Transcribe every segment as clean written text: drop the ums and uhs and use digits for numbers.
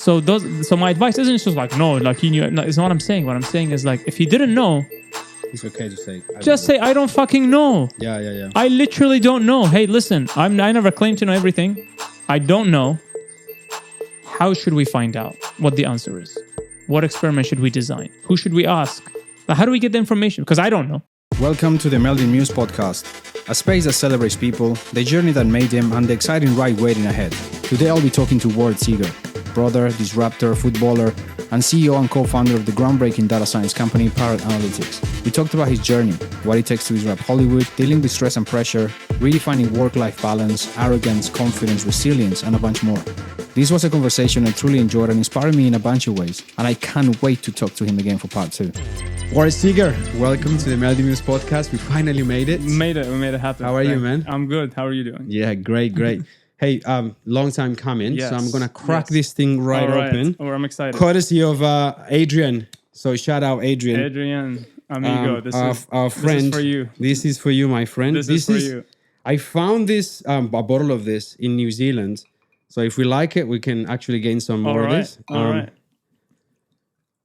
So my advice isn't just like, no, like he knew. No, it's not what I'm saying. What I'm saying is like, if he didn't know, it's okay to say. Just say, I don't fucking know. Yeah. I literally don't know. Hey, listen, I never claim to know everything. I don't know. How should we find out what the answer is? What experiment should we design? Who should we ask? How do we get the information? Because I don't know. Welcome to the Melding Muse podcast, a space that celebrates people, the journey that made them, and the exciting ride waiting ahead. Today I'll be talking to Wared Seger, brother, disruptor, footballer, and CEO and co-founder of the groundbreaking data science company Parrot Analytics. We talked about his journey, what it takes to disrupt Hollywood, dealing with stress and pressure, redefining work-life balance, arrogance, confidence, resilience, and a bunch more. This was a conversation I truly enjoyed and inspired me in a bunch of ways, and I can't wait to talk to him again for part 2. Wared Seger, welcome to the Melding Muse podcast. We finally made it. We made it happen. How are you, man? I'm good. How are you doing? Yeah, great. Hey, long time coming. Yes. So I'm going to crack this thing right open. Oh, I'm excited. Courtesy of Adrian. So shout out Adrian. Adrian, amigo. Our friend. This is for you. This is for you, my friend. This is for you. I found this, a bottle of this in New Zealand. So if we like it, we can actually gain some more of this. All right.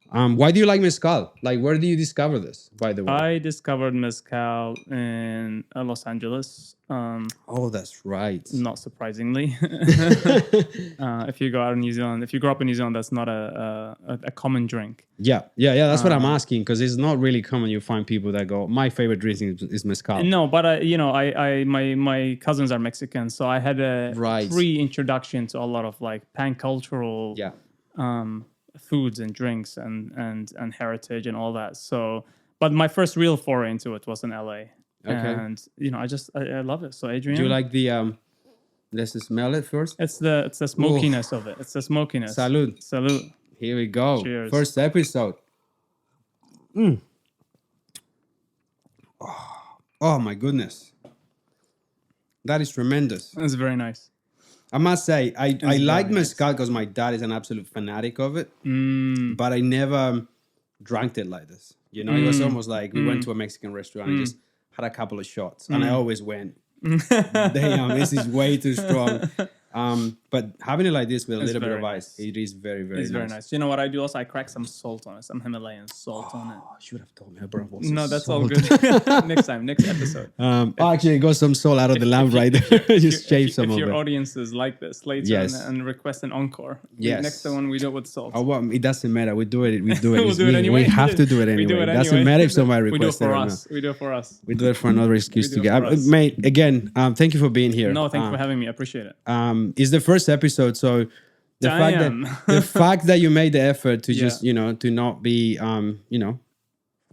Why do you like mezcal? Like, where do you discover this, by the way? I discovered mezcal in Los Angeles. Oh, that's right. Not surprisingly. If you go out in New Zealand, if you grow up in New Zealand, that's not a common drink. Yeah. That's what I'm asking, because it's not really common. You find people that go, my favorite drink is mezcal. No, but my cousins are Mexican, so I had a pre-introduction to a lot of like pan-cultural foods and drinks and heritage and all that. So, but my first real foray into it was in LA. Okay. And I love it. So Adrian, do you like the let's smell it first? It's the smokiness of it. It's the smokiness. Salud. Here we go. Cheers. First episode. Oh my goodness. That is tremendous. It's very nice. I must say, I like mezcal because my dad is an absolute fanatic of it. But I never drank it like this. You know, it was almost like we went to a Mexican restaurant and just had a couple of shots. And I always went, damn, this is way too strong. But having it like this with a little bit of ice, it is very, very nice. It's very nice. You know what I do also? I crack some salt on it, some Himalayan salt on it. You should have told me. I brought No, that's all good. Next episode. Actually, got some salt out of the lamp right there. Just shave some of it. If your audiences like this later and request an encore, next one we do it with salt. Oh, well, it doesn't matter. We do it. We'll do it anyway. We have to do it anyway. It doesn't matter if somebody requests it or not. We do it for us. We do it for another excuse to get. Mate, again, thank you for being here. No, thank you for having me. I appreciate it. It's the first episode, so the fact that you made the effort to just to not be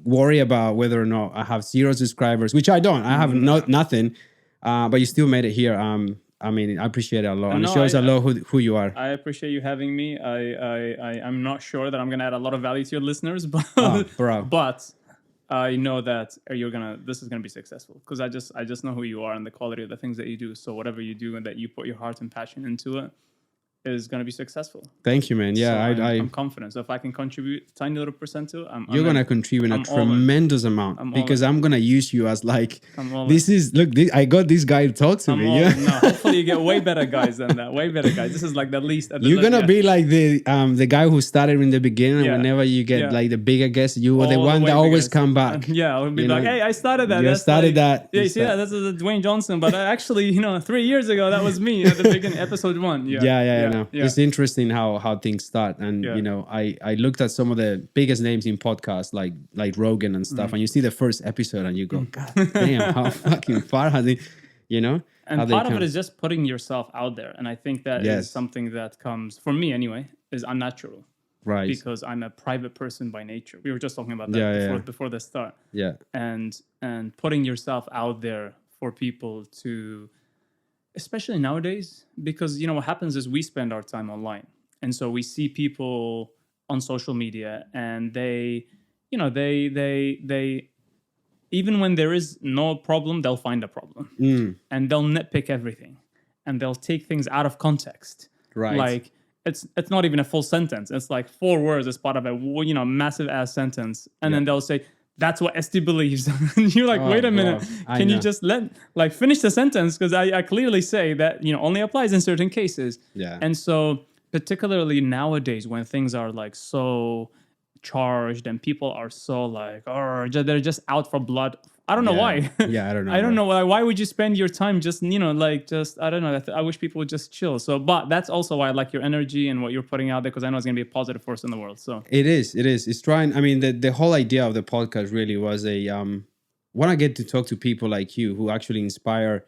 worry about whether or not I have 0 subscribers, which I don't. I have nothing, but you still made it here. I mean, I appreciate it a lot, and it shows a lot who you are. I appreciate you having me. I'm not sure that I'm gonna add a lot of value to your listeners, but but I know that this is gonna be successful because I just know who you are and the quality of the things that you do. So whatever you do and that you put your heart and passion into it is going to be successful. Thank you, man. Yeah, so I'm confident. So if I can contribute a tiny little percent to it, you're going to contribute a tremendous amount because I'm going to use you as like, I got this guy to talk to me. No, hopefully you get way better guys than that. Way better guys. This is like the least. You're going to be like the guy who started in the beginning. And whenever you get like the bigger guest, you were the one that always come back. I'll be like, hey, I started that. You started that. Yeah, you see that? That's Dwayne Johnson. But actually, 3 years ago, that was me at the beginning, episode 1. Yeah. It's interesting how things start, and I looked at some of the biggest names in podcasts like Rogan and stuff, and you see the first episode and you go, God damn, how fucking far has it, And part of it is just putting yourself out there, and I think that is something that comes, for me anyway, is unnatural, right? Because I'm a private person by nature. We were just talking about that before the start, and putting yourself out there for people to. Especially nowadays, because what happens is we spend our time online, and so we see people on social media, and they even when there is no problem, they'll find a problem, and they'll nitpick everything, and they'll take things out of context. Right, like it's not even a full sentence; it's like 4 words as part of a massive ass sentence, and then they'll say, that's what Esti believes. And you're like, wait a minute. Can you just finish the sentence? Because I clearly say that, only applies in certain cases. Yeah. And so particularly nowadays when things are like so charged and people are so like, oh, they're just out for blood. I don't know why. Yeah, I don't know. I don't know why would you spend your time just, I don't know. I wish people would just chill. So, but that's also why I like your energy and what you're putting out there, because I know it's going to be a positive force in the world. So it is. It's trying. I mean, the whole idea of the podcast really was when I get to talk to people like you who actually inspire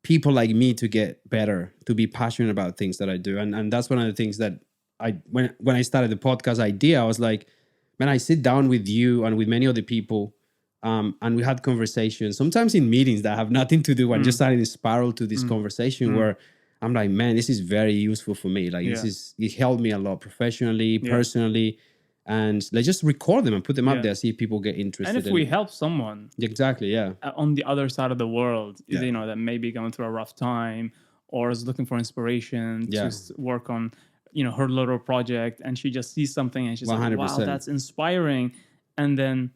people like me to get better, to be passionate about things that I do. And that's one of the things that when I started the podcast idea, I was like, man, I sit down with you and with many other people, and we had conversations, sometimes in meetings that have nothing to do, and just started to spiral to this conversation where I'm like, man, this is very useful for me. Like it helped me a lot professionally, personally. And let's just record them and put them up there, see if people get interested. And if we help someone on the other side of the world, that may be going through a rough time or is looking for inspiration to work on, her little project, and she just sees something and she's 100%. Like, wow, that's inspiring. And then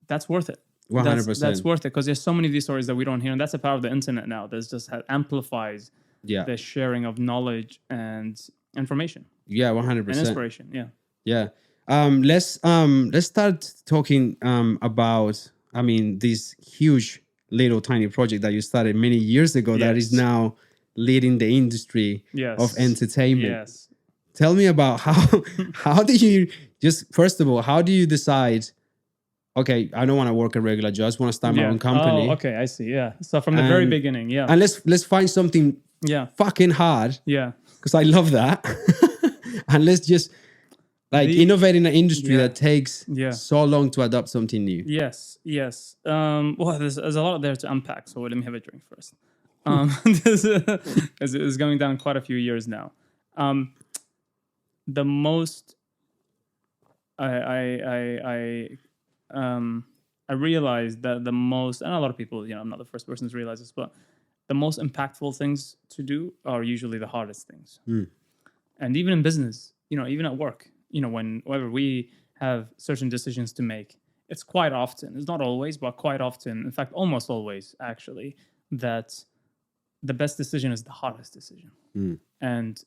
that's worth it. 100%. That's worth it, because there's so many of these stories that we don't hear. And that's the power of the internet now. That just amplifies the sharing of knowledge and information. Yeah, 100%. And inspiration. Yeah. Yeah. Let's start talking about, this huge little tiny project that you started many years ago that is now leading the industry of entertainment. Yes. Tell me about how do you first of all, how do you decide, okay, I don't want to work a regular job, I just want to start my own company. Oh, okay, I see. Yeah. So from the very beginning, And let's find something fucking hard. Yeah. Because I love that. And let's just innovate in an industry that takes so long to adopt something new. Yes. Well, there's a lot there to unpack. So let me have a drink first. This is going down quite a few years now. The most I realized that the most, and a lot of people, I'm not the first person to realize this, but the most impactful things to do are usually the hardest things. And even in business, even at work, whenever we have certain decisions to make, it's quite often, it's not always, but quite often, in fact, almost always actually, that the best decision is the hardest decision. And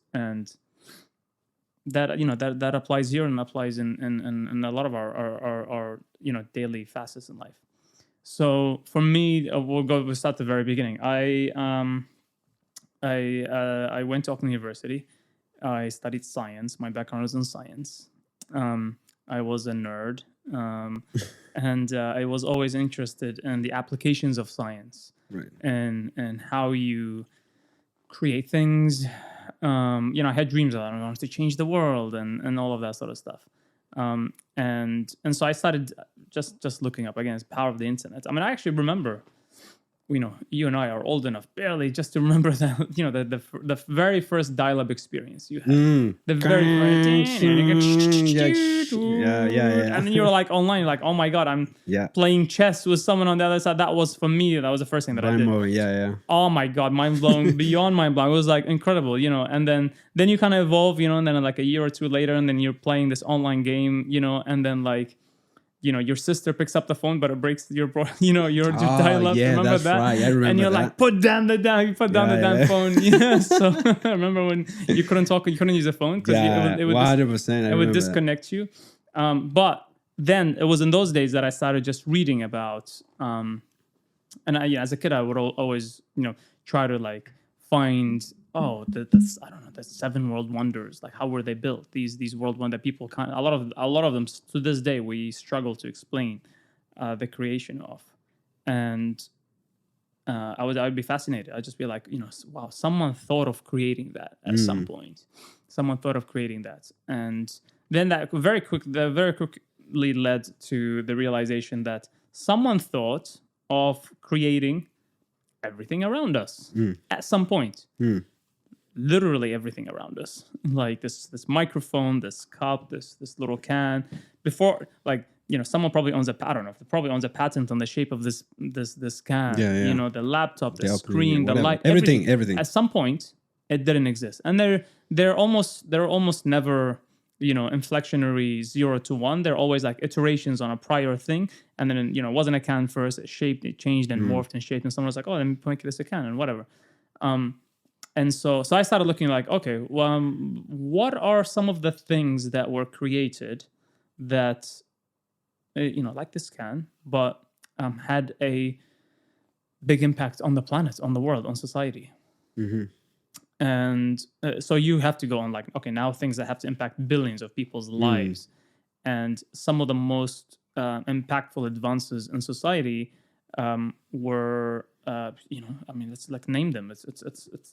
that applies here and applies in a lot of our daily facets in life. So for me, we'll start at the very beginning. I went to Auckland University. I studied science. My background is in science. I was a nerd, and I was always interested in the applications of science, and how you create things. I had dreams that I wanted to change the world and all of that sort of stuff. And so I started just looking up, again, it's the power of the internet. I mean, I actually remember, you and I are old enough barely just to remember that, the very first dial-up experience you had. The very first, and then you're like online, you're like, oh my God, I'm playing chess with someone on the other side. That was, for me, that was the first thing that I did. Oh my God, mind blown, beyond mind blown. It was like incredible, and then you kind of evolve, and then like a year or two later, and then you're playing this online game, and then like, your sister picks up the phone, but it breaks your your dial-up. Remember that's that? Right. I remember and you're that. Like, put down the damn phone. Yeah. So I remember when you couldn't talk, you couldn't use a phone because it would 100%. It would disconnect you. But then it was in those days that I started just reading about. And as a kid, I would always try to like find the 7 world wonders, like how were they built? These world wonders that people a lot of them to this day we struggle to explain the creation of, and I would be fascinated. I'd just be like, wow, someone thought of creating that at some point. Someone thought of creating that, and then that very quickly led to the realization that someone thought of creating everything around us at some point. Literally everything around us, like this microphone, this cup, this little can. Before, like, someone probably owns probably owns a patent on the shape of this can. The laptop, the screen, the light, everything. At some point, it didn't exist, and they're almost never inflectionary 0 to 1. They're always like iterations on a prior thing, and then it wasn't a can first. It changed and morphed and shaped, and someone was like, oh, let me make this a can and whatever. And so I started looking like, okay, well, what are some of the things that were created that, like this can, but had a big impact on the planet, on the world, on society. Mm-hmm. And so you have to go on like, okay, now things that have to impact billions of people's lives. And some of the most impactful advances in society were, let's like name them. It's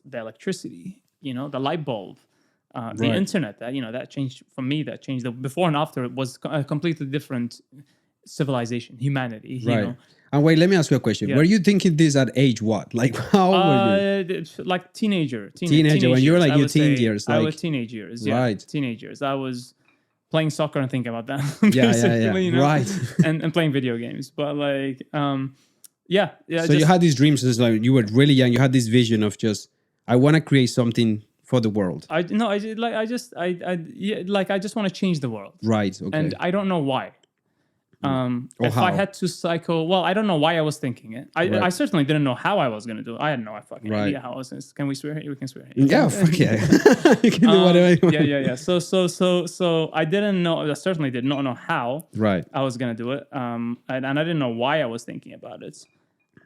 the electricity, the light bulb, the internet. That changed for me. That changed the before and after. It was a completely different civilization, humanity. You know? And wait, let me ask you a question. Yeah. Were you thinking this at age what? Like how were you? Like teenager when you were like your teen years. I was teenage years. Yeah, right. Teenagers. I was playing soccer and thinking about that. Yeah. Right. and playing video games. But like, yeah. So you had these dreams as like you were really young. You had this vision of just, I want to create something for the world. I just want to change the world. Right. Okay. And I don't know why. If how? I had to I don't know why I was thinking it. I certainly didn't know how I was going to do it. I had no fucking idea how I was. Can we swear here? We can swear here. Yeah, fuck yeah. You can do whatever you want. Yeah. So I didn't know. I certainly did not know how I was going to do it. And I didn't know why I was thinking about it.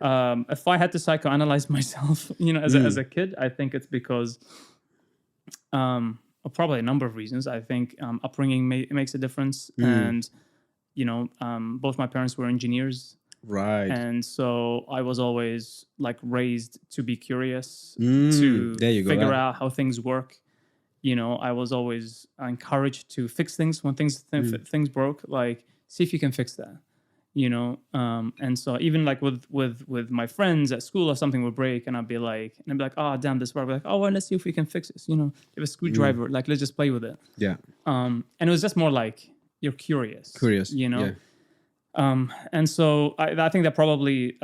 If I had to psychoanalyze myself, as a kid, I think it's because probably a number of reasons. I think upbringing makes a difference. And both my parents were engineers. Right. And so I was always like raised to be curious, to figure out how things work. I was always encouraged to fix things when things broke, like see if you can fix that, and so even like with my friends at school or something would break and I'd be like, oh, damn, this broke. Like, oh, well, let's see if we can fix this. You have a screwdriver, like, let's just play with it. Yeah. And it was just more like, you're curious, Yeah. And so I think that probably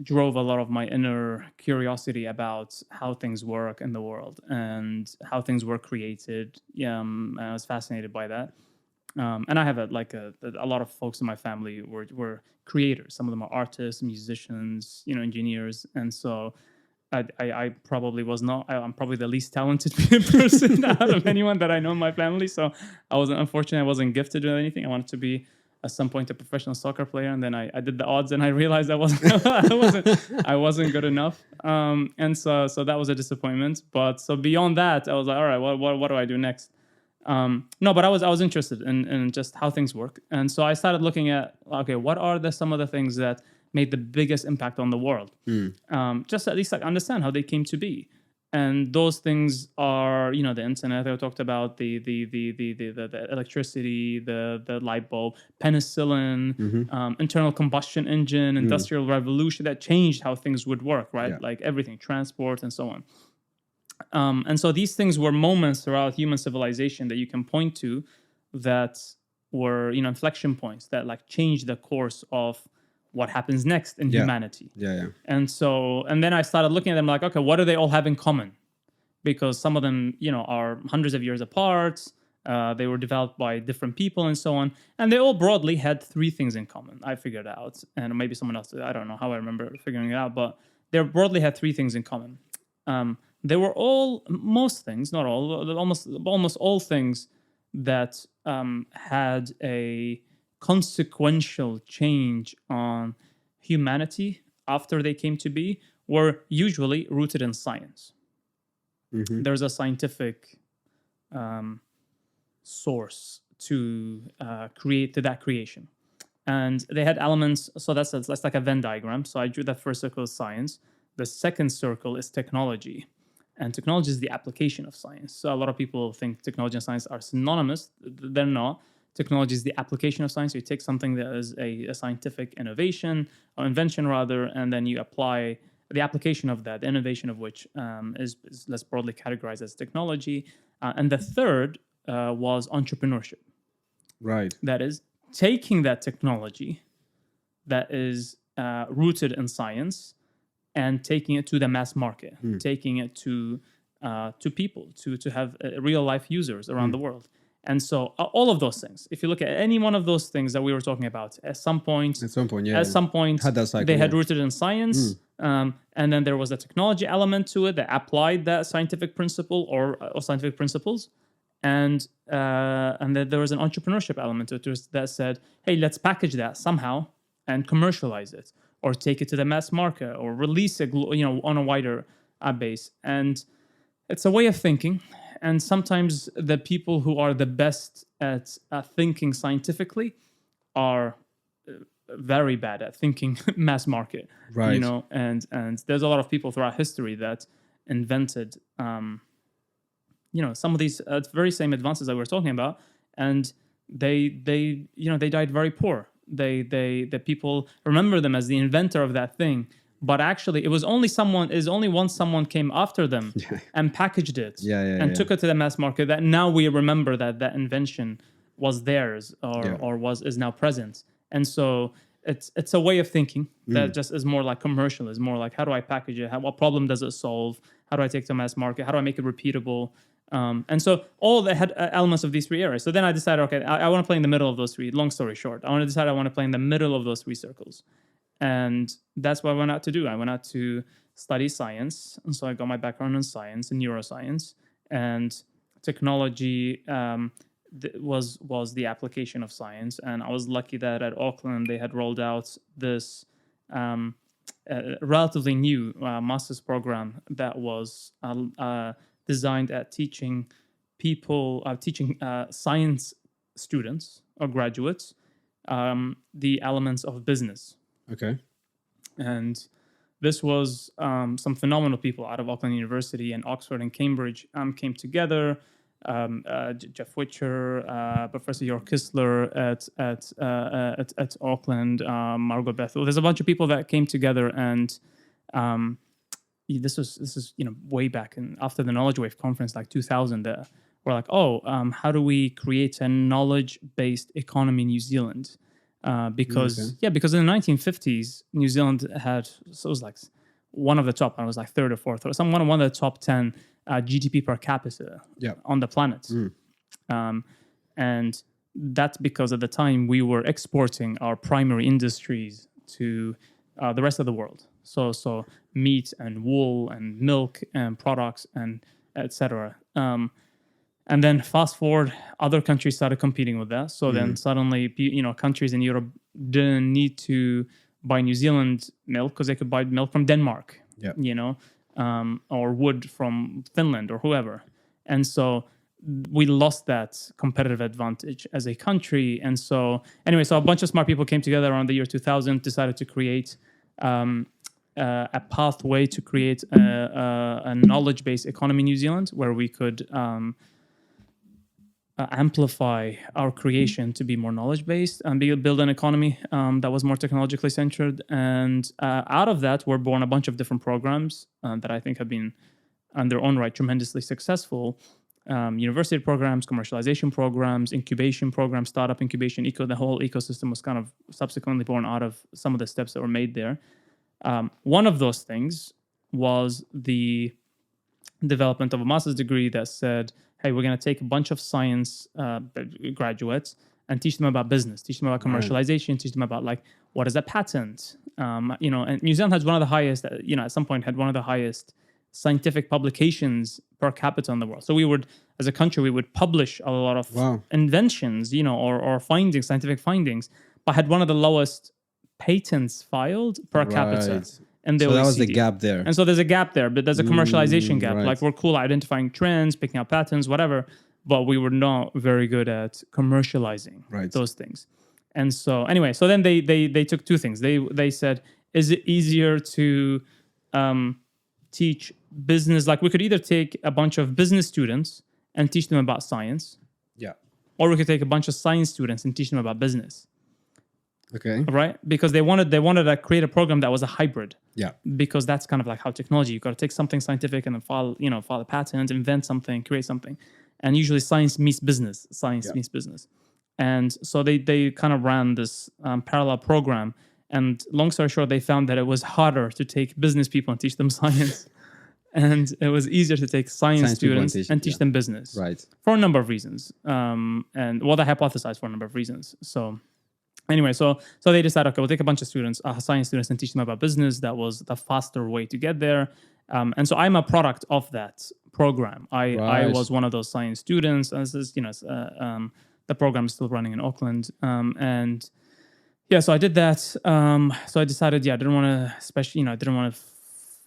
drove a lot of my inner curiosity about how things work in the world and how things were created. I was fascinated by that. And I have a lot of folks in my family were creators. Some of them are artists, musicians, engineers. And so I probably was not. I'm probably the least talented person out of anyone that I know in my family. So I wasn't gifted with anything. I wanted to be at some point a professional soccer player, and then I did the odds, and I realized I wasn't good enough. And so that was a disappointment. But so beyond that, I was like, all right, what do I do next? No, but I was interested in just how things work, and so I started looking at what are some of the things that made the biggest impact on the world, just at least like understand how they came to be. And those things are, the internet I talked about, the electricity, the light bulb, penicillin, internal combustion engine, industrial revolution that changed how things would work, right? Yeah. Like everything, transport and so on. And so these things were moments throughout human civilization that you can point to that were, inflection points that like changed the course of what happens next in humanity. Yeah. And then I started looking at them like, okay, what do they all have in common? Because some of them, are hundreds of years apart. They were developed by different people and so on. And they all broadly had three things in common. I figured out, and maybe someone else did. I don't know how I remember figuring it out, but they broadly had three things in common. They were most things, not all, almost all things that had a consequential change on humanity after they came to be were usually rooted in science. There's a scientific source to that creation, and they had elements. So that's like a Venn diagram. So I drew that first circle as science. The second circle is technology, and technology is the application of science. So a lot of people think technology and science are synonymous. They're not. Technology is the application of science. You take something that is a scientific innovation or invention rather, and then you apply the application of that, the innovation of which is less broadly categorized as technology. And the third was entrepreneurship. Right. That is taking that technology that is rooted in science and taking it to the mass market, taking it to people, to have real life users around the world. And so all of those things, if you look at any one of those things that we were talking about, at some point, had that cycle, they had rooted in science. And then there was a technology element to it that applied that scientific principle or scientific principles. And then there was an entrepreneurship element to it that said, hey, let's package that somehow and commercialize it, or take it to the mass market, or release it, on a wider base. And it's a way of thinking. And sometimes the people who are the best at thinking scientifically are very bad at thinking mass market, right? And there's a lot of people throughout history that invented, some of these very same advances that we're talking about, and they died very poor. The people remember them as the inventor of that thing, but actually it was only once someone came after them and packaged it took it to the mass market that now we remember that invention was theirs or is now present. And so it's a way of thinking that just is more like commercial, is more like, how do I package it? What problem does it solve? How do I take it to mass market? How do I make it repeatable? And so all the elements of these three areas. So then I decided, okay, I want to play in the middle of those three. Long story short, I want to play in the middle of those three circles. And that's what I went out to do. I went out to study science. And so I got my background in science and neuroscience, and technology was the application of science. And I was lucky that at Auckland, they had rolled out this relatively new master's program that was designed at teaching science students or graduates the elements of business. Okay. And this was some phenomenal people out of Auckland University and Oxford and Cambridge came together. Jeff Witcher, Professor York Kistler at Auckland, Margot Bethel. There's a bunch of people that came together, and this is way back after the Knowledge Wave conference, like 2000. We're like, how do we create a knowledge-based economy in New Zealand? Because in the 1950s, New Zealand had, so it was like one of the top, I was like third or fourth, or one of the top 10 GDP per capita on the planet. And that's because at the time we were exporting our primary industries to the rest of the world. So meat and wool and milk and products and etc. And then fast forward, other countries started competing with that. So then suddenly, countries in Europe didn't need to buy New Zealand milk because they could buy milk from Denmark, or wood from Finland or whoever. And so we lost that competitive advantage as a country. And so anyway, so a bunch of smart people came together around the year 2000, decided to create a pathway to create a knowledge-based economy in New Zealand where we could amplify our creation to be more knowledge-based and build an economy that was more technologically centered. And out of that were born a bunch of different programs that I think have been, on their own right, tremendously successful. University programs, commercialization programs, incubation programs, startup incubation, the whole ecosystem was kind of subsequently born out of some of the steps that were made there. One of those things was the development of a master's degree that said, hey, we're going to take a bunch of science graduates and teach them about business, teach them about commercialization, teach them about like, what is a patent? And New Zealand has one of the highest, at some point had one of the highest scientific publications per capita in the world. So we would, as a country, we would publish a lot of inventions, or findings, scientific findings, but had one of the lowest patents filed per capita. And so that was the gap there. And so there's a gap there, but there's a commercialization gap. Right. Like we're cool at identifying trends, picking out patterns, whatever, but we were not very good at commercializing those things. And so anyway, so then they took two things. They said, is it easier to teach business? Like we could either take a bunch of business students and teach them about science. Yeah. Or we could take a bunch of science students and teach them about business. Okay. Right? Because they wanted to create a program that was a hybrid. Yeah. Because that's kind of like how technology, you've got to take something scientific and then file a patent, invent something, create something. And usually science meets business. Meets business. And so they kind of ran this parallel program. And long story short, they found that it was harder to take business people and teach them science. And it was easier to take science students and teach them business. Right. For a number of reasons. They hypothesized for a number of reasons. So... Anyway, so they decided, okay, we'll take a bunch of students, science students, and teach them about business. That was the faster way to get there. And so I'm a product of that program. I was one of those science students. And this is, the program is still running in Auckland. And yeah, so I did that. So I decided, I didn't want to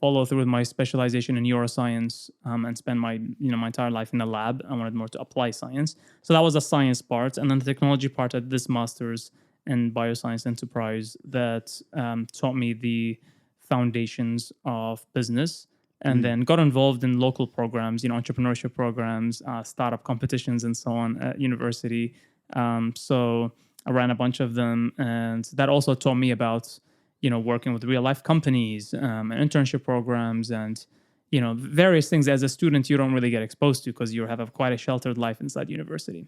follow through with my specialization in neuroscience and spend my entire life in the lab. I wanted more to apply science. So that was the science part. And then the technology part, I did this master's in bioscience enterprise that taught me the foundations of business, and then got involved in local programs, entrepreneurship programs, startup competitions, and so on at university. So I ran a bunch of them, and that also taught me about, working with real life companies, and internship programs, and, various things as a student you don't really get exposed to because you have quite a sheltered life inside university.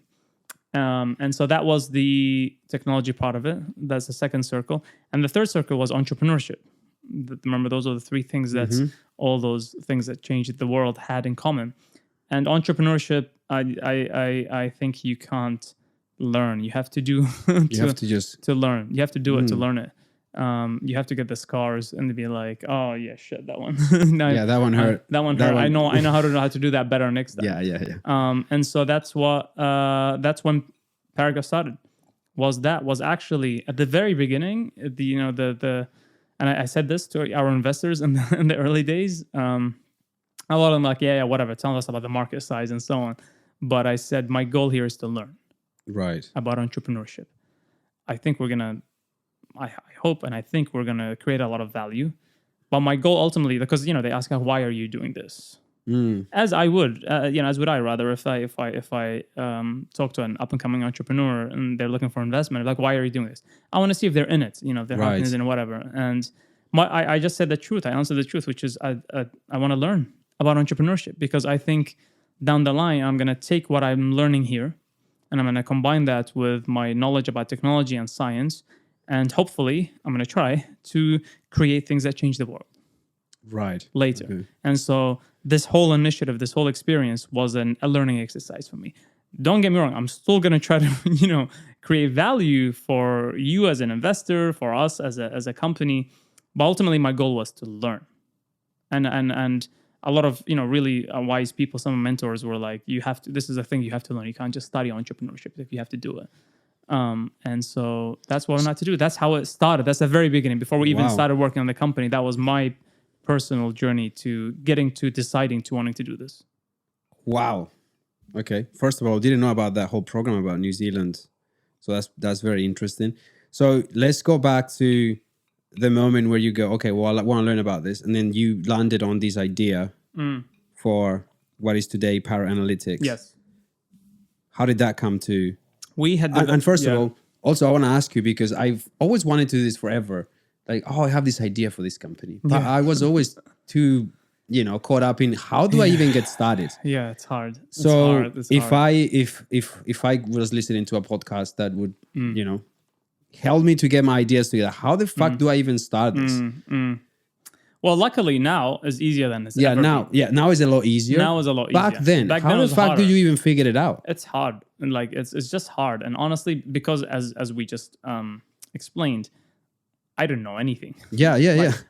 And so that was the technology part of it. That's the second circle. And the third circle was entrepreneurship. Remember, those are the three things that all those things that changed the world had in common. And entrepreneurship, I think you can't learn. You have to do to learn. You have to do it to learn it. You have to get the scars and to be like, oh yeah, shit, that one. No, that one hurt. That one hurt. I know how to do that better next time. Yeah. And so that's when Parrot got started. Was actually at the very beginning, and I said this to our investors in the early days. A lot of them like, yeah, whatever. Tell us about the market size and so on. But I said my goal here is to learn about entrepreneurship. I hope and I think we're going to create a lot of value. But my goal ultimately, because, they ask, why are you doing this? As I would, as would I rather, if I talk to an up and coming entrepreneur and they're looking for investment, like, why are you doing this? I want to see if they're in it, if they're in it and whatever. And I just said the truth. I answered the truth, which is I want to learn about entrepreneurship, because I think down the line, I'm going to take what I'm learning here and I'm going to combine that with my knowledge about technology and science. And hopefully, I'm going to try to create things that change the world. Later. Okay. And so this whole initiative, this whole experience was a learning exercise for me. Don't get me wrong. I'm still going to try to, create value for you as an investor, for us as a company. But ultimately, my goal was to learn. And a lot of, really wise people, some mentors were like, this is a thing you have to learn. You can't just study entrepreneurship if you have to do it. And so that's what I'm not to do. That's how it started. That's the very beginning. Before we even started working on the company, that was my personal journey to getting to deciding to wanting to do this. Wow. Okay. First of all, didn't know about that whole program about New Zealand. So that's very interesting. So let's go back to the moment where you go, okay, well, I want to learn about this. And then you landed on this idea for what is today Parrot Analytics. Yes. How did that come to... And first of all, also I want to ask you, because I've always wanted to do this forever. Like, I have this idea for this company. But I was always too, caught up in how do I even get started? Yeah, it's hard. If I was listening to a podcast that would, help me to get my ideas together, how the fuck do I even start this? Well, luckily now is easier than it's ever been. Now is a lot easier. Now is a lot easier. Back then, how the fuck do you even figure it out? It's hard. And it's just hard. And honestly, because as we just explained, I didn't know anything. Yeah.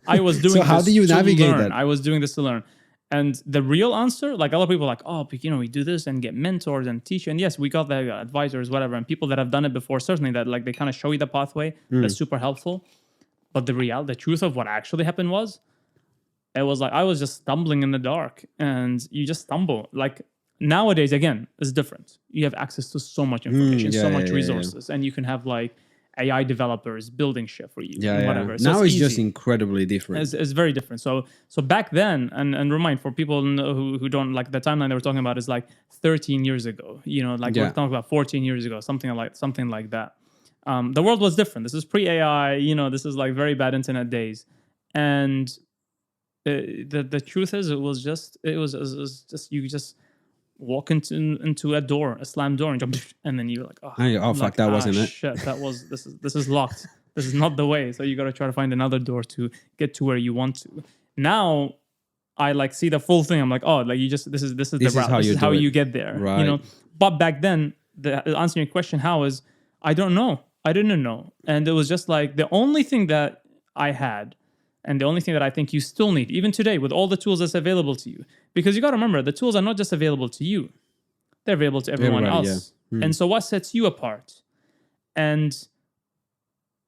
I was doing so how do you navigate that? I was doing this to learn. And the real answer, like a lot of people are like, oh, but, we do this and get mentors and teach. And yes, we got the advisors, whatever. And people that have done it before, certainly that they kind of show you the pathway. That's super helpful. But the truth of what actually happened was, it was like I was just stumbling in the dark, and you just stumble. Like nowadays, again, it's different. You have access to so much information, so much resources, and you can have like AI developers building shit for you, whatever. So now it's just incredibly different. It's very different. So back then, and remind for people who don't like the timeline they were talking about is like 13 years ago. We're talking about 14 years ago, something like that. The world was different. This is pre-AI. This is like very bad internet days, and the truth is, it was just you just walk into a door, a slammed door, and jump, and then you're like, fuck, that wasn't it. Shit, this is locked. This is not the way. So you got to try to find another door to get to where you want to. Now, I see the full thing. I'm like, this is the route. This is how you get there. Right. But back then, the answering your question, how is I don't know. I didn't know. And it was just like the only thing that I had, and the only thing that I think you still need, even today, with all the tools that's available to you. Because you got to remember, the tools are not just available to you. They're available to everyone else. Yeah. And so what sets you apart? And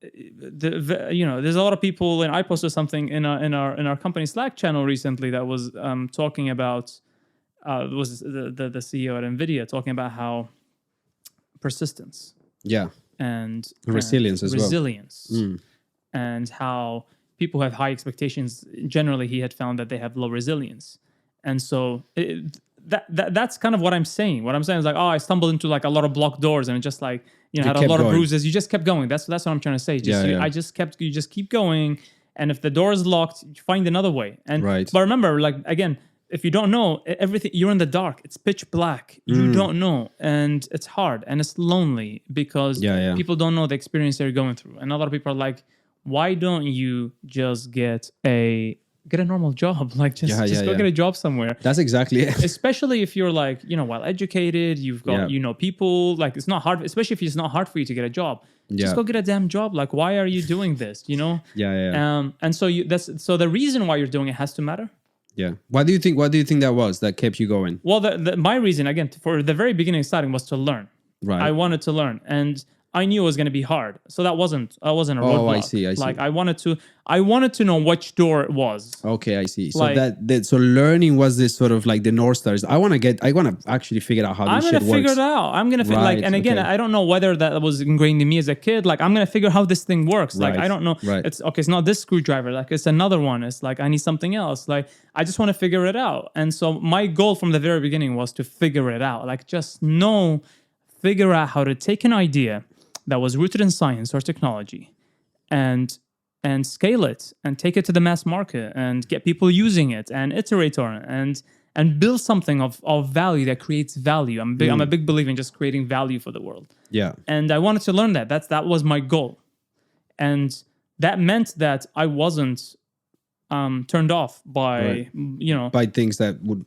there's a lot of people, and I posted something in our company Slack channel recently that was talking about was the CEO at NVIDIA talking about how persistence, and resilience as well, and how people who have high expectations generally, he had found that they have low resilience, and so that's kind of what I'm saying. What I'm saying is like, I stumbled into like a lot of blocked doors, and it just like had a lot of bruises. You just kept going. That's what I'm trying to say. You just keep going, and if the door is locked, you find another way. And but remember, like again, if you don't know everything, you're in the dark. It's pitch black. You don't know, and it's hard and it's lonely because people don't know the experience they're going through. And a lot of people are like, "Why don't you just get a normal job? Like just go get a job somewhere." That's exactly it. Especially if you're like well educated, you've got people. Like it's not hard, especially if it's not hard for you to get a job. Just go get a damn job. Like why are you doing this? And so so the reason why you're doing it has to matter. Yeah. What do you think that was that kept you going? Well, my reason, again, for the very beginning starting was to learn. Right. I wanted to learn. And I knew it was going to be hard. So that wasn't a roadblock. Oh, I see. Like I wanted to know which door it was. Okay, I see. So so learning was this sort of like the North Stars. I want to actually figure out how this shit works. I'm going to figure it out. I'm going to and again, I don't know whether that was ingrained in me as a kid. Like I'm going to figure how this thing works. Like I don't know. Right. It's not this screwdriver. Like it's another one. It's like I need something else. Like I just want to figure it out. And so my goal from the very beginning was to figure it out. Like just figure out how to take an idea that was rooted in science or technology and scale it and take it to the mass market and get people using it and iterate on it and build something of value that creates value. I'm a big believer in just creating value for the world. Yeah. And I wanted to learn that. That was my goal. And that meant that I wasn't turned off by by things that would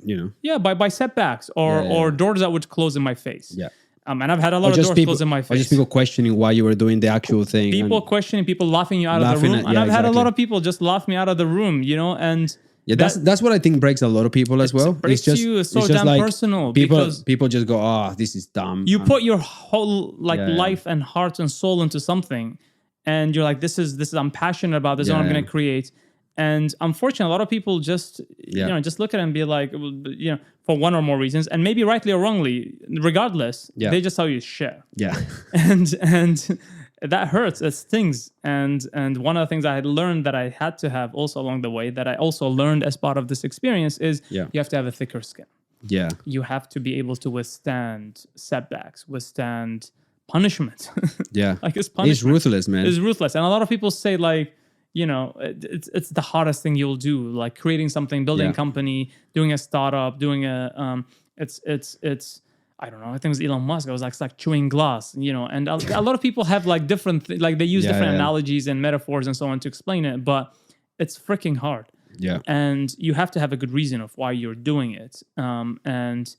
by setbacks or doors that would close in my face. Yeah. And I've had a lot of doors closed in my face. Or just people questioning why you were doing the actual thing. People questioning, people laughing you out of the room. And I've had a lot of people just laugh me out of the room, and... Yeah, that's what I think breaks a lot of people as well. It's so damn like personal. People just go, this is dumb. You put your whole life and heart and soul into something, and you're like, this is I'm passionate about this. Is what I'm going to create. And unfortunately, a lot of people just just look at it and be like, for one or more reasons, and maybe rightly or wrongly, regardless, they just tell you shit. Yeah, and that hurts. It stings. And one of the things I had learned that I had to have also along the way, that I also learned as part of this experience, is you have to have a thicker skin. Yeah, you have to be able to withstand setbacks, withstand punishment. Yeah, like it's punishment. It's ruthless, man. It's ruthless, and a lot of people say like, it's the hardest thing you'll do, like creating something, building a company, doing a startup, doing it's I don't know, I think it was Elon Musk. I was like, it's like chewing glass, and a lot of people have like different, like they use different analogies and metaphors and so on to explain it, but it's freaking hard. Yeah. And you have to have a good reason of why you're doing it. And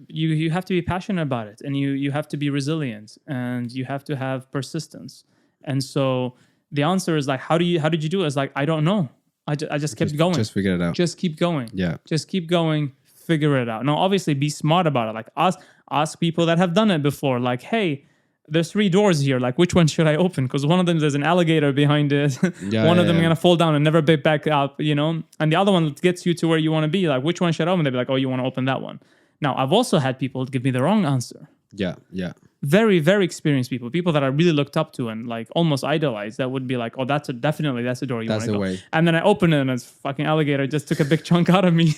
you have to be passionate about it, and you have to be resilient, and you have to have persistence. And so the answer is like, how did you do it? It's like, I don't know. I just kept going. Just figure it out. Just keep going. Yeah. Just keep going. Figure it out. Now, obviously, be smart about it. Like ask people that have done it before. Like, hey, there's 3 doors here. Like, which one should I open? Because one of them, there's an alligator behind it. One of them going to fall down and never be back up, And the other one gets you to where you want to be. Like, which one should I open? They'd be like, oh, you want to open that one. Now, I've also had people give me the wrong answer. Yeah, yeah. Very, very experienced people that I really looked up to and like almost idolized, that would be like, oh, that's a door you want to go. Way. And then I opened it and this fucking alligator just took a big chunk out of me,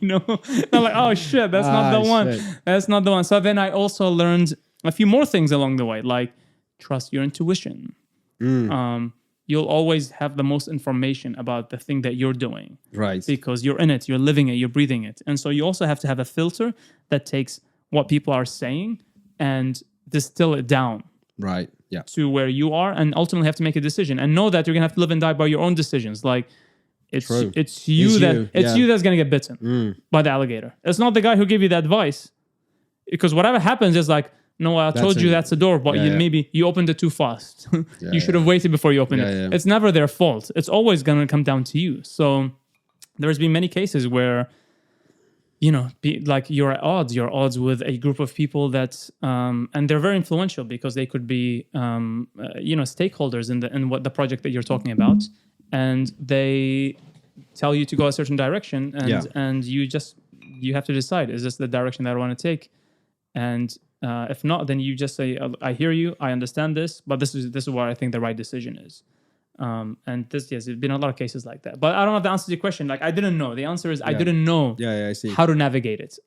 I'm like, oh shit, that's not the one. That's not the one. So then I also learned a few more things along the way, like trust your intuition. You'll always have the most information about the thing that you're doing. Right. Because you're in it, you're living it, you're breathing it. And so you also have to have a filter that takes what people are saying and distill it down, right? Yeah, to where you are, and ultimately have to make a decision, and know that you're gonna have to live and die by your own decisions. Like it's you that's gonna get bitten by the alligator. It's not the guy who gave you the advice, because whatever happens is like, No, I told you that's the door, but maybe you opened it too fast. You should have waited before you opened it. Yeah. It's never their fault. It's always going to come down to you. So there's been many cases where, you're at odds with a group of people that, and they're very influential because they could be, stakeholders in what the project that you're talking about, and they tell you to go a certain direction, and you have to decide, is this the direction that I want to take? And if not, then you just say, I hear you, I understand this, but this is what I think the right decision is. And there's been a lot of cases like that. But I don't have the answer to your question. Like, I didn't know. The answer is I didn't know I see. how to navigate it.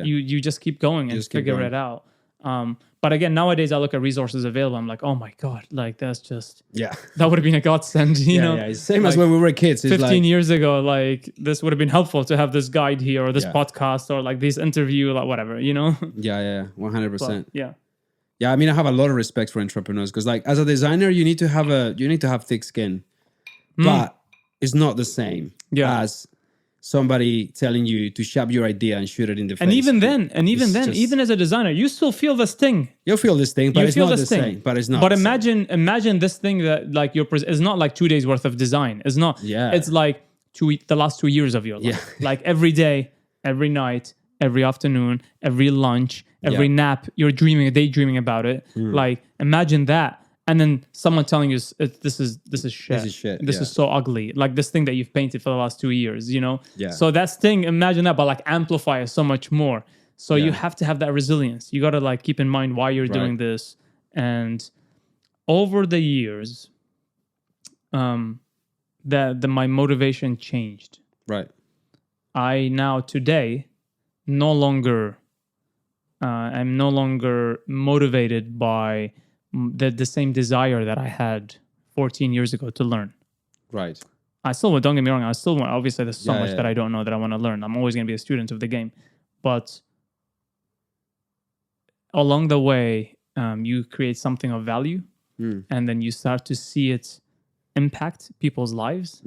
You just keep going and figure it out. But again, nowadays I look at resources available. I'm like, oh my God, like that's just, that would have been a godsend, you know? Yeah. Same as when we were kids. It's 15 years ago, like this would have been helpful to have this guide here or this podcast or like this interview, like whatever, you know? Yeah, 100%. But, yeah, I mean, I have a lot of respect for entrepreneurs because, like, as a designer, you need to have thick skin, but it's not the same as somebody telling you to shove your idea and shoot it in the face. And even as a designer, you still feel this thing. You'll feel this thing, but it's not the same. But it's not. But imagine this thing that like it's not like 2 days worth of design. It's not. Yeah. It's like the last 2 years of your life. Yeah. Like every day, every night, every afternoon, every lunch, every nap, you're daydreaming about it. Like imagine that. And then someone telling you this is shit. This is so ugly. Like this thing that you've painted for the last 2 years, you know? Yeah. So that thing, imagine that, but like amplify it so much more. So you have to have that resilience. You got to like keep in mind why you're doing this. And over the years, my motivation changed. Right. I now today I'm no longer motivated by the same desire that I had 14 years ago to learn. Right. Don't get me wrong, I still want, obviously there's so much that I don't know that I want to learn. I'm always going to be a student of the game. But along the way, you create something of value and then you start to see it impact people's lives.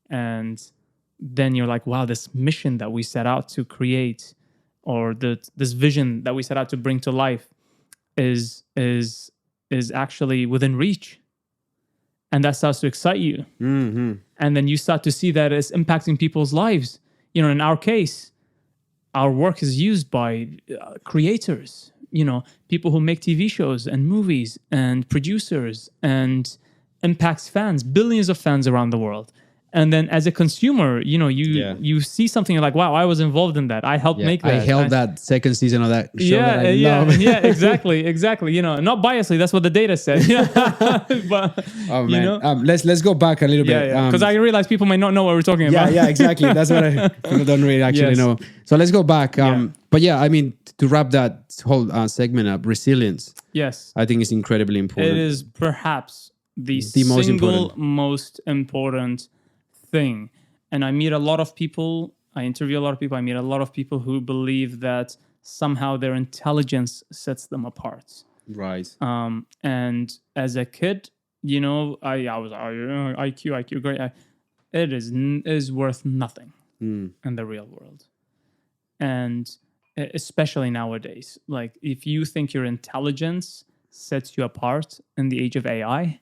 And then you're like, wow, this mission that we set out to create or this vision that we set out to bring to life is actually within reach. And that starts to excite you. Mm-hmm. And then you start to see that it's impacting people's lives. You know, in our case, our work is used by creators, you know, people who make TV shows and movies and producers and impacts fans, billions of fans around the world. And then as a consumer, you know, you see something, you're like, wow, I was involved in that. I helped make that. I held that second season of that show that I love. Exactly. You know, not biasly, that's what the data said. But, oh, man. You know? Let's go back a little bit. Because I realize people might not know what we're talking about. Yeah, exactly. That's what people don't really actually know. So let's go back. But yeah, I mean, to wrap that whole segment up, resilience. Yes. I think is incredibly important. It is perhaps the most important thing. And I meet a lot of people, I interview a lot of people, I meet a lot of people who believe that somehow their intelligence sets them apart. Right. And as a kid, you know, I was IQ, great. It is worth nothing in the real world. And especially nowadays, like if you think your intelligence sets you apart in the age of AI,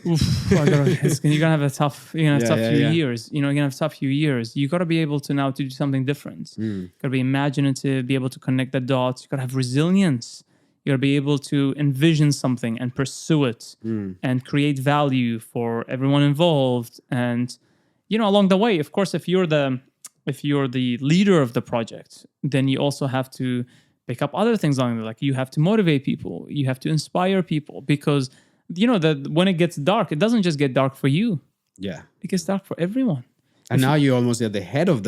you're gonna have a tough, few years. You know, you're gonna have a tough few years. You gotta be able to now to do something different. Gotta be imaginative, be able to connect the dots. You gotta have resilience. You gotta be able to envision something and pursue it and create value for everyone involved. And you know, along the way, of course, if you're the leader of the project, then you also have to pick up other things along the way. Like you have to motivate people, you have to inspire people, because you know that when it gets dark, it doesn't just get dark for you. Yeah, it gets dark for everyone. And now you're almost at the head of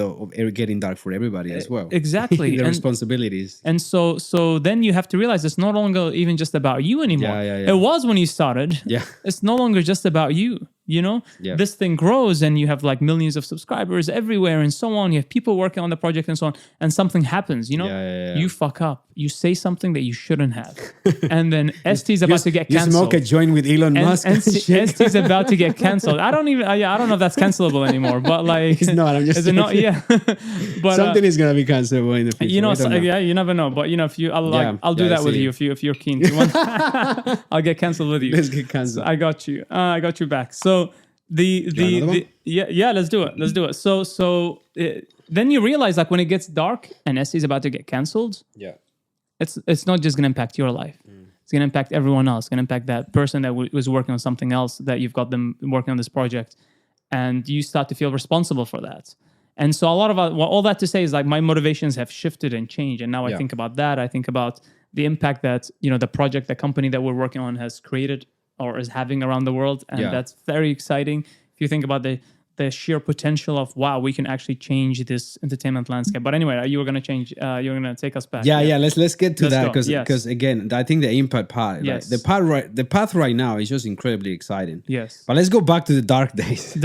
getting dark for everybody as well. Exactly. The responsibilities. And so then you have to realize it's no longer even just about you anymore. It was when you started. Yeah. It's no longer just about you. You know, this thing grows and you have like millions of subscribers everywhere and so on. You have people working on the project and so on, and something happens, you know, you fuck up. you say something that you shouldn't have, and then ST's about to get canceled. You smoke a joint with Elon Musk. And ST's about to get canceled. I don't know if that's cancelable anymore, but like it's not. I'm just is it not? Yeah, but something is gonna be cancelable in the future. You know, yeah, you never know. But you know, if you, I'll do that with you if you're keen to. I'll get canceled with you. Let's get canceled. So I got you. I got you back. So let's do it. So then you realize, like, when it gets dark and ST is about to get canceled, it's not just going to impact your life. It's going to impact everyone else. It's going to impact that person that was working on something else, that you've got them working on this project, and you start to feel responsible for that. And so all that to say is, like, my motivations have shifted and changed. And now I think about that. I think about the impact that, you know, the project, the company that we're working on has created or is having around the world. And that's very exciting. If you think about the sheer potential of, wow, we can actually change this entertainment landscape. But anyway, you were going to change, you're going to take us back. Yeah. Let's get to that, because again, I think the impact part, the path right now is just incredibly exciting. Yes. But let's go back to the dark days.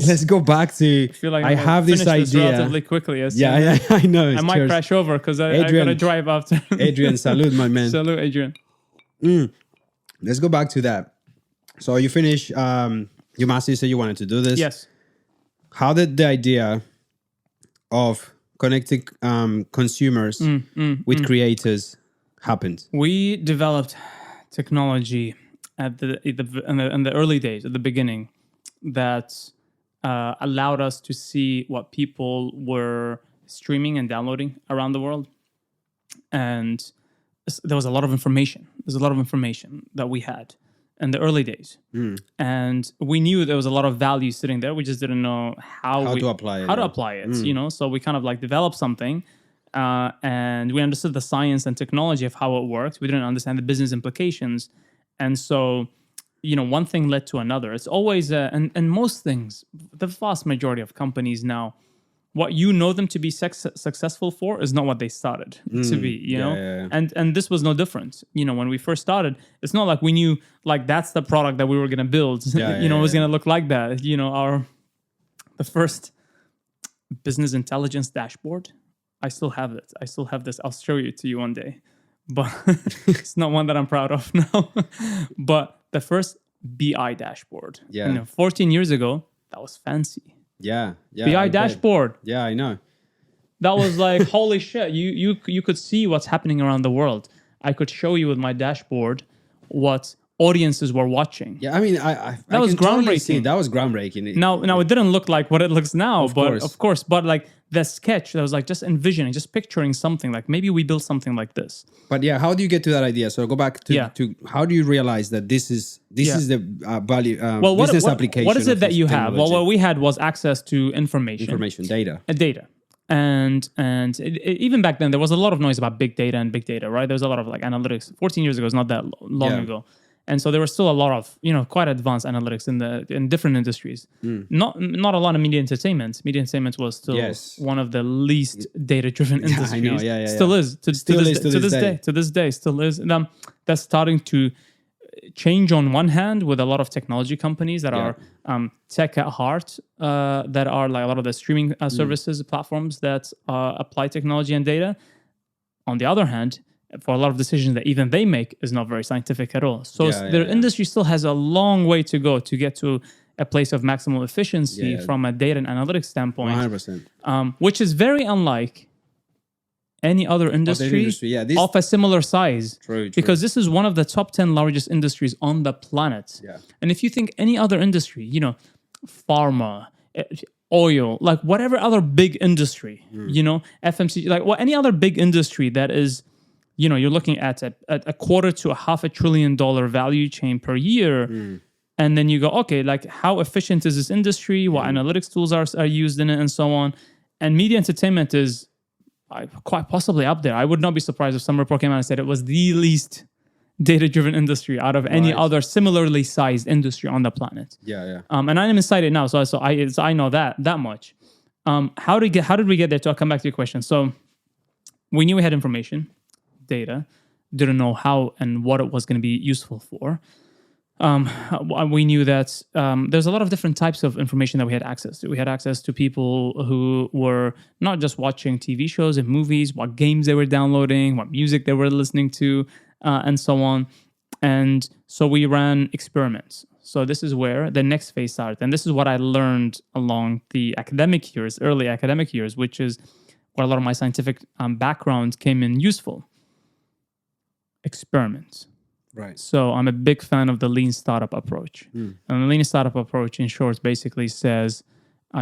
Let's go back to, I feel like I have this idea. Relatively quickly. Yeah, I know. I might crash over because I got to drive after. Adrian, salute, my man. Salute, Adrian. Let's go back to that. So you finish, your master said you wanted to do this. Yes. How did the idea of connecting consumers with creators happen? We developed technology in the early days, at the beginning, that allowed us to see what people were streaming and downloading around the world. And there was a lot of information. There's a lot of information that we had in the early days. And we knew there was a lot of value sitting there. We just didn't know how to apply it. You know, so we kind of like developed something, and we understood the science and technology of how it worked. We didn't understand the business implications. And so, you know, one thing led to another. It's always, and most things, the vast majority of companies now, what you know them to be successful for is not what they started to be, you know? Yeah. And this was no different. You know, when we first started, it's not like we knew, like, that's the product that we were going to build. It was going to look like that. You know, the first business intelligence dashboard, I still have it. I still have this. I'll show it to you one day. But it's not one that I'm proud of now. But the first BI dashboard, 14 years ago, that was fancy. BI dashboard. Yeah, I know. That was like, holy shit. You could see what's happening around the world. I could show you with my dashboard what audiences were watching. Yeah, I mean, that was groundbreaking. That was groundbreaking. Now it didn't look like what it looks now, of course. But like the sketch, that was like just envisioning, just picturing something like maybe we build something like this. But yeah, how do you get to that idea? So go back to how do you realize that this is the value business application? What is it that you have? Well, what we had was access to information, data. And even back then, there was a lot of noise about big data, right? There was a lot of like analytics. 14 years ago is not that long ago. And so there was still a lot of, you know, quite advanced analytics in different industries. Not a lot of media entertainment. Media entertainment was still one of the least data-driven industries. I know, still is. To this day, still is. And that's starting to change on one hand with a lot of technology companies that are tech at heart, that are like a lot of the streaming services, platforms that apply technology and data. On the other hand, for a lot of decisions that even they make is not very scientific at all. So their industry still has a long way to go to get to a place of maximal efficiency from a data and analytics standpoint. 100%. Which is very unlike any other industry of a similar size. True. Because this is one of the top 10 largest industries on the planet. Yeah. And if you think any other industry, you know, pharma, oil, like whatever other big industry, you know, FMCG, like any other big industry that is, you know, you're looking at a $250 to $500 billion value chain per year. And then you go, okay, like how efficient is this industry? What analytics tools are used in it and so on. And media entertainment is quite possibly up there. I would not be surprised if some report came out and said it was the least data-driven industry out of any other similarly sized industry on the planet. And I'm excited now. So I know that much. How did we get there? To come back to your question. So we knew we had information, data, didn't know how and what it was going to be useful for. we knew that there's a lot of different types of information that we had access to. We had access to people who were not just watching TV shows and movies, what games they were downloading, what music they were listening to, and so on. And so we ran experiments. So this is where the next phase started. And this is what I learned along the academic years, early academic years, which is where a lot of my scientific background came in useful. Experiments. Right. So I'm a big fan of the lean startup approach. And the lean startup approach, in short, basically says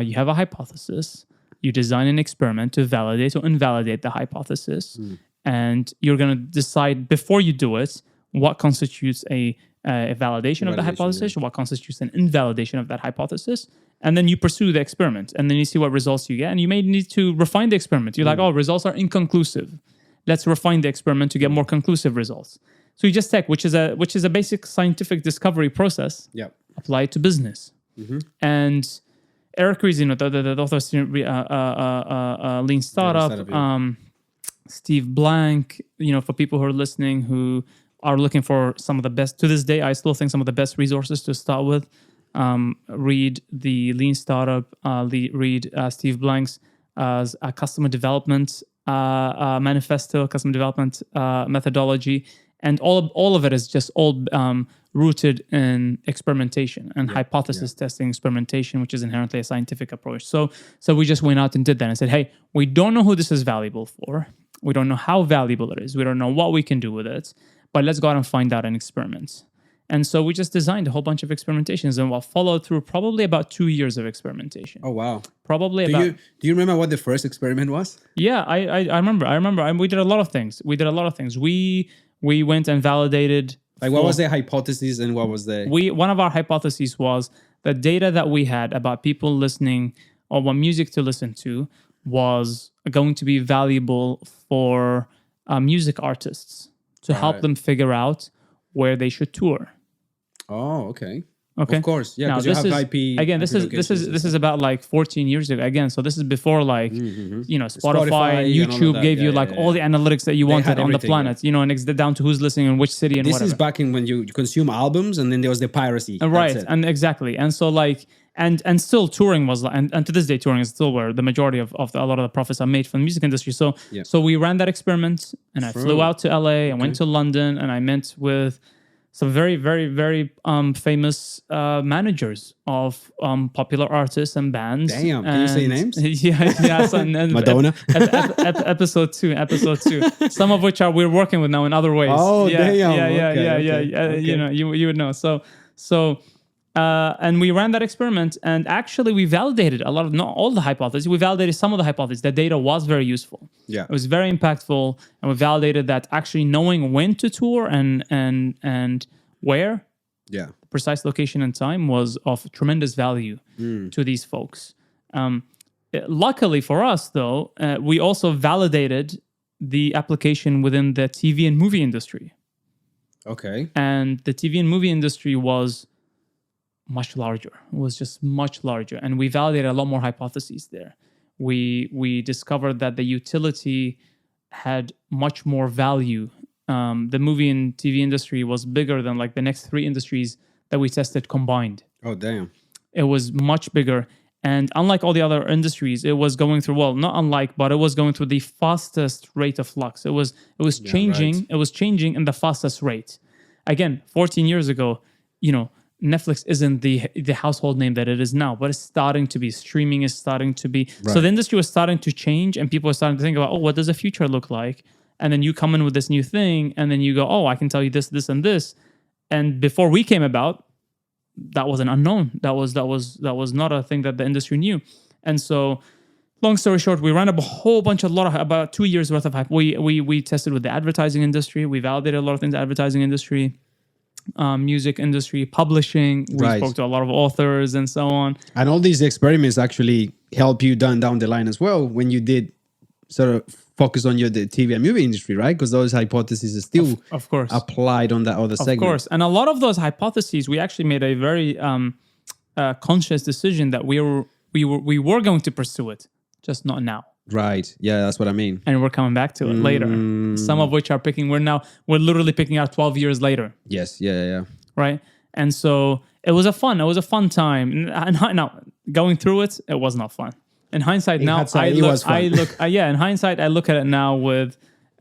you have a hypothesis, you design an experiment to validate or invalidate the hypothesis, and you're going to decide before you do it what constitutes a validation of the hypothesis, or what constitutes an invalidation of that hypothesis, and then you pursue the experiment, and then you see what results you get, and you may need to refine the experiment. You're like, oh, results are inconclusive. Let's refine the experiment to get more conclusive results. So you just take, which is a basic scientific discovery process, apply it to business. And Eric Ries, the author of Lean Startup, Steve Blank, for people who are listening who are looking for some of the best, to this day, I still think some of the best resources to start with. Read the Lean Startup, read Steve Blank's customer development manifesto, customer development methodology. And all of it is just all rooted in experimentation and hypothesis testing experimentation, which is inherently a scientific approach. So we just went out and did that and said, hey, we don't know who this is valuable for. We don't know how valuable it is. We don't know what we can do with it. But let's go out and find out and experiment. And so we just designed a whole bunch of experimentations, and what followed through probably about 2 years of experimentation. Oh, wow. Probably Do you remember what the first experiment was? Yeah, I remember. We did a lot of things. We went and validated. What was the hypothesis and what was the... One of our hypotheses was the data that we had about people listening or what music to listen to was going to be valuable for music artists to help them figure out where they should tour. Oh, okay. Okay. Of course, yeah. Because you have IP. Again, this is about like 14 years ago. Again, so this is before Spotify and YouTube gave you all the analytics that you wanted on the planet. And it's down to who's listening in which city and whatever. This is back in when you consume albums, and then there was the piracy. Right, and exactly, and so and still touring was and to this day touring is still where the majority of a lot of the profits are made from the music industry. So we ran that experiment, and I flew out to LA and went to London, and I met with some very, very, very famous managers of popular artists and bands. Damn, can you say names? Yeah. So, Madonna. Episode two. Some of which we're working with now in other ways. Oh, damn. Yeah. Okay. You would know. So. And we ran that experiment, and actually we validated not all the hypotheses. We validated some of the hypotheses. The data was very useful. Yeah, it was very impactful, and we validated that actually knowing when to tour and where, the precise location and time was of tremendous value to these folks. Luckily for us, though, we also validated the application within the TV and movie industry. Okay, and the TV and movie industry was much larger. It was just much larger, and we validated a lot more hypotheses there. We discovered that the utility had much more value. The movie and TV industry was bigger than the next 3 industries that we tested combined. Oh, damn. It was much bigger, and unlike all the other industries, it was going through but it was going through the fastest rate of flux. It was changing. Right. It was changing in the fastest rate. Again, 14 years ago, Netflix isn't the household name that it is now, but it's starting to be. Streaming is starting to be. Right. So the industry was starting to change, and people are starting to think about, what does the future look like? And then you come in with this new thing, and then you go, I can tell you this, this, and this. And before we came about, that was an unknown. That was not a thing that the industry knew. And so, long story short, we ran up about 2 years worth of hype. We tested with the advertising industry. We validated a lot of things in the advertising industry. Music industry, publishing. We spoke to a lot of authors and so on. And all these experiments actually help you down the line as well when you did sort of focus on the TV and movie industry, right? Because those hypotheses are still of course applied on that other segment. Of course. And a lot of those hypotheses, we actually made a very conscious decision that we were going to pursue it, just not now. Right. Yeah, that's what I mean. And we're coming back to it later. Some of which we're literally picking out 12 years later. Yes. Yeah. Right. And so it was a fun time. And now going through it, it was not fun. In hindsight, in hindsight, I look at it now with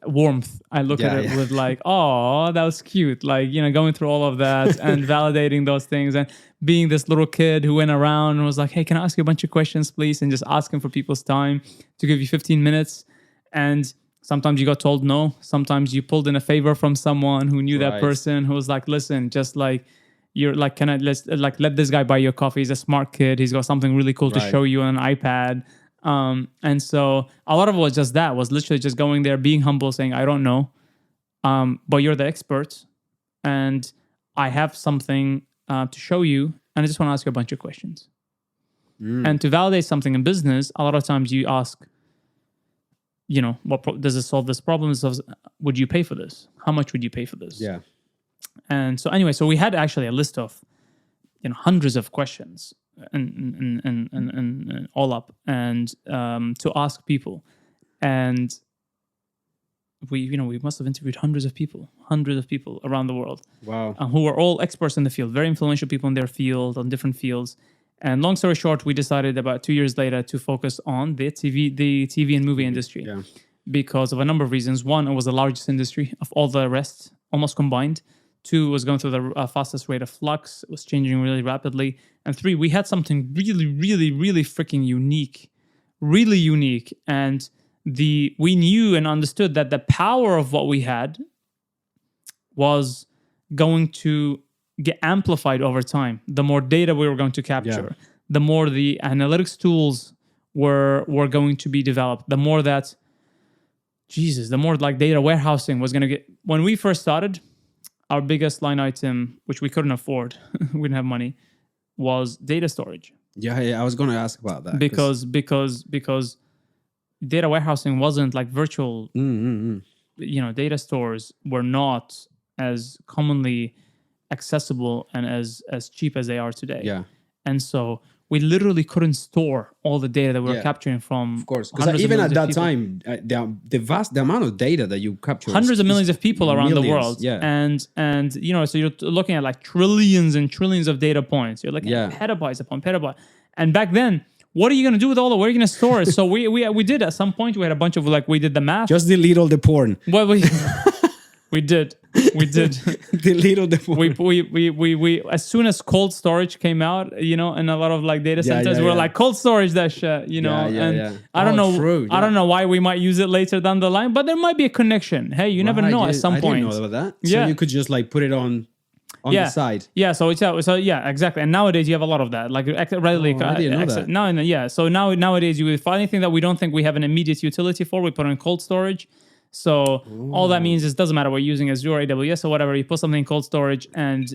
warmth. I look at it with like, oh, that was cute. Like, you know, going through all of that and validating those things and being this little kid who went around and was like, hey, can I ask you a bunch of questions, please? And just asking for people's time to give you 15 minutes. And sometimes you got told no. Sometimes you pulled in a favor from someone who knew that person, who was like, listen, just like, you're like, let this guy buy your coffee. He's a smart kid. He's got something really cool to show you on an iPad. And so a lot of it was just that, was literally just going there, being humble, saying, I don't know, but you're the expert and I have something to show you. And I just want to ask you a bunch of questions. And to validate something in business, a lot of times you ask, you know, does it solve this problem? Would you pay for this? How much would you pay for this? Yeah. And so anyway, so we had actually a list of, you know, hundreds of questions and all up, and to ask people. And we must have interviewed hundreds of people around the world. Wow. Who were all experts in the field, very influential people in their field, on different fields. And long story short, we decided about 2 years later to focus on the TV and movie industry, because of a number of reasons. One, it was the largest industry of all the rest, almost combined. 2, it was going through the fastest rate of flux. It was changing really rapidly. And 3, we had something really, really, really freaking unique. And we knew and understood that the power of what we had was going to get amplified over time. The more data we were going to capture, the more the analytics tools were going to be developed, the more like data warehousing was going to get. When we first started, our biggest line item, which we couldn't afford, we didn't have money, was data storage. Yeah, I was going to ask about that. Because data warehousing wasn't like virtual, data stores were not as commonly accessible and as cheap as they are today. Yeah. And so we literally couldn't store all the data that we were capturing from. Of course, because even at that time, the amount of data that you capture, hundreds of millions of people around the world, and you know, so you're looking at like trillions and trillions of data points. You're looking at petabytes upon petabyte. And back then, what are you going to do with all the? Where are you going to store it? So we did at some point. We had a bunch of we did the math. Just delete all the porn. Well, we did. Delete all the porn. We as soon as cold storage came out, you know, and a lot of like data centers were like cold storage that shit, you know. I don't know. True, I don't know why we might use it later down the line, but there might be a connection. Hey, you never know at some point. I didn't know about that. So you could just like put it on the side. Yeah, so exactly. And nowadays you have a lot of that. Like readily I didn't know that. So nowadays you would find anything that we don't think we have an immediate utility for, we put it in cold storage. So all that means is, doesn't matter what you're using Azure, AWS, or whatever, you put something in cold storage, and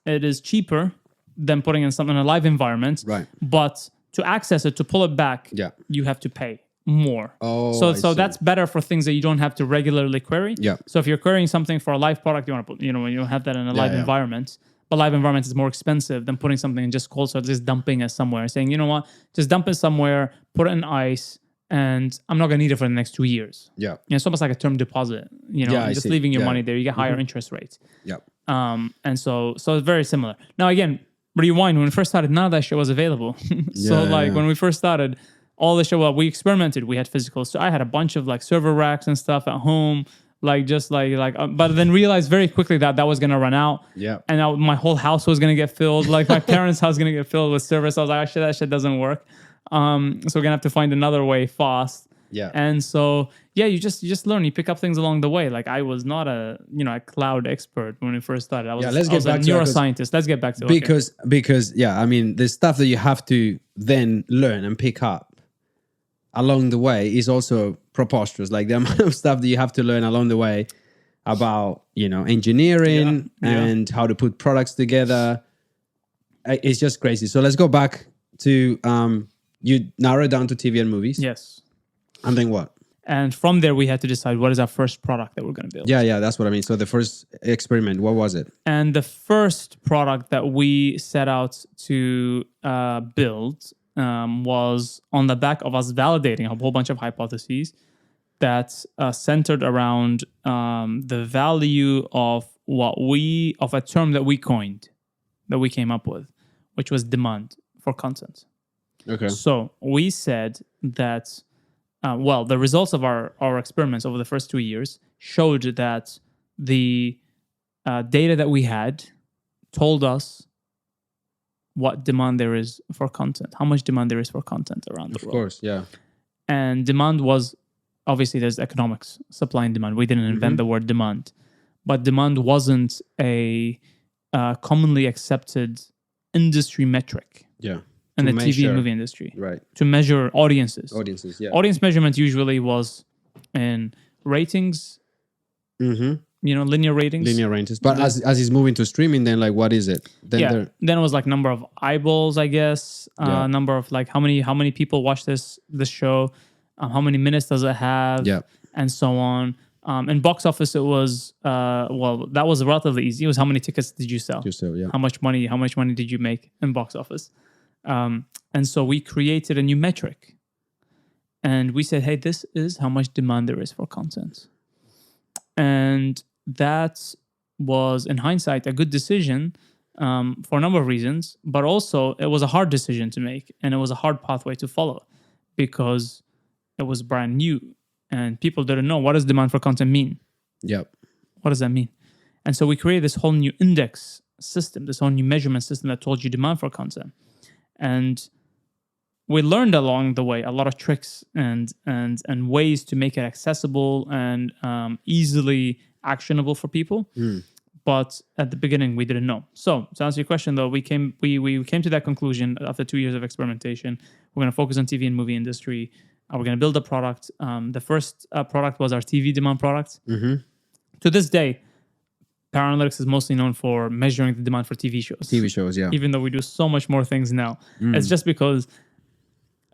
it is cheaper than putting in something in a live environment. Right. But to access it, to pull it back, you have to pay more. So that's better for things that you don't have to regularly query. Yeah. So if you're querying something for a live product, you want to put, you have that in a live environment. But live environment is more expensive than putting something in just cold storage, just dumping it somewhere, saying, you know what, just dump it somewhere, put it in ice, and I'm not going to need it for the next 2 years. Yeah. It's almost like a term deposit, just leaving your money there. You get higher interest rates. Yeah. And so it's very similar. Now, again, rewind, when we first started, none of that shit was available. When we first started, all the shit, we experimented. We had physical. So I had a bunch of like server racks and stuff at home, but then realized very quickly that was going to run out. Yeah. And my whole house was going to get filled. Like my parents' house was going to get filled with servers. So I was like, actually, that shit doesn't work. So we're gonna have to find another way fast. Yeah. And so you just learn. You pick up things along the way. Like I was not a cloud expert when we first started. I was a neuroscientist. Let's get back to it. Because I mean, the stuff that you have to then learn and pick up along the way is also preposterous. Like the amount of stuff that you have to learn along the way about engineering and how to put products together. It's just crazy. So let's go back to you narrow it down to TV and movies. Yes. And then what? And from there, we had to decide what is our first product that we're going to build. Yeah, that's what I mean. So the first experiment, what was it? And the first product that we set out to build was on the back of us validating a whole bunch of hypotheses that centered around the value of a term that we coined, that we came up with, which was demand for content. Okay. So we said that, the results of our experiments over the first 2 years showed that the data that we had told us what demand there is for content, how much demand there is for content around the world. Of course, yeah. And demand was, obviously there's economics, supply and demand. We didn't invent the word demand. But demand wasn't a commonly accepted industry metric. Yeah. In the TV and movie industry. Right. To measure audiences. Audiences, yeah. Audience measurement usually was in ratings, linear ratings. Linear ratings. But as it's moving to streaming, then like what is it? Then it was like number of eyeballs, I guess. Number of like how many people watch this show, how many minutes does it have, and so on. In box office, it was that was relatively easy. It was how many tickets did you sell? How much money did you make in box office? And so we created a new metric, and we said, hey, this is how much demand there is for content. And that was, in hindsight, a good decision for a number of reasons, but also it was a hard decision to make, and it was a hard pathway to follow because it was brand new and people didn't know, what does demand for content mean? Yep. What does that mean? And so we created this whole new index system, this whole new measurement system that told you demand for content. And we learned along the way a lot of tricks and ways to make it accessible and easily actionable for people. But at the beginning, we didn't know. So to answer your question, though, we came to that conclusion after 2 years of experimentation. We're going to focus on TV and movie industry. We're going to build a product. The first product was our TV demand product. To this day, Parrot Analytics is mostly known for measuring the demand for TV shows. TV shows, yeah. Even though we do so much more things now. It's just because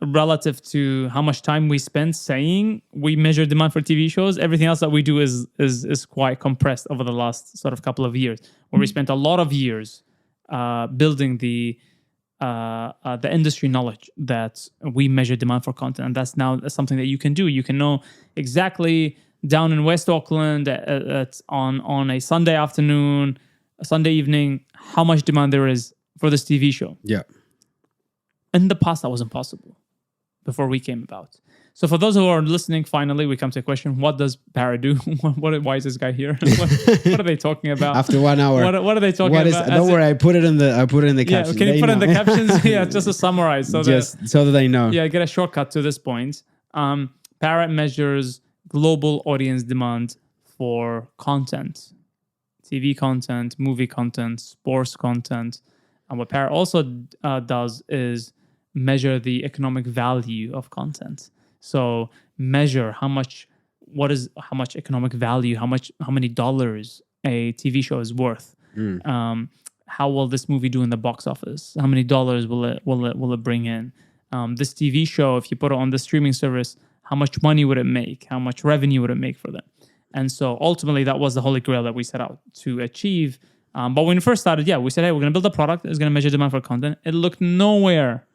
relative to how much time we spend saying we measure demand for TV shows, everything else that we do is quite compressed over the last sort of couple of years, where we spent a lot of years building the industry knowledge that we measure demand for content. And that's now something that you can do. You can know exactly down in West Auckland on a Sunday afternoon, a Sunday evening, how much demand there is for this TV show. Yeah. In the past, that was impossible before we came about. So for those who are listening, finally, we come to a question. What does Parrot do? Why is this guy here? What are they talking about? After 1 hour. What are they talking about? Don't worry, I put it in the captions. Can you put it in the captions? Yeah, just to summarize. So that they know. Yeah, get a shortcut to this point. Parrot measures global audience demand for content. TV content, movie content, sports content. And what Parrot also does is measure the economic value of content. So measure how much economic value, how many dollars a TV show is worth. How will this movie do in the box office? How many dollars will it bring in? This TV show, if you put it on the streaming service, how much money would it make? How much revenue would it make for them? And so ultimately, that was the holy grail that we set out to achieve. But when we first started, we said, hey, we're going to build a product that's going to measure demand for content. It looked nowhere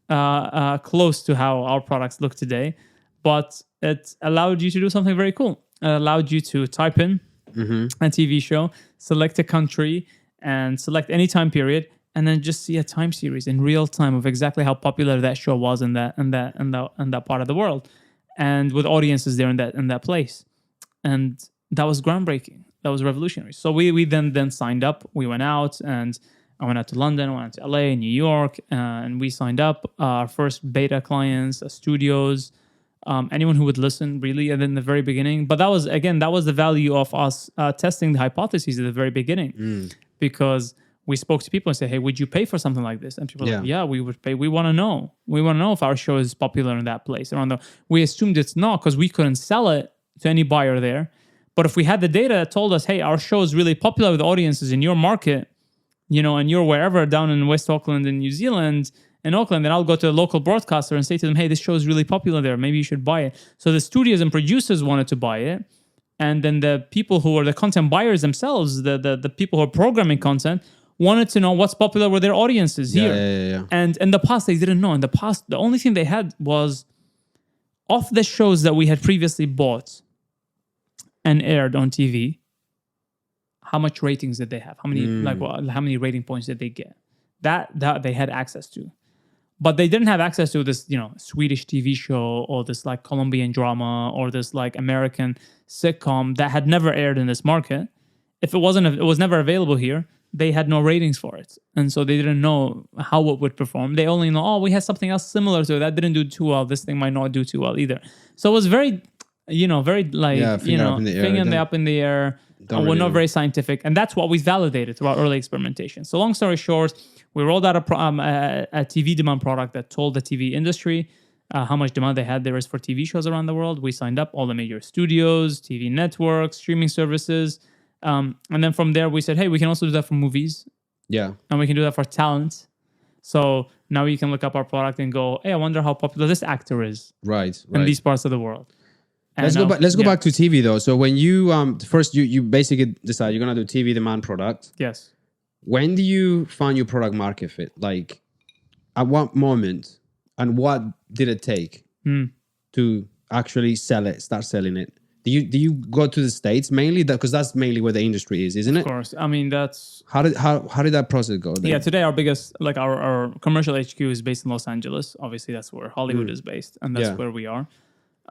close to how our products look today, but it allowed you to do something very cool. It allowed you to type in a TV show, select a country, and select any time period, and then just see a time series in real time of exactly how popular that show was in that part of the world, and with audiences there in that place. And that was groundbreaking. That was revolutionary. So we then signed up. We went out, and I went out to London, went out to LA, New York, and we signed up our first beta clients, studios, anyone who would listen, really, and in the very beginning. But that was the value of us testing the hypotheses at the very beginning, because we spoke to people and said, hey, would you pay for something like this? And people were like, yeah, we would pay. We want to know. We want to know if our show is popular in that place. We assumed it's not because we couldn't sell it to any buyer there. But if we had the data that told us, hey, our show is really popular with audiences in your market, and you're wherever down in West Auckland in New Zealand, in Auckland, then I'll go to a local broadcaster and say to them, hey, this show is really popular there. Maybe you should buy it. So the studios and producers wanted to buy it. And then the people who are the content buyers themselves, the people who are programming content, wanted to know what's popular with their audiences here. Yeah. And in the past, they didn't know. In the past, the only thing they had was of the shows that we had previously bought and aired on TV, how much ratings did they have? How many rating points did they get? That they had access to. But they didn't have access to this, Swedish TV show or this like Colombian drama or this like American sitcom that had never aired in this market. If it was never available here, they had no ratings for it. And so they didn't know how it would perform. They only know, we had something else similar to it that didn't do too well. This thing might not do too well either. So it was very, very like, finger up in the air. We're not very scientific. And that's what we validated through our early experimentation. So long story short, we rolled out a TV demand product that told the TV industry how much demand there is for TV shows around the world. We signed up all the major studios, TV networks, streaming services. And then from there, we said, hey, we can also do that for movies. Yeah. And we can do that for talent. So now you can look up our product and go, hey, I wonder how popular this actor is. Right. In these parts of the world. Let's go back to TV though. So when you first you basically decide you're gonna do TV demand product. Yes. When do you find your product market fit? Like, at what moment, and what did it take to actually start selling it? Do you go to the States mainly? Because that's mainly where the industry is, isn't it? Of course. I mean, that's how did that process go then? Yeah, today our biggest, like our commercial HQ is based in Los Angeles. Obviously, that's where Hollywood is based, and that's where we are.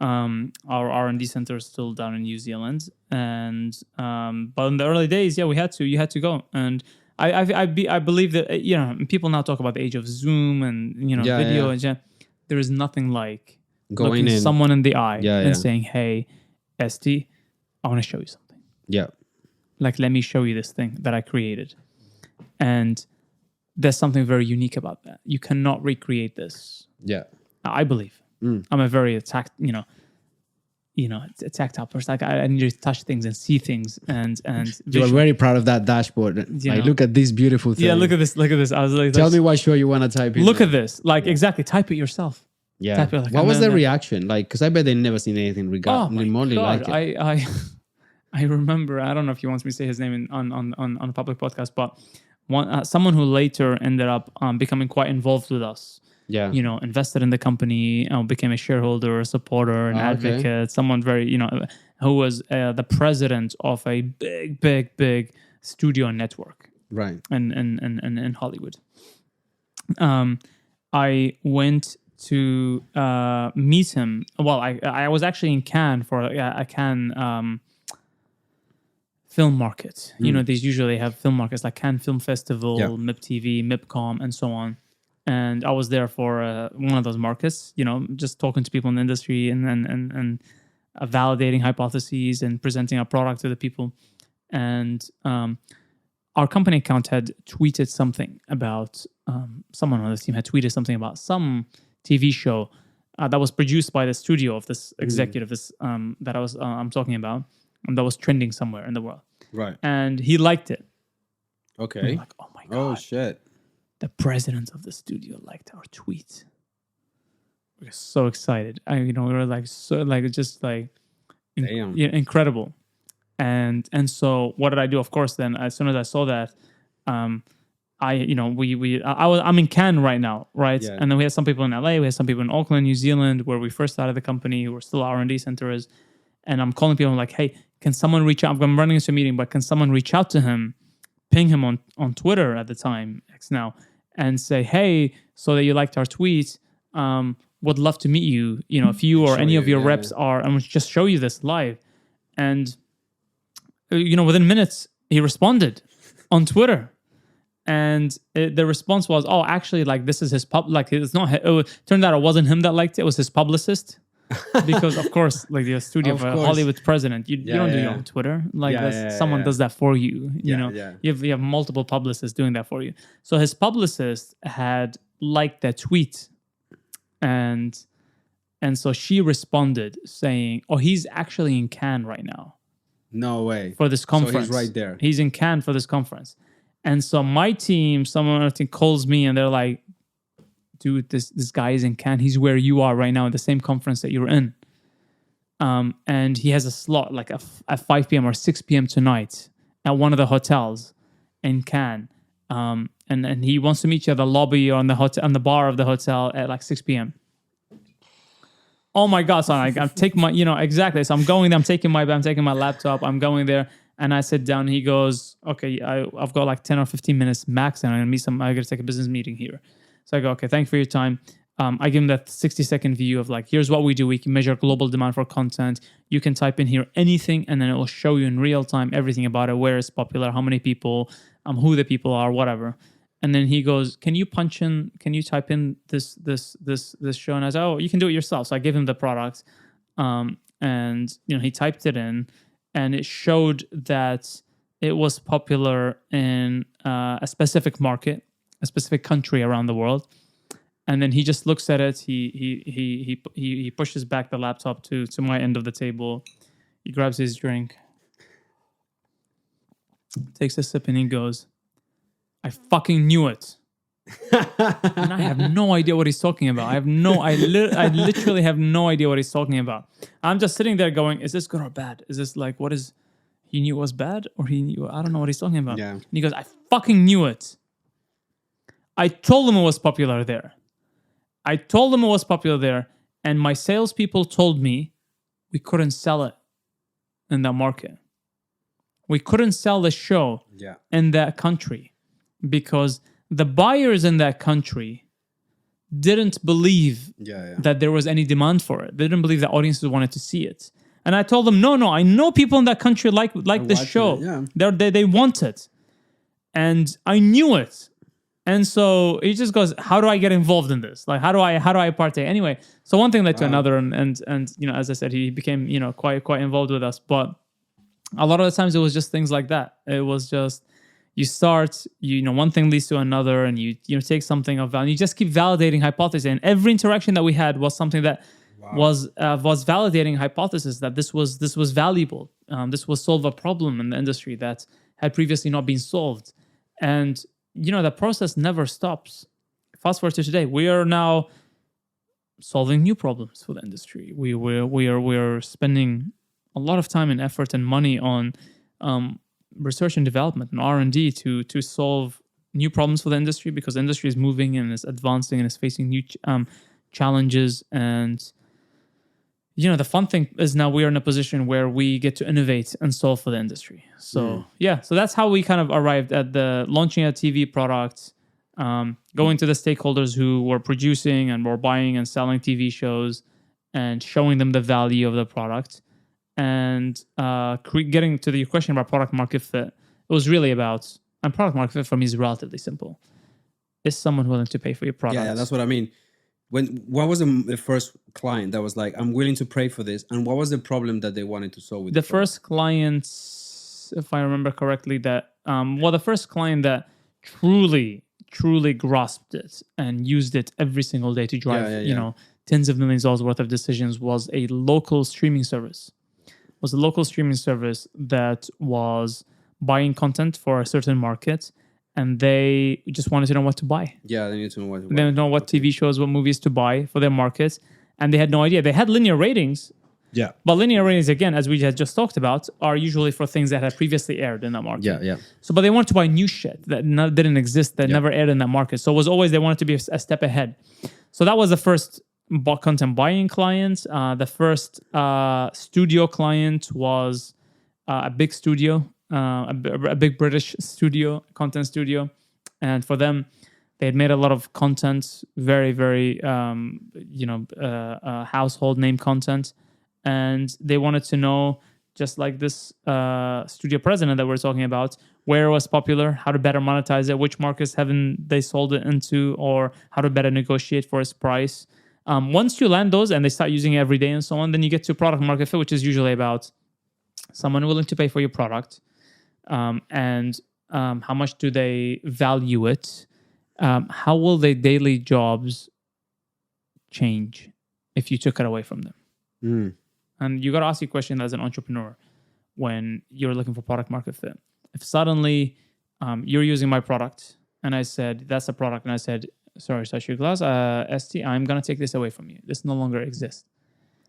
Our R&D center is still down in New Zealand, and but in the early days, you had to go. And I believe that people now talk about the age of Zoom and video and there is nothing like looking someone in the eye and saying, hey, ST, I want to show you something. Yeah. Like, let me show you this thing that I created. And there's something very unique about that. You cannot recreate this. Yeah. I believe. I'm a very tactile person. Like, I need to touch things and see things and you are very proud of that dashboard. Look at this beautiful thing. Yeah, look at this. I was like, tell me what show you want to type in. Look at this. Like, exactly. Type it yourself. Yeah. Type it like, what was the reaction? Like, because I bet they never seen anything remotely like it. I remember. I don't know if he wants me to say his name on a public podcast, but someone who later ended up becoming quite involved with us. Yeah. Invested in the company, became a shareholder, a supporter, an advocate, someone very, who was the president of a big studio network. Right. In Hollywood. I went to meet him. Well, I was actually in Cannes for a Cannes film market. They usually have film markets like Cannes Film Festival, MIP TV, MIPCOM, and so on. And I was there for one of those markets, just talking to people in the industry and validating hypotheses and presenting our product to the people. And our company account had tweeted something about someone on the team had tweeted something about some TV show that was produced by the studio of this executive, that I'm talking about, and that was trending somewhere in the world. Right. And he liked it. Okay. I'm like, oh my God. Oh shit. The president of the studio liked our tweet. We were so excited. We were like incredible. And so what did I do? Of course, then as soon as I saw that, I'm in Cannes right now, right? Yeah. And then we had some people in LA, we had some people in Auckland, New Zealand, where we first started the company, where still R&D center is. And I'm calling people, I'm like, hey, can someone reach out? I'm running into a meeting, but can someone reach out to him? Ping him on Twitter at the time, X now, and say, hey, so that you liked our tweet, would love to meet you. If you or any of your reps are, and we'll just show you this live. And within minutes, he responded on Twitter, and the response was, oh, actually, like, this is his it's not. It turned out it wasn't him that liked it; it was his publicist. Because of course, like the studio of a Hollywood president, you don't do your own Twitter. Someone does that for you. You have multiple publicists doing that for you. So his publicist had liked that tweet, and so she responded saying, "Oh, he's actually in Cannes right now. No way for this conference. So he's right there. He's in Cannes for this conference." And so my team, someone I think calls me, and they're like, dude, this guy is in Cannes. He's where you are right now at the same conference that you're in. And he has a slot like at 5 p.m. or 6 p.m. tonight at one of the hotels in Cannes. And he wants to meet you at the lobby or on the bar of the hotel at like 6 p.m. Oh my God. So I'm taking my, exactly. So I'm going there, I'm taking my laptop, I'm going there. And I sit down, he goes, okay, I've got like 10 or 15 minutes max, and I got to take a business meeting here. So I go, okay, thank you for your time. I give him that 60-second view of like, here's what we do. We can measure global demand for content. You can type in here anything, and then it will show you in real time everything about it, where it's popular, how many people, who the people are, whatever. And then he goes, can you type in this show? And I said, oh, you can do it yourself. So I gave him the product, and he typed it in, and it showed that it was popular in a specific market, a specific country around the world. And then he just looks at it. He pushes back the laptop to my end of the table. He grabs his drink, takes a sip, and he goes, I fucking knew it. And I have no idea what he's talking about. I literally have no idea what he's talking about. I'm just sitting there going, is this good or bad? Is this like, what is, he knew it was bad, or he knew, I don't know what he's talking about. Yeah. And he goes, I fucking knew it. I told him it was popular there. And my salespeople told me we couldn't sell it in that market. We couldn't sell the show in that country because the buyers in that country didn't believe that there was any demand for it. They didn't believe that audiences wanted to see it. And I told them, no, I know people in that country like this show. They want it. And I knew it. And so he just goes, how do I get involved in this? Like, how do I partake? Anyway, so one thing led to another, and as I said, he became, quite involved with us. But a lot of the times it was just things like that. It was just, you start, one thing leads to another, and you take something of value. You just keep validating hypothesis. And every interaction that we had was something that was validating hypothesis that this was valuable. This will solve a problem in the industry that had previously not been solved. And the process never stops. Fast forward to today, we are now solving new problems for the industry. We are spending a lot of time and effort and money on research and development and R&D to solve new problems for the industry, because the industry is moving and is advancing and is facing new challenges. And the fun thing is now we are in a position where we get to innovate and solve for the industry. So so that's how we kind of arrived at the launching a TV product, going to the stakeholders who were producing and were buying and selling TV shows, and showing them the value of the product, and getting to the question about product market fit. It was really about, and product market fit for me is relatively simple. Is someone willing to pay for your product? Yeah, that's what I mean. What was the first client that was like, I'm willing to pay for this? And what was the problem that they wanted to solve with the first client, if I remember correctly, that the first client that truly grasped it and used it every single day to drive tens of millions of dollars worth of decisions was a local streaming service. That was buying content for a certain market, and they just wanted to know what to buy. Yeah, they need to know what to buy. They didn't know what TV shows, what movies to buy for their markets, and they had no idea. They had linear ratings. Yeah. But linear ratings, again, as we had just talked about, are usually for things that had previously aired in that market. Yeah. So, but they wanted to buy new shit that didn't exist, that never aired in that market. So it was always, they wanted to be a step ahead. So that was the first content buying client. The first studio client was a big studio, a big British studio, content studio. And for them, they had made a lot of content, very, very, household name content. And they wanted to know, just like this studio president that we're talking about, where it was popular, how to better monetize it, which markets haven't they sold it into, or how to better negotiate for its price. Once you land those and they start using it every day and so on, then you get to product market fit, which is usually about someone willing to pay for your product, and how much do they value it, how will their daily jobs change if you took it away from them. And you got to ask your question as an entrepreneur when you're looking for product market fit. If suddenly you're using my product and I said, that's a product, and I said, sorry, touch your glass, ST, I'm going to take this away from you. This no longer exists.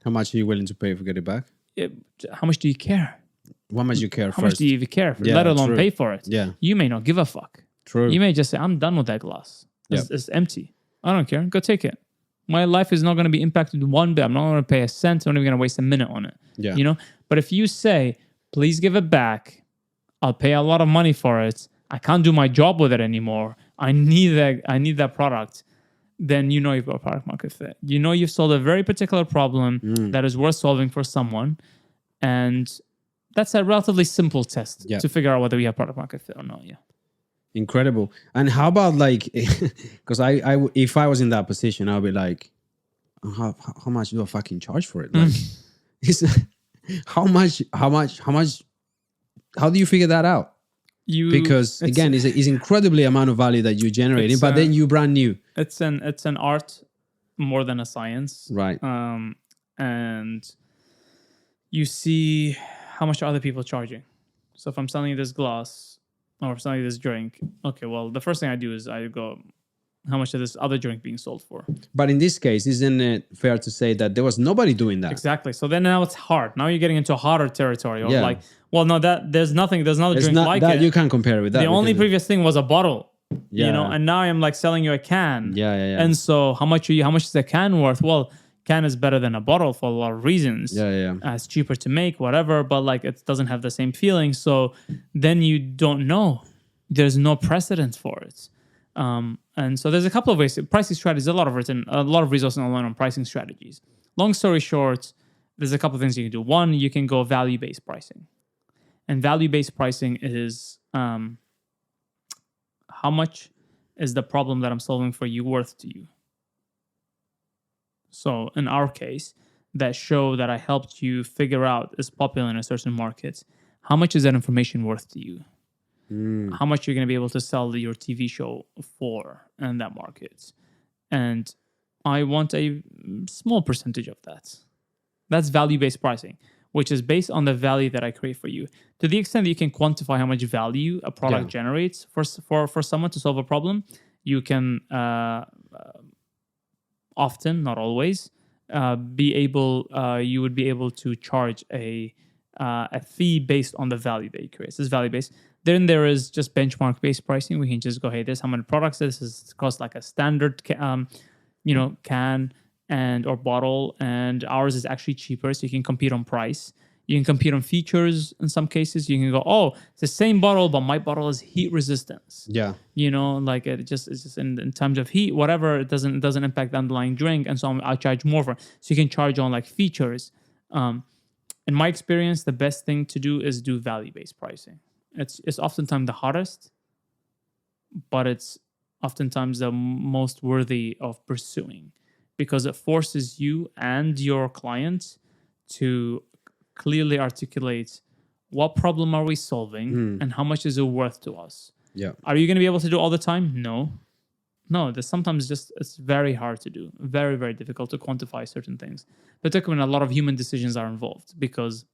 How much are you willing to pay to get it back? How much do you care? How much you care How much do you even care, let alone pay for it? Yeah. You may not give a fuck. True. You may just say, I'm done with that glass. It's empty. I don't care. Go take it. My life is not going to be impacted one bit. I'm not going to pay a cent. I'm not even going to waste a minute on it. Yeah. But if you say, please give it back, I'll pay a lot of money for it. I can't do my job with it anymore. I need that product. Then you know you've got product market fit. You know you've solved a very particular problem that is worth solving for someone. And that's a relatively simple test to figure out whether we have product market fit or not. Yeah. Incredible. And how about like, because I if I was in that position, I'll be like, how much do I fucking charge for it? Like, how do you figure that out? Because again, it's incredibly amount of value that you're generating, but then you brand new. It's an art more than a science. Right. And you see how much are other people charging. So if I'm selling you this glass or if I'm selling you this drink, okay, well, the first thing I do is I go, how much is this other drink being sold for? But in this case, isn't it fair to say that there was nobody doing that? Exactly. So then now it's hard. Now you're getting into harder territory. Or like, well, no, there's another drink like that it. You can't compare it with that. The only previous thing was a bottle. You know, and now I'm like selling you a can. Yeah. And so how much is a can worth? Well, can is better than a bottle for a lot of reasons. Yeah. It's cheaper to make, whatever, but like it doesn't have the same feeling. So then you don't know. There's no precedent for it. And so there's a couple of ways. Pricing strategies, a lot of resources online on pricing strategies. Long story short, there's a couple of things you can do. One, you can go value-based pricing. And value-based pricing is how much is the problem that I'm solving for you worth to you? So in our case, that show that I helped you figure out is popular in a certain market, how much is that information worth to you? How much you're going to be able to sell your TV show for in that market? And I want a small percentage of that. That's value-based pricing, which is based on the value that I create for you. To the extent that you can quantify how much value a product generates for someone to solve a problem, you can often, not always, you would be able to charge a fee based on the value that you create. So this is value-based. Then there is just benchmark-based pricing. We can just go, hey, this is how many products this is cost like a standard can and or bottle, and ours is actually cheaper, so you can compete on price. You can compete on features in some cases. You can go, oh, it's the same bottle, but my bottle is heat resistance. Yeah. Like it's just in terms of heat, whatever, it doesn't impact the underlying drink, and so I'll charge more for it. So you can charge on like features. In my experience, the best thing to do is do value-based pricing. It's oftentimes the hardest, but it's oftentimes the most worthy of pursuing because it forces you and your client to clearly articulate what problem are we solving and how much is it worth to us. Yeah. Are you going to be able to do all the time? No. There's sometimes it's very hard to do, very, very difficult to quantify certain things, particularly when a lot of human decisions are involved, because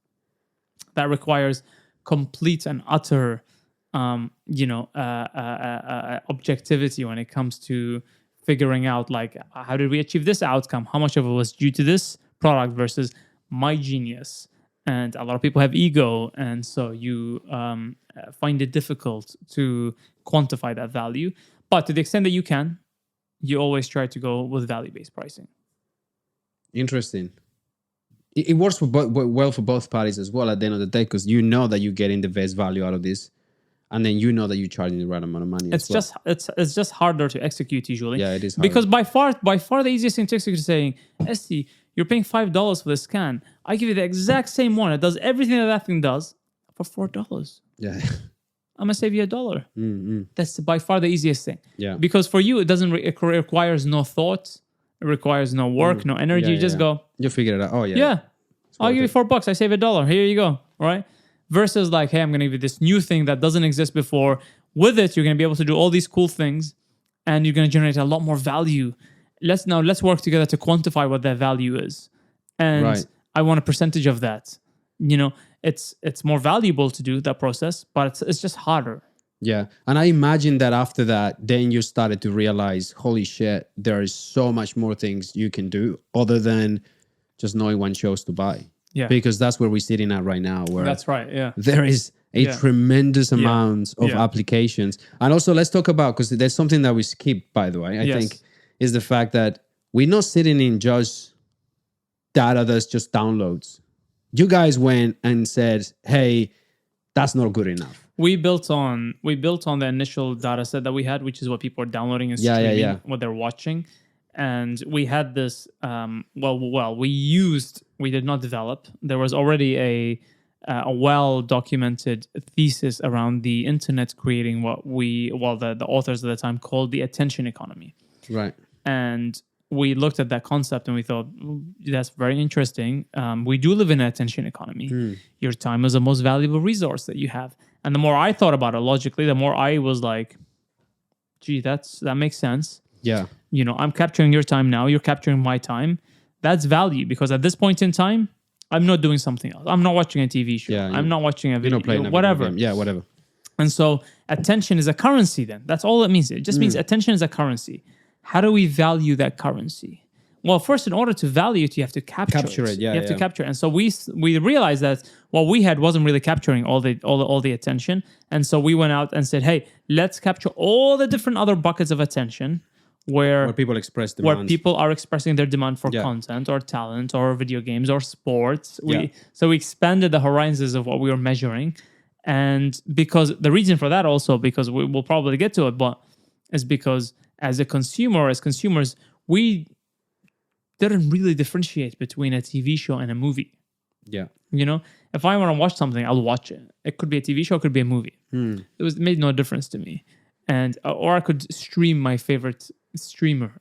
that requires complete and utter, objectivity when it comes to figuring out, like, how did we achieve this outcome? How much of it was due to this product versus my genius? And a lot of people have ego, and so you find it difficult to quantify that value. But to the extent that you can, you always try to go with value-based pricing. Interesting. It works well for both parties as well at the end of the day, because you know that you're getting the best value out of this, and then you know that you're charging the right amount of money. It's just harder to execute usually. Yeah, it is harder. Because by far the easiest thing to execute is saying, Esti, you're paying $5 for this can. I give you the exact same one. It does everything that thing does for $4. Yeah. I'm gonna save you $1. Mm-hmm. That's by far the easiest thing. Yeah. Because for you, it doesn't requires no thought. It requires no work, no energy. You just go. You figure it out. Oh yeah. Yeah. I'll give you $4. I save $1. Here you go. All right. Versus like, hey, I'm gonna give you this new thing that doesn't exist before. With it, you're gonna be able to do all these cool things, and you're gonna generate a lot more value. Let's work together to quantify what that value is, and I want a percentage of that. It's more valuable to do that process, but it's just harder. Yeah. And I imagine that after that, then you started to realize, holy shit, there is so much more things you can do other than just knowing when shows to buy. Yeah. Because that's where we're sitting at right now. Where that's right. Yeah. There is a tremendous amount of applications. And also let's talk about, because there's something that we skip, by the way, I think, is the fact that we're not sitting in just data that's just downloads. You guys went and said, hey, that's not good enough. We built on the initial data set that we had, which is what people are downloading and streaming, what they're watching. And we had this, we did not develop. There was already a well-documented thesis around the internet creating what the authors at the time called the attention economy. Right. And we looked at that concept and we thought, that's very interesting. We do live in an attention economy. Your time is the most valuable resource that you have. And the more I thought about it logically, the more I was like, gee, that makes sense. Yeah. I'm capturing your time now. You're capturing my time. That's value, because at this point in time, I'm not doing something else. I'm not watching a TV show. Yeah, I'm not watching a video, whatever. Yeah, whatever. And so attention is a currency then. That's all it means. It just means attention is a currency. How do we value that currency? Well, first, in order to value it, you have to capture it. Yeah, you have to capture it. And so we realized that what we had wasn't really capturing all the attention. And so we went out and said, hey, let's capture all the different other buckets of attention where people express demand. Where people are expressing their demand for content or talent or video games or sports. So we expanded the horizons of what we were measuring. And because the reason for that also, because we will probably get to it, but is because as consumers, we didn't really differentiate between a TV show and a movie. Yeah. If I want to watch something, I'll watch it. It could be a TV show, it could be a movie. It made no difference to me. And or I could stream my favorite streamer,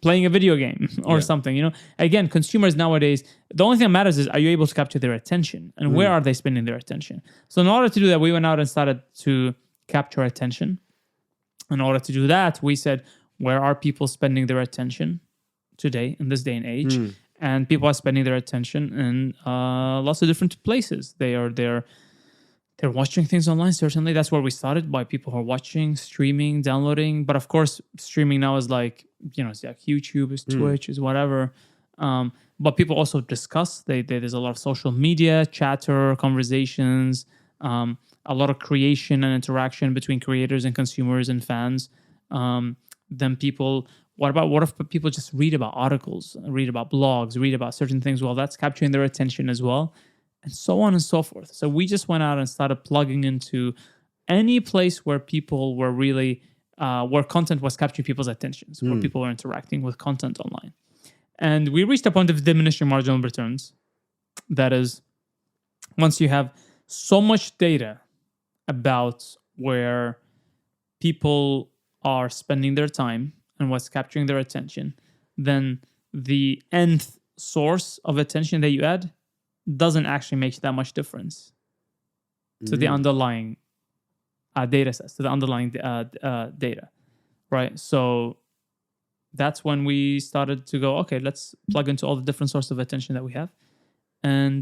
playing a video game or something. Again, consumers nowadays, the only thing that matters is, are you able to capture their attention, and where are they spending their attention? So in order to do that, we went out and started to capture attention. In order to do that, we said, where are people spending their attention today in this day and age? And people are spending their attention in lots of different places. They're watching things online, certainly. That's where we started, by people who are watching, streaming, downloading. But of course, streaming now is like, it's like YouTube, is Twitch, is whatever. But people also discuss. There's a lot of social media, chatter, conversations, a lot of creation and interaction between creators and consumers and fans. Then people, what if people just read about articles, read about blogs, read about certain things? Well, that's capturing their attention as well. And so on and so forth. So we just went out and started plugging into any place where people were really, where content was capturing people's attentions, where people were interacting with content online. And we reached a point of diminishing marginal returns. That is, once you have so much data about where people are spending their time and what's capturing their attention, then the nth source of attention that you add doesn't actually make that much difference to the underlying data sets, to the underlying data, right? So that's when we started to go, okay, let's plug into all the different sources of attention that we have, and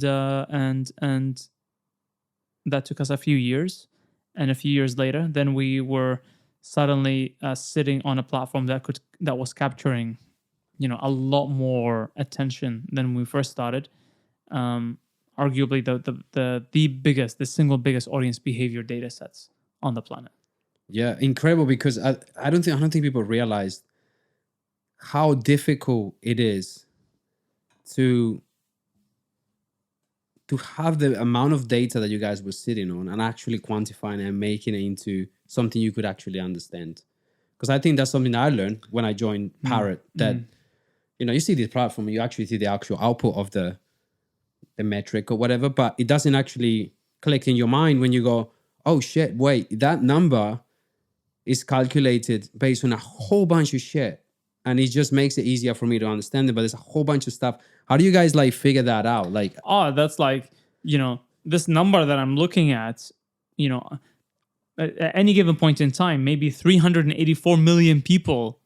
that took us a few years, and a few years later, then we were suddenly sitting on a platform that was capturing, a lot more attention than when we first started. Arguably the single biggest audience behavior data sets on the planet. Yeah, incredible, because I don't think people realize how difficult it is to have the amount of data that you guys were sitting on and actually quantifying it and making it into something you could actually understand. Because I think that's something I learned when I joined Parrot, that you see this platform, you actually see the actual output of the metric or whatever, but it doesn't actually click in your mind when you go, oh shit, wait, that number is calculated based on a whole bunch of shit, and it just makes it easier for me to understand it. But there's a whole bunch of stuff. How do you guys figure that out? That's this number that I'm looking at, at any given point in time, maybe 384 million people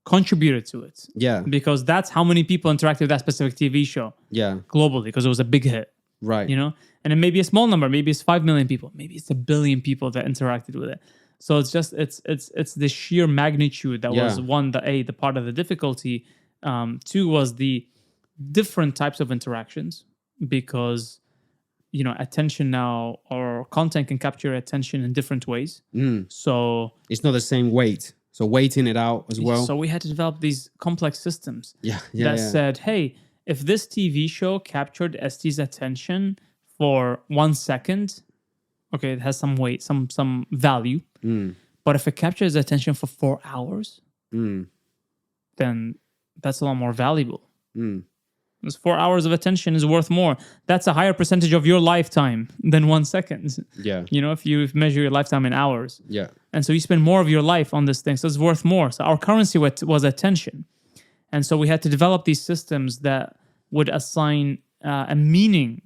contributed to it. Yeah. Because that's how many people interacted with that specific TV show. Yeah. Globally, because it was a big hit. Right. And it may be a small number, maybe it's 5 million people, maybe it's 1 billion people that interacted with it. So it's just it's the sheer magnitude that was the part of the difficulty. Two was the different types of interactions, because attention now, or content can capture attention in different ways. So it's not the same weight. So weighting it out as well. So we had to develop these complex systems that said, hey, if this TV show captured ST's attention for 1 second, Okay, it has some weight, some value. But if it captures attention for 4 hours, then that's a lot more valuable. Because 4 hours of attention is worth more. That's a higher percentage of your lifetime than 1 second. Yeah. You know, if you measure your lifetime in hours. Yeah. And so you spend more of your life on this thing. So it's worth more. So our currency was attention. And so we had to develop these systems that would assign a meaning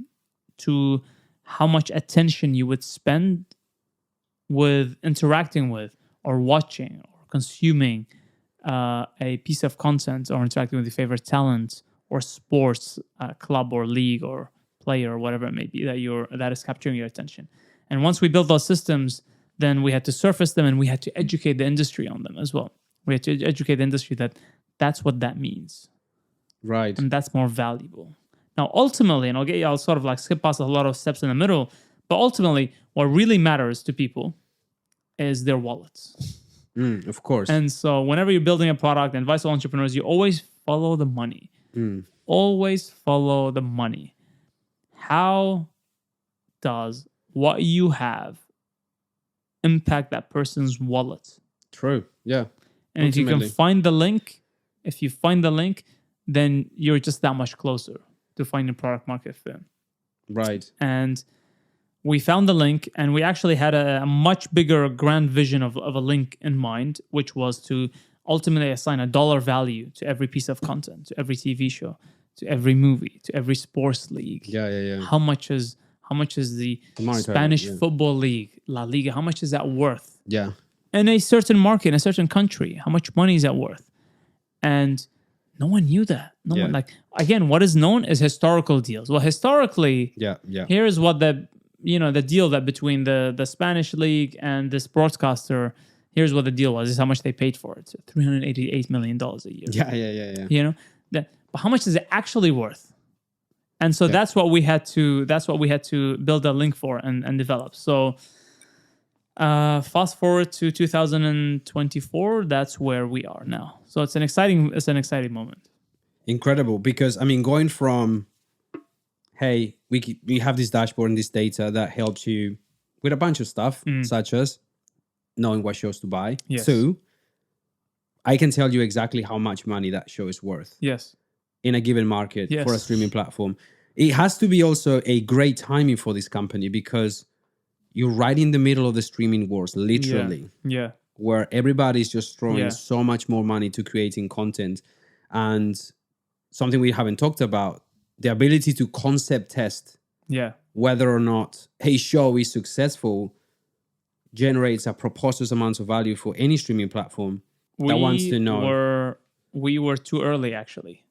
to how much attention you would spend with interacting with or watching or consuming a piece of content or interacting with your favorite talent or sports club or league or player or whatever it may be that is capturing your attention. And once we built those systems, then we had to surface them and we had to educate the industry on them as well. We had to educate the industry that that's what that means. Right. And that's more valuable. Now, ultimately, and I'll sort of like skip past a lot of steps in the middle, but ultimately, what really matters to people is their wallets. Of course. And so whenever you're building a product, and advice to entrepreneurs, you always follow the money. Always follow the money. How does what you have impact that person's wallet? True. Yeah. And if you can find the link, then you're just that much closer to finding product market fit. Right. And we found the link, and we actually had a much bigger grand vision of a link in mind, which was to ultimately assign a dollar value to every piece of content, to every TV show, to every movie, to every sports league. Yeah. How much is the Spanish football league, La Liga, how much is that worth? Yeah. In a certain market, in a certain country, how much money is that worth? And no one knew that. No one, like, again, what is known is historical deals. Well, historically, here's what the deal that between the Spanish league and this broadcaster, here's what the deal was. This is how much they paid for it. So $388 million a year. Yeah. You know, but how much is it actually worth? And so that's what we had to build a link for and develop. So fast forward to 2024, that's where we are now. So it's an exciting moment. Incredible, because I mean, going from, hey, we have this dashboard and this data that helps you with a bunch of stuff, such as knowing what shows to buy. Yes. To, I can tell you exactly how much money that show is worth. Yes. In a given market for a streaming platform. It has to be also a great timing for this company, because you're right in the middle of the streaming wars, literally. Yeah. Where everybody's just throwing so much more money to creating content. And something we haven't talked about, the ability to concept test whether or not a show is successful generates a preposterous amount of value for any streaming platform that wants to know. We were too early, actually.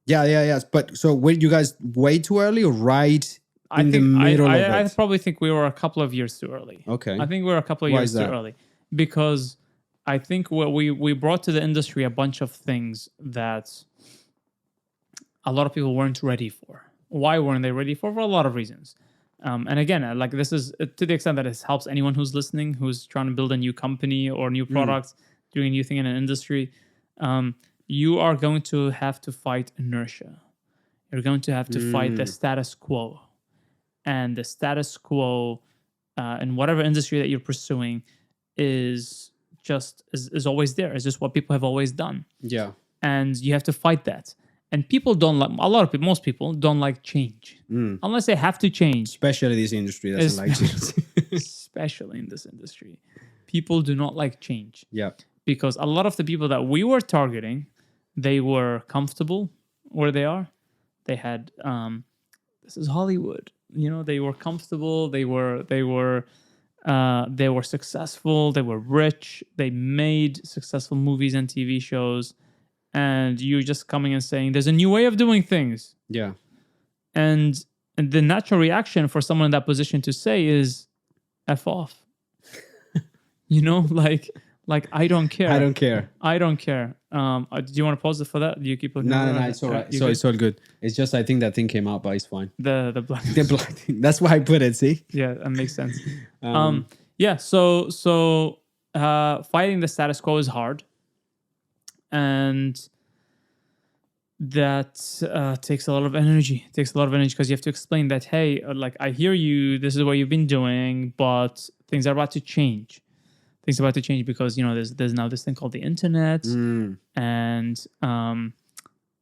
Yeah. But so were you guys way too early or right in the middle of it? I probably think we were a couple of years too early. Okay. I think we were a couple of years too early, because I think what we brought to the industry a bunch of things that a lot of people weren't ready for. Why weren't they ready for? For a lot of reasons. And again, like, this is to the extent that it helps anyone who's listening, who's trying to build a new company or new products, doing a new thing in an industry. You are going to have to fight inertia. You're going to have to fight the status quo. And the status quo in whatever industry that you're pursuing is always there. It's just what people have always done. Yeah. And you have to fight that. And people don't like, most people don't like change. Unless they have to change. Especially this industry doesn't like change. Especially in this industry. People do not like change. Yeah. Because a lot of the people that we were targeting, they were comfortable where they are. They had, this is Hollywood. You know, they were comfortable. They were successful. They were rich. They made successful movies and TV shows. And you're just coming and saying, there's a new way of doing things. Yeah. And the natural reaction for someone in that position to say is, F off. You know, like, I don't care. I don't care. Do you want to pause it for that? Do you keep looking? No, it's all right. So it's all good. It's just, I think that thing came out, but it's fine. The black. The black thing. That's why I put it. See? Yeah, that makes sense. So fighting the status quo is hard, and that takes a lot of energy. It takes a lot of energy because you have to explain that, hey, like, I hear you, this is what you've been doing, but things are about to change. Things are about to change because, you know, there's now this thing called the internet, and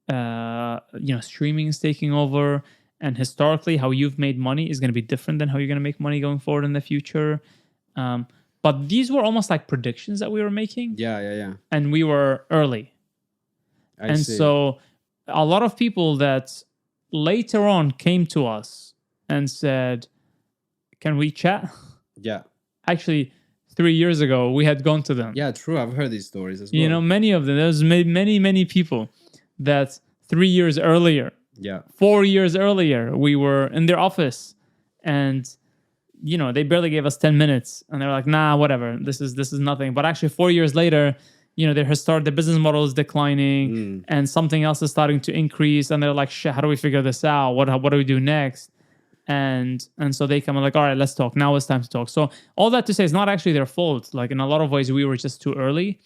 you know, streaming is taking over, and historically how you've made money is going to be different than how you're going to make money going forward in the future. But these were almost like predictions that we were making. Yeah. And we were early. I see. So a lot of people that later on came to us and said, can we chat? Yeah. Actually, 3 years ago, we had gone to them. Yeah, true. I've heard these stories as well. You know, many of them. There's many people that 3 years earlier, 4 years earlier, we were in their office, and, you know, they barely gave us 10 minutes, and they're like, nah, whatever. This is nothing. But actually 4 years later, you know, their business model is declining, and something else is starting to increase, and they're like, shit, how do we figure this out? What do we do next? And so they come and like, all right, let's talk. Now it's time to talk. So all that to say, it's not actually their fault. Like, in a lot of ways, we were just too early.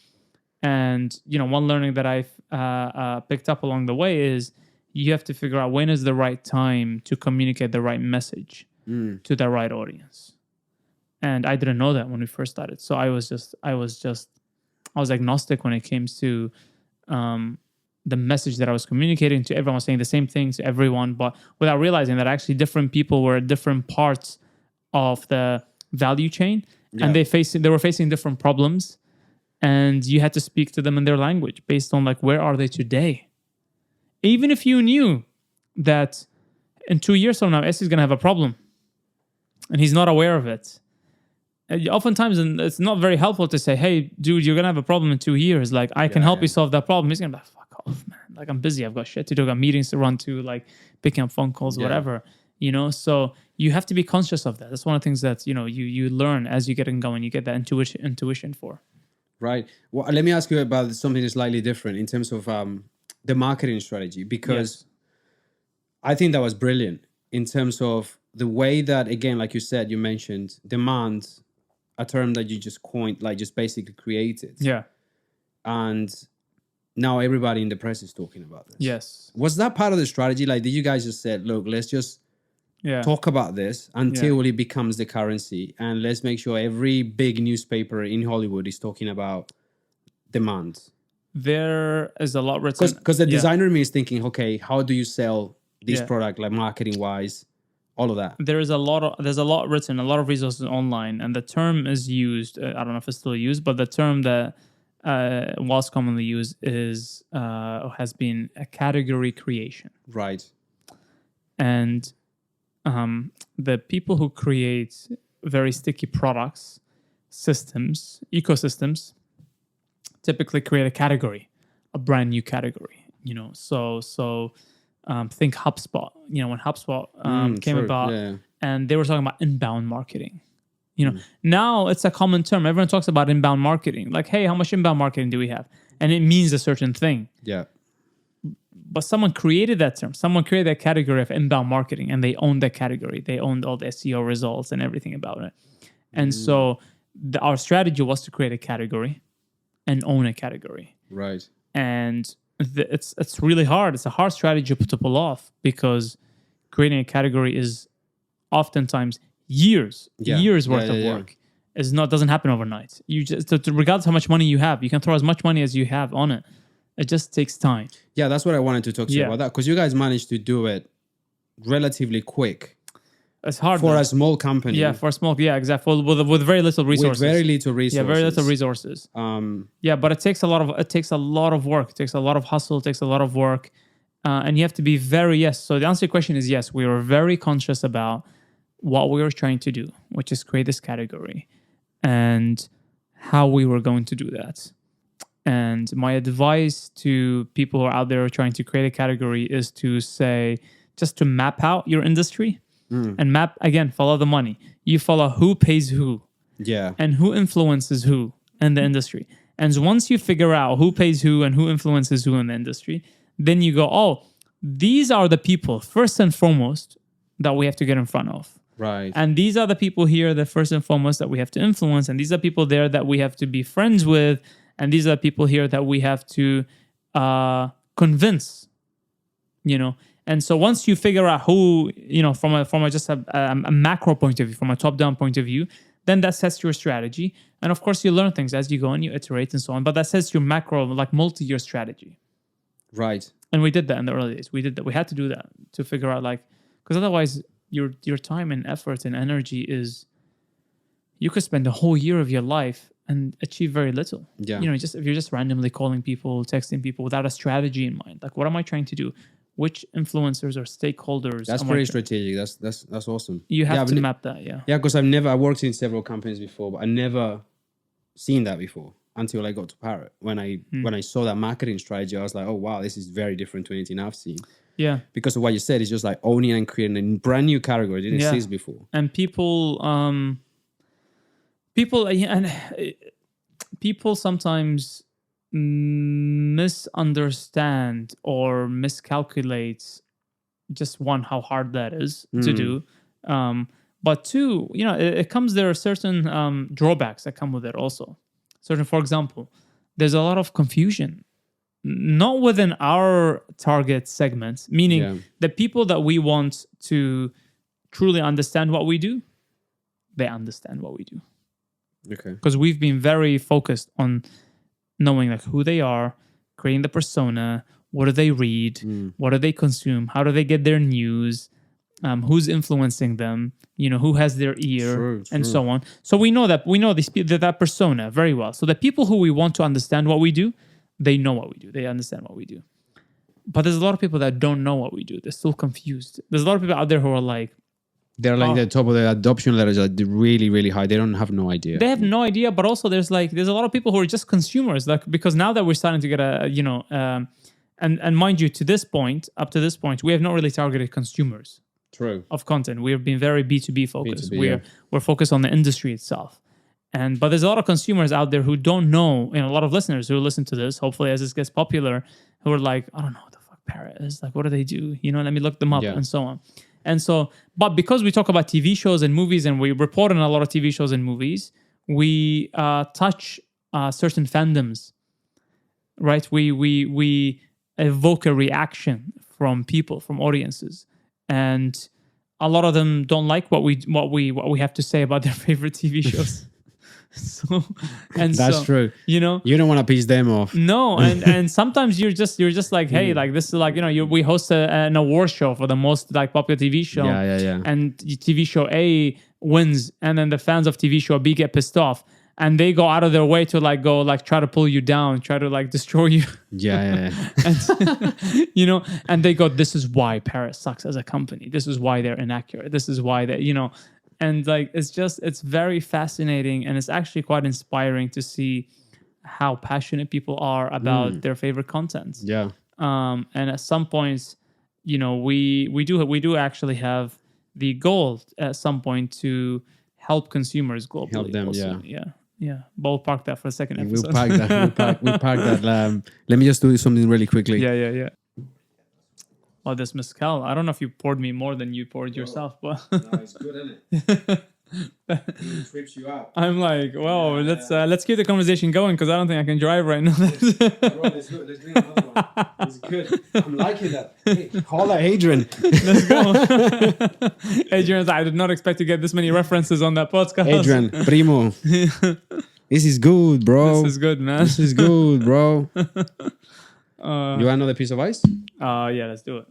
And, you know, one learning that I've picked up along the way is you have to figure out when is the right time to communicate the right message to the right audience. And I didn't know that when we first started. So I was agnostic when it came to the message that I was communicating to everyone, saying the same things to everyone, but without realizing that actually different people were at different parts of the value chain, and they were facing different problems, and you had to speak to them in their language based on like, where are they today? Even if you knew that in 2 years from now, S is going to have a problem and he's not aware of it. And oftentimes, it's not very helpful to say, hey, dude, you're going to have a problem in 2 years. Like, I can help you solve that problem. He's going to be like, fuck off, man. Like, I'm busy. I've got shit to do. I've got meetings to run to, like picking up phone calls, whatever, you know? So you have to be conscious of that. That's one of the things that, you know, you learn as you get going. You get that intuition for. Right. Well, let me ask you about something slightly different in terms of the marketing strategy, because I think that was brilliant in terms of the way that, again, like you said, you mentioned demand, a term that you just coined, like just basically created. Yeah. And now everybody in the press is talking about this. Yes. Was that part of the strategy? Like, did you guys just said, look, let's just talk about this until it becomes the currency, and let's make sure every big newspaper in Hollywood is talking about demand? There is a lot written. Because the designer in me is thinking, okay, how do you sell this product, like marketing wise, all of that? There's a lot written, a lot of resources online, and the term is used. I don't know if it's still used, but the term that was commonly used is has been a category creation. Right. And the people who create very sticky products, systems, ecosystems, typically create a category, a brand new category. You know, so think HubSpot. You know, when HubSpot came about, and they were talking about inbound marketing. You know, now it's a common term. Everyone talks about inbound marketing. Like, hey, how much inbound marketing do we have? And it means a certain thing. Yeah. But someone created that term. Someone created that category of inbound marketing, and they owned that category. They owned all the SEO results and everything about it. And so our strategy was to create a category and own a category. Right. And it's really hard. It's a hard strategy to pull off, because creating a category is oftentimes years worth of work. Doesn't happen overnight. You just, regardless how much money you have, you can throw as much money as you have on it. It just takes time. Yeah, that's what I wanted to talk to you about, that, because you guys managed to do it relatively quick. It's hard for a small company. Yeah, for a small, exactly. With very little resources. With very little resources. Yeah, very little resources. But it takes a lot of work. It takes a lot of hustle. It takes a lot of work, and you have to be So the answer to your question is yes. We were very conscious about what we were trying to do, which is create this category, and how we were going to do that. And my advice to people who are out there trying to create a category is to say, just to map out your industry and follow the money. You follow who pays who and who influences who in the industry. And once you figure out who pays who and who influences who in the industry, then you go, oh, these are the people first and foremost that we have to get in front of. Right. And these are the people here that first and foremost that we have to influence. And these are people there that we have to be friends with. And these are people here that we have to convince And so once you figure out who, from a just a macro point of view, from a top-down point of view, then that sets your strategy. And of course, you learn things as you go and you iterate and so on. But that sets your macro, like multi-year strategy. Right. And we did that in the early days. We did that. We had to do that to figure out, like, because otherwise your time and effort and energy is, you could spend a whole year of your life and achieve very little. Yeah. Just if you're just randomly calling people, texting people without a strategy in mind, like, what am I trying to do? Which influencers or stakeholders? That's very strategic. That's awesome. You have to map that. Yeah. Yeah, because I worked in several companies before, but I never seen that before until I got to Parrot. When I saw that marketing strategy, I was like, oh wow, this is very different to anything I've seen. Yeah. Because of what you said, it's just like owning and creating a brand new category that didn't exist before. And people sometimes misunderstand or miscalculate, just one, how hard that is to do, but two, it comes, there are certain drawbacks that come with it also. For example, there's a lot of confusion, not within our target segments, meaning the people that we want to truly understand what we do, they understand what we do. Okay. Because we've been very focused on knowing like who they are, creating the persona, what do they read, what do they consume, how do they get their news, who's influencing them, who has their ear, and so on. So we know that persona very well. So the people who we want to understand what we do, they know what we do, they understand what we do. But there's a lot of people that don't know what we do. They're still confused. There's a lot of people out there who are like, they're like the top of the adoption levels are really, really high. They don't have no idea. They have no idea, but also there's a lot of people who are just consumers. Like, because now that we're starting to get and mind you, up to this point, we have not really targeted consumers. True. Of content. We have been very B2B focused. B2B, we're focused on the industry itself. But there's a lot of consumers out there who don't know, a lot of listeners who listen to this, hopefully as this gets popular, who are like, I don't know what the fuck Parrot is. Like, what do they do? Let me look them up and so on. And so, but because we talk about TV shows and movies and we report on a lot of TV shows and movies, we touch certain fandoms, right? We evoke a reaction from people, from audiences, and a lot of them don't like what we have to say about their favorite TV shows. That's true. You don't want to piss them off. No, and sometimes you're just like, hey, like this is like, we host an award show for the most like popular TV show. Yeah. And TV show A wins, and then the fans of TV show B get pissed off, and they go out of their way to try to pull you down, try to destroy you. Yeah. And and they go, this is why Parrot sucks as a company. This is why they're inaccurate. This is why they, And it's very fascinating, and it's actually quite inspiring to see how passionate people are about their favorite content. Yeah. And at some points, we do actually have the goal at some point to help consumers globally. Help them, also. Yeah. But we'll park that for a second episode. We'll park that. Let me just do something really quickly. Yeah. Oh, this mezcal. I don't know if you poured me more than you poured yourself, but no, it's good, isn't it? It trips you out. I'm like, well, let's keep the conversation going because I don't think I can drive right now. Let's do another one. It's good. I'm liking that. Hey, call that Adrian. Let's go. Adrian, I did not expect to get this many references on that podcast. Adrian, primo. This is good, bro. This is good, man. This is good, bro. You want another piece of ice? Yeah, let's do it.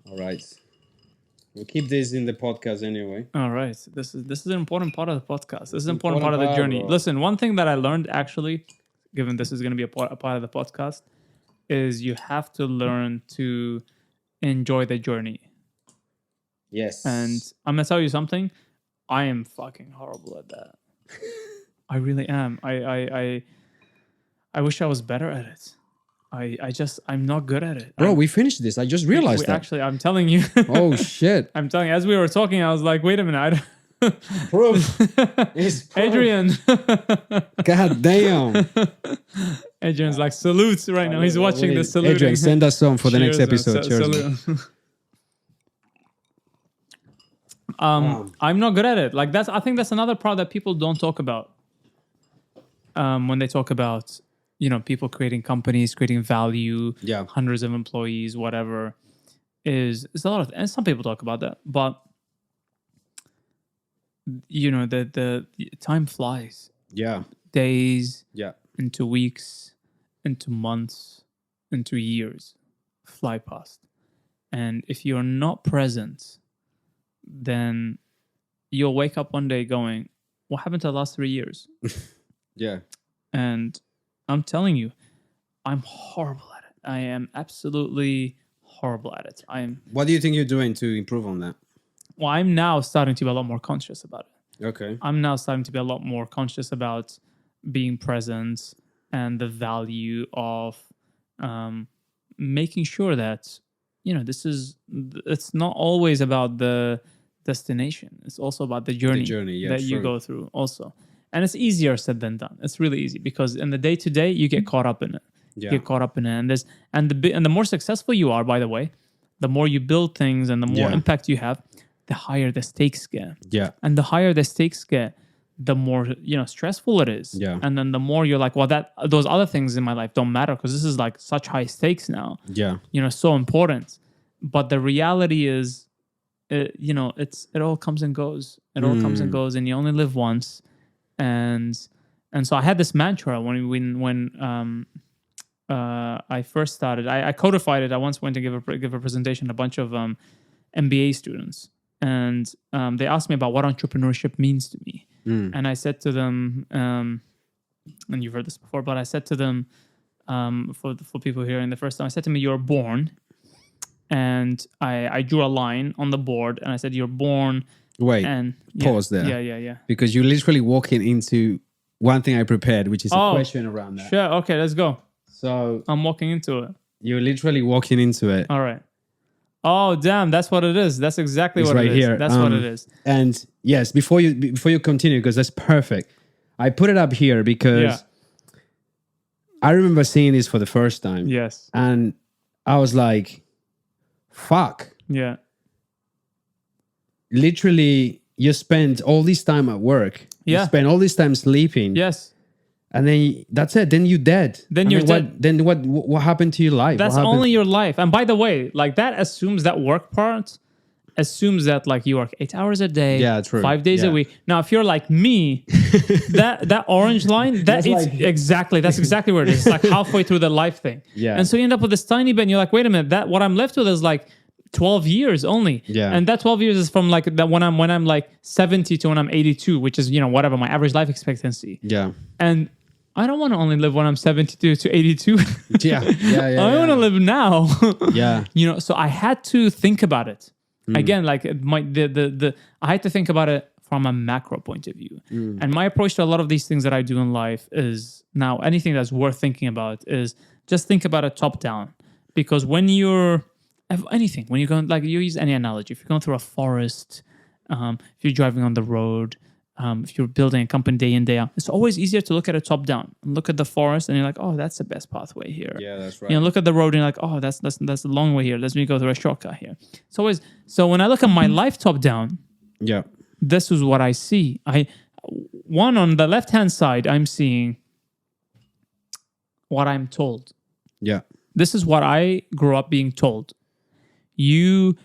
All right. We'll keep this in the podcast anyway. All right. This is an important part of the podcast. This is an important part of the journey. Bro. Listen, one thing that I learned actually, given this is going to be a part of the podcast, is you have to learn to enjoy the journey. Yes. And I'm going to tell you something. I am fucking horrible at that. I really am. I wish I was better at it. I'm not good at it. Bro, we finished this. I just realized that. Actually, I'm telling you. Oh, shit. I'm telling you, as we were talking, I was like, wait a minute. Proof. It's proof. Adrian. God damn. Adrian's like, salutes right now. He's watching this saluting. Adrian, send us some for the next episode. Cheers. I'm not good at it. I think that's another part that people don't talk about when they talk about people creating companies, creating value, hundreds of employees, whatever, is a lot of, and some people talk about that, but the time flies. Yeah. Days. Yeah. Into weeks, into months, into years fly past. And if you're not present, then you'll wake up one day going, what happened to the last 3 years? Yeah. And I'm telling you, I'm horrible at it. I am absolutely horrible at it. What do you think you're doing to improve on that? Well, I'm now starting to be a lot more conscious about it. Okay. I'm now starting to be a lot more conscious about being present and the value of making sure that, it's not always about the destination. It's also about the journey, that you go through also. And it's easier said than done. It's really easy because in the day-to-day, you get caught up in it. You get caught up in it. And the more successful you are, by the way, the more you build things and the more impact you have, the higher the stakes get. Yeah. And the higher the stakes get, the more stressful it is. Yeah. And then the more you're like, well, those other things in my life don't matter because this is like such high stakes now. Yeah. So important. But the reality is, it all comes and goes. It all comes and goes, and you only live once. And so I had this mantra when I first started. I codified it. I once went to give a presentation to a bunch of MBA students, and they asked me about what entrepreneurship means to me. And I said to them, and you've heard this before, but I said to them, for people hearing the first time, I said to me, "You're born," and I drew a line on the board, and I said, "You're born." Wait, pause there. Yeah. Because you're literally walking into one thing I prepared, which is a question around that. Sure. Okay, let's go. So I'm walking into it. You're literally walking into it. All right. Oh, damn. That's what it is. That's exactly what it is. Here. That's what it is. And yes, before you continue, because that's perfect. I put it up here because I remember seeing this for the first time. Yes. And I was like, fuck. Yeah. Literally, you spend all this time at work. Yeah. You spend all this time sleeping. Yes. And then that's it. Then you're dead. Then you're dead. Then what happened to your life? That's only your life. And by the way, like that assumes that work part assumes that like you work 8 hours a day. Yeah, true. 5 days a week. Now, if you're like me, that orange line, that's exactly where it is. It's like halfway through the life thing. Yeah. And so you end up with this tiny bit and you're like, wait a minute, what I'm left with is like 12 years only. Yeah. And that 12 years is from like that when I'm like 70 to when I'm 82, which is, whatever, my average life expectancy. Yeah. And I don't want to only live when I'm 72 to 82. Yeah. I want to live now. Yeah. So I had to think about it. Again, like I had to think about it from a macro point of view. And my approach to a lot of these things that I do in life is now anything that's worth thinking about is just think about it top down. Because when you're going, like you use any analogy, if you're going through a forest, if you're driving on the road, if you're building a company day in, day out, it's always easier to look at it top down and look at the forest and you're like, oh, that's the best pathway here. Yeah, that's right. Look at the road and you're like, oh, that's the long way here. Let me go through a shortcut here. It's always, so when I look at my life top down, this is what I see. On the left-hand side, I'm seeing what I'm told. Yeah. This is what I grew up being told. You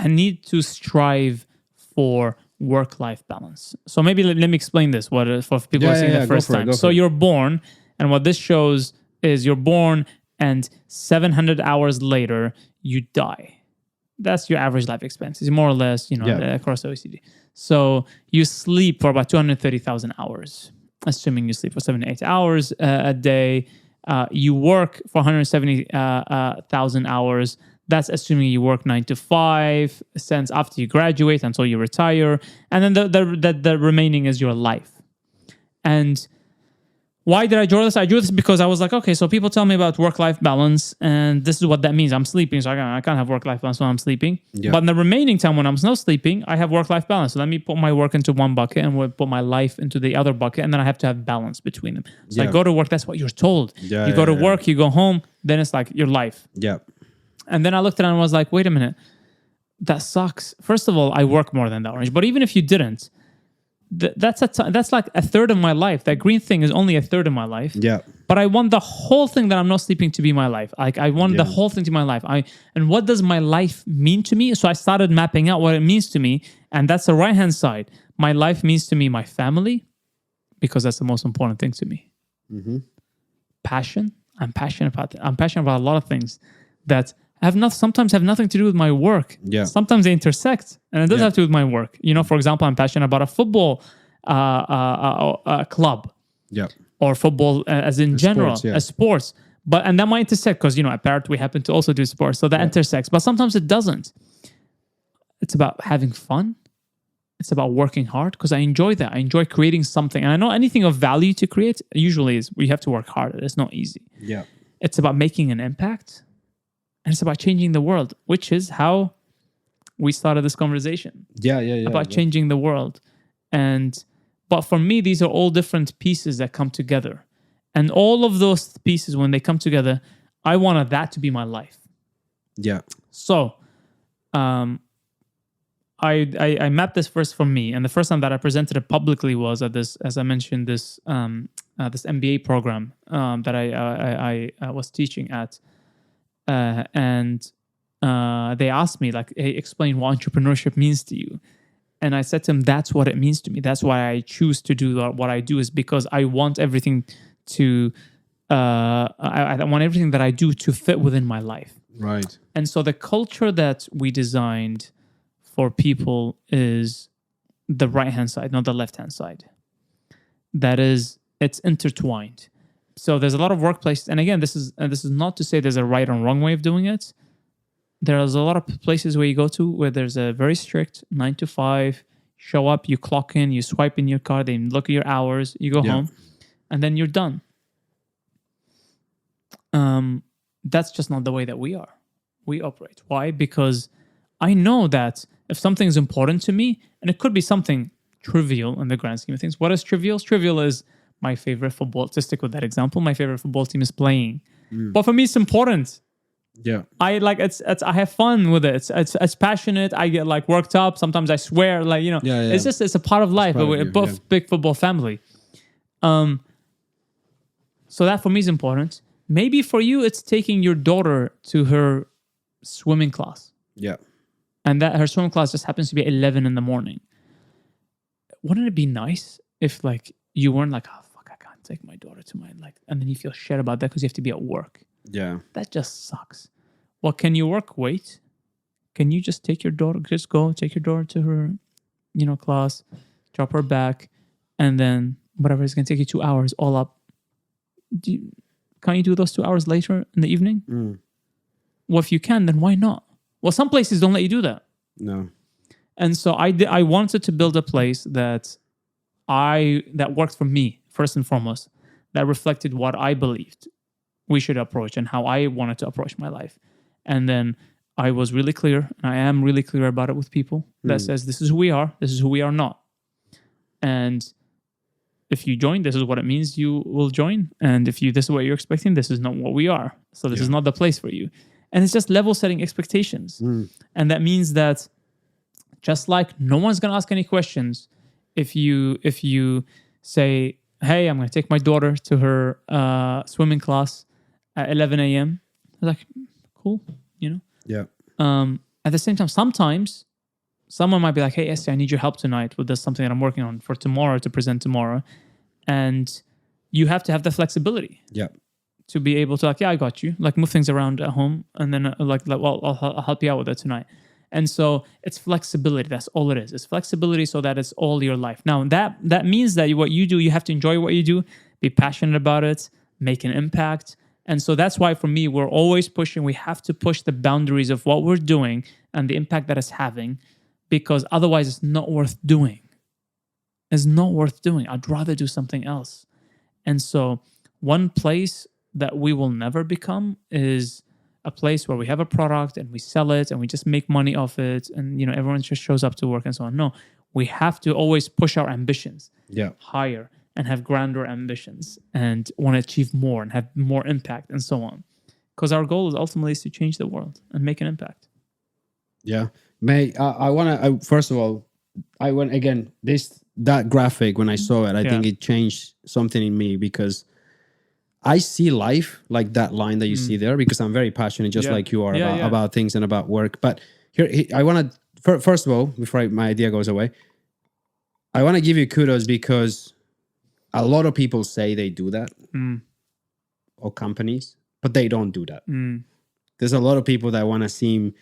need to strive for work-life balance. So maybe let me explain this for people who are seeing the first time. So you're born, and what this shows is you're born, and 700 hours later, you die. That's your average life expectancy, more or less, across OECD. So you sleep for about 230,000 hours, assuming you sleep for 7 to 8 hours a day. You work for 170,000 hours. That's assuming you work 9 to 5 cents after you graduate until you retire. And then the remaining is your life. And why did I draw this? I drew this because I was like, okay, so people tell me about work-life balance, and this is what that means. I'm sleeping, so I can't have work-life balance when I'm sleeping. Yeah. But in the remaining time when I'm not sleeping, I have work-life balance. So let me put my work into one bucket and we'll put my life into the other bucket, and then I have to have balance between them. So I go to work, that's what you're told. Yeah, you go to work, you go home, then it's like your life. Yeah. And then I looked at it and was like, wait a minute, that sucks. First of all, I work more than that orange. But even if you didn't, that's like a third of my life. That green thing is only a third of my life. Yeah. But I want the whole thing that I'm not sleeping to be my life. Like I want the whole thing to be my life. And what does my life mean to me? So I started mapping out what it means to me, and that's the right-hand side. My life means to me my family, because that's the most important thing to me. Mm-hmm. Passion. I'm passionate about a lot of things that sometimes have nothing to do with my work. Yeah. Sometimes they intersect, and it does have to do with my work. For example, I'm passionate about a football club. Yeah. Or football as in general, as sports. And that might intersect because, at Parrot, we happen to also do sports. So that intersects. But sometimes it doesn't. It's about having fun. It's about working hard because I enjoy that. I enjoy creating something. And I know anything of value to create usually is we have to work hard. It's not easy. Yeah. It's about making an impact. And it's about changing the world, which is how we started this conversation. About changing the world. But for me, these are all different pieces that come together. And all of those pieces, when they come together, I wanted that to be my life. Yeah. So I mapped this first for me. And the first time that I presented it publicly was at this, as I mentioned, this MBA program that I was teaching at. And they asked me, like, hey, explain what entrepreneurship means to you. And I said to him, that's what it means to me. That's why I choose to do what I do, is because I want everything to, I want everything that I do to fit within my life. Right. And so the culture that we designed for people is the right-hand side, not the left-hand side. That is, it's intertwined. So there's a lot of workplaces. And again, this is not to say there's a right or wrong way of doing it. There's a lot of places where you go to where there's a very strict 9 to 5, show up, you clock in, you swipe in your card, they look at your hours, you go home, and then you're done. That's just not the way that we operate. Why? Because I know that if something is important to me, and it could be something trivial in the grand scheme of things. What is trivial? Trivial is my favorite football, to stick with that example, my favorite football team is playing. But for me, it's important. Yeah, I like it's. I have fun with it. It's passionate. I get like worked up. Sometimes I swear, like it's a part of life. But we're both big football family. So that for me is important. Maybe for you, it's taking your daughter to her swimming class. Yeah, and that her swimming class just happens to be 11 in the morning. Wouldn't it be nice if like you weren't like, oh fuck, I can't take my daughter to my and then you feel shit about that because you have to be at work. Yeah. That just sucks. Well, can you wait? Can you just take your daughter, take your daughter to her, class, drop her back, and then whatever, it's going to take you 2 hours all up. Can't you do those 2 hours later in the evening? Well, if you can, then why not? Well, some places don't let you do that. No. And so I wanted to build a place that worked for me, first and foremost, that reflected what I believed we should approach and how I wanted to approach my life. And then I was really clear, and I am really clear about it with people, that says this is who we are, this is who we are not. And if you join, this is what it means you will join. And if this is what you're expecting, this is not what we are. So this is not the place for you. And it's just level setting expectations. And that means that just like no one's going to ask any questions if you say, hey, I'm going to take my daughter to her swimming class at 11 a.m. Like, cool, Yeah. At the same time, sometimes someone might be like, hey, Esty, I need your help tonight with this something that I'm working on for tomorrow to present tomorrow. And you have to have the flexibility. Yeah. To be able to I got you. Like move things around at home. And then well, I'll help you out with it tonight. And so it's flexibility. That's all it is. It's flexibility so that it's all your life. Now, that means that what you do, you have to enjoy what you do, be passionate about it, make an impact. And so that's why for me, we're always pushing. We have to push the boundaries of what we're doing and the impact that it's having, because otherwise it's not worth doing. It's not worth doing. I'd rather do something else. And so one place that we will never become is a place where we have a product and we sell it and we just make money off it and everyone just shows up to work and so on. No, we have to always push our ambitions higher and have grander ambitions and want to achieve more and have more impact and so on. Because our goal is ultimately to change the world and make an impact. Yeah. May I want to, first of all, I want, again, this that graphic, when I saw it, I think it changed something in me, because I see life like that line that you see there, because I'm very passionate, just like you are, about things and about work. But here I want to, first of all, before my idea goes away, I want to give you kudos, because a lot of people say they do that, or companies, but they don't do that. There's a lot of people that want to seem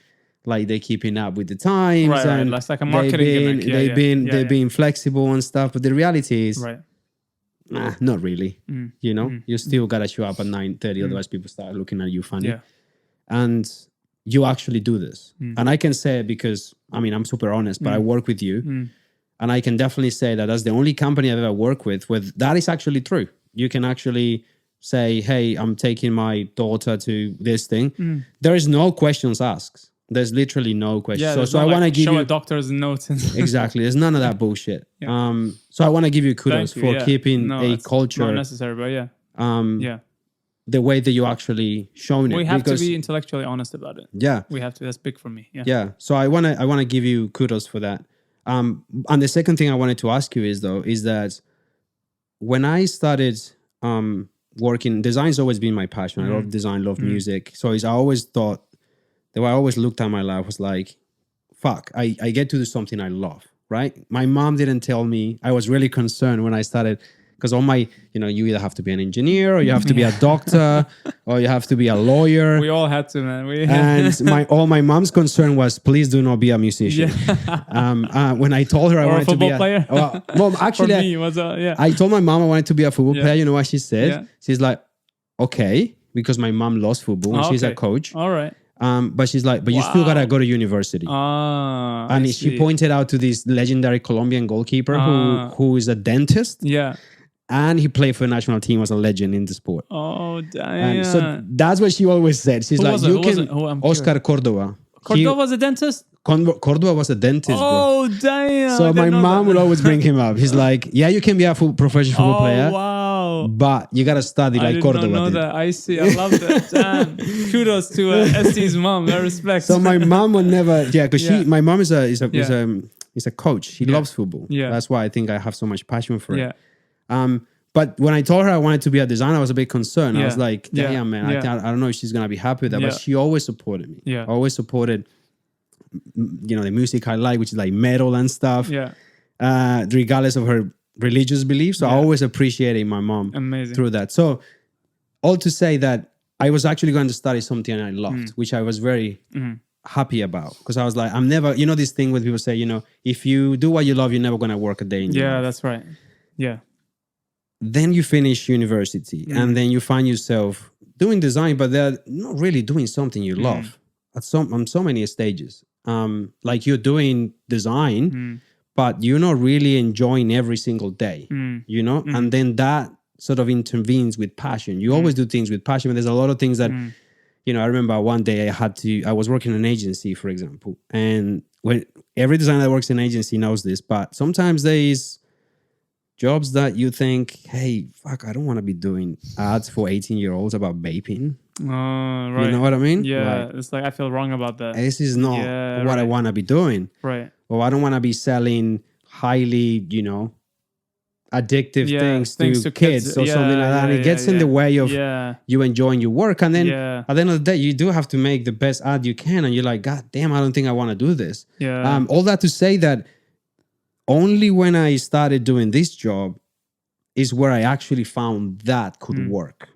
like they're keeping up with the times, and that's like a marketing gimmick. They've been flexible and stuff. But the reality is, not really. You know, you still gotta show up at 9:30, otherwise people start looking at you funny. And you actually do this, and I can say it because I'm super honest, but I work with you, and I can definitely say that that's the only company I've ever worked with where that is actually true. You can actually say, "Hey, I'm taking my daughter to this thing." There is no questions asked. There's literally no question. So I want to give you a doctor's note. Exactly. There's none of that bullshit. So I want to give you kudos for keeping a culture. Not necessary, but the way that you actually shown it. We have to be intellectually honest about it. Yeah. We have to. That's big for me. Yeah. So I want to give you kudos for that. And the second thing I wanted to ask you is that when I started working, design's always been my passion. I love design, love music. So I always thought, the way I always looked at my life was like, fuck, I get to do something I love, right? My mom didn't tell me. I was really concerned when I started, because all my, you either have to be an engineer, or you have to be a doctor, or you have to be a lawyer. We all had to, man. And all my mom's concern was, please do not be a musician. When I told her I wanted to be a football player. Well, actually, for me, I told my mom I wanted to be a football player. You know what she said? She's like, okay, because my mom loves football and she's a coach. All right. But she's like, but you still gotta go to university. And she pointed out to this legendary Colombian goalkeeper who is a dentist. Yeah. And he played for the national team, was a legend in the sport. Oh, damn. And so that's what she always said. She's like, you can. Oscar Cordova. Cordova was a dentist? Cordova was a dentist, bro. Damn. So my mom would always bring him up. He's like, yeah, you can be a professional football player. Wow. But you got to study like Cordova did. I didn't know that. I see. I love that. Damn. Kudos to ST's mom. I respect. So my mom would never, because my mom is a coach. She loves football. Yeah. That's why I think I have so much passion for it. But when I told her I wanted to be a designer, I was a bit concerned. I was like, damn, man, I don't know if she's going to be happy with that. But she always supported me. Yeah. Always supported, the music I like, which is like metal and stuff. Yeah. Regardless of her religious beliefs. So I always appreciated my mom through that. So all to say that I was actually going to study something I loved, which I was very happy about. Because I was like, I'm never, this thing where people say, if you do what you love, you're never going to work a day in your life. Yeah, that's right. Yeah. Then you finish university and then you find yourself doing design, but they're not really doing something you love on so many stages. Like you're doing design, but you're not really enjoying every single day, and then that sort of intervenes with passion. You always do things with passion, but there's a lot of things that, I remember one day I was working in an agency, for example, and when every designer that works in an agency knows this, but sometimes there is jobs that you think, hey, fuck, I don't want to be doing ads for 18-year-olds about vaping. Right. You know what I mean? Yeah, it's like I feel wrong about that. This is not what I want to be doing. Right. Or I don't want to be selling highly, addictive things to kids or something like that. And it gets in the way of you enjoying your work. And then at the end of the day, you do have to make the best ad you can. And you're like, God damn, I don't think I want to do this. Yeah. All that to say that only when I started doing this job is where I actually found that could work.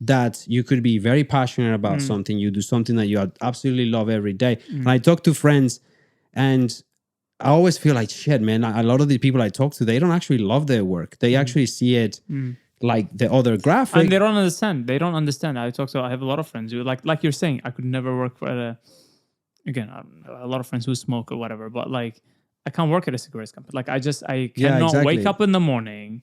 That you could be very passionate about something. You do something that you absolutely love every day. And I talk to friends and I always feel like, shit, man, a lot of the people I talk to, they don't actually love their work. They actually see it like the other graphic. And they don't understand. I have a lot of friends who, like you're saying, I could never work for a lot of friends who smoke or whatever, but like, I can't work at a cigarettes company. Like I cannot wake up in the morning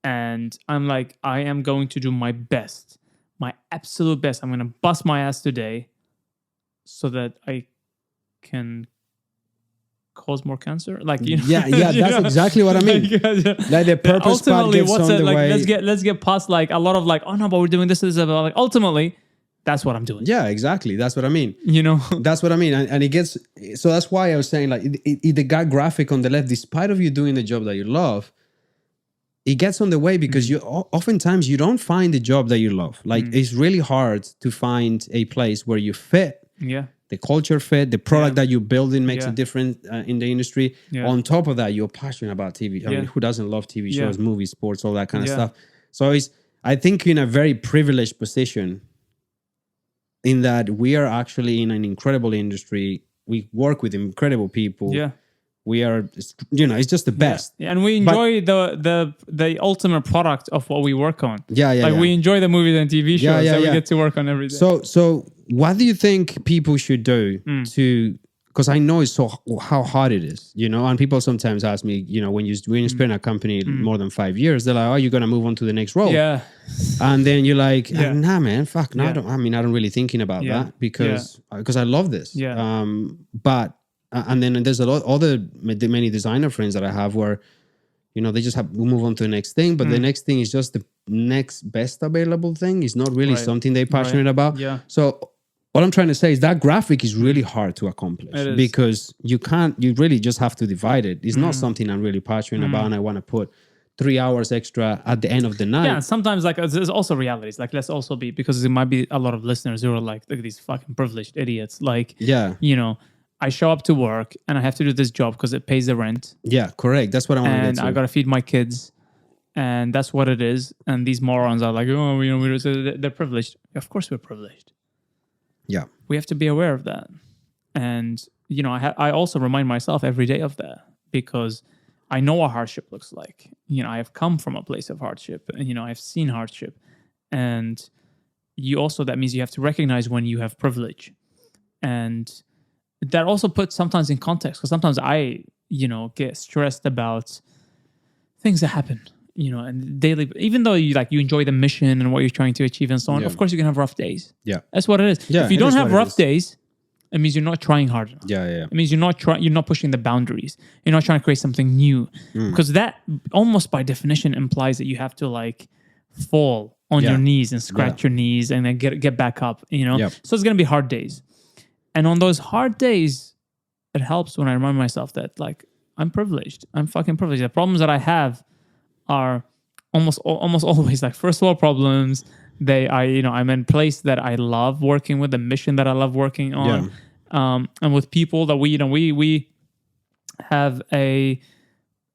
and I'm like, I am going to do my best, my absolute best. I'm going to bust my ass today so that I can cause more cancer. Like, that's exactly what I mean. Like the purpose part gets on the way. Let's get past like a lot of like, oh no, but we're doing this is about like ultimately That's what I'm doing. Yeah, exactly. That's what I mean. That's what I mean. And it gets, so that's why I was saying, like, the guy graphic on the left, despite of you doing the job that you love, it gets on the way because you oftentimes you don't find the job that you love. Like, it's really hard to find a place where you fit. Yeah. The culture fit, the product that you're building makes a difference in the industry. Yeah. On top of that, you're passionate about TV. I mean, who doesn't love TV shows, movies, sports, all that kind of stuff? So I think you're in a very privileged position in that we are actually in an incredible industry. We work with incredible people. Yeah. We are, it's just the best. Yeah. And we enjoy the ultimate product of what we work on. We enjoy the movies and TV shows that we get to work on every day. So what do you think people should do to, because I know how hard it is, and people sometimes ask me, when you spend a company more than 5 years, they're like, oh, you're going to move on to the next role. Yeah. And then you're like, nah, man, fuck, no, I don't really thinking about that because I love this. Yeah. But and then there's a lot other many designer friends that I have where, they just have to move on to the next thing. But the next thing is just the next best available thing. It's not really something they're passionate about. Yeah. So what I'm trying to say is that graphic is really hard to accomplish because you really just have to divide it. It's not something I'm really passionate about and I want to put 3 hours extra at the end of the night. Yeah, sometimes there's also realities. Like, let's also be, because there might be a lot of listeners who are like, look at these fucking privileged idiots. Like, I show up to work and I have to do this job because it pays the rent. Yeah, correct. That's what I want to get to. And I got to feed my kids. And that's what it is. And these morons are like, they're privileged. Of course we're privileged. Yeah. We have to be aware of that. And, I also remind myself every day of that because I know what hardship looks like. I have come from a place of hardship and, I've seen hardship. And that means you have to recognize when you have privilege. And that also puts sometimes in context because sometimes I, get stressed about things that happen, and daily, even though you enjoy the mission and what you're trying to achieve and so on, of course you're going to have rough days. Yeah. That's what it is. Yeah, if you don't have rough days, it means you're not trying hard enough. Yeah. It means you're not pushing the boundaries. You're not trying to create something new because that almost by definition implies that you have to fall on your knees and scratch your knees and then get back up, So it's going to be hard days. And on those hard days, it helps when I remind myself that I'm privileged. I'm fucking privileged. The problems that I have are almost always first world problems. I'm in a place that I love working with, the mission that I love working on, and with people that we have a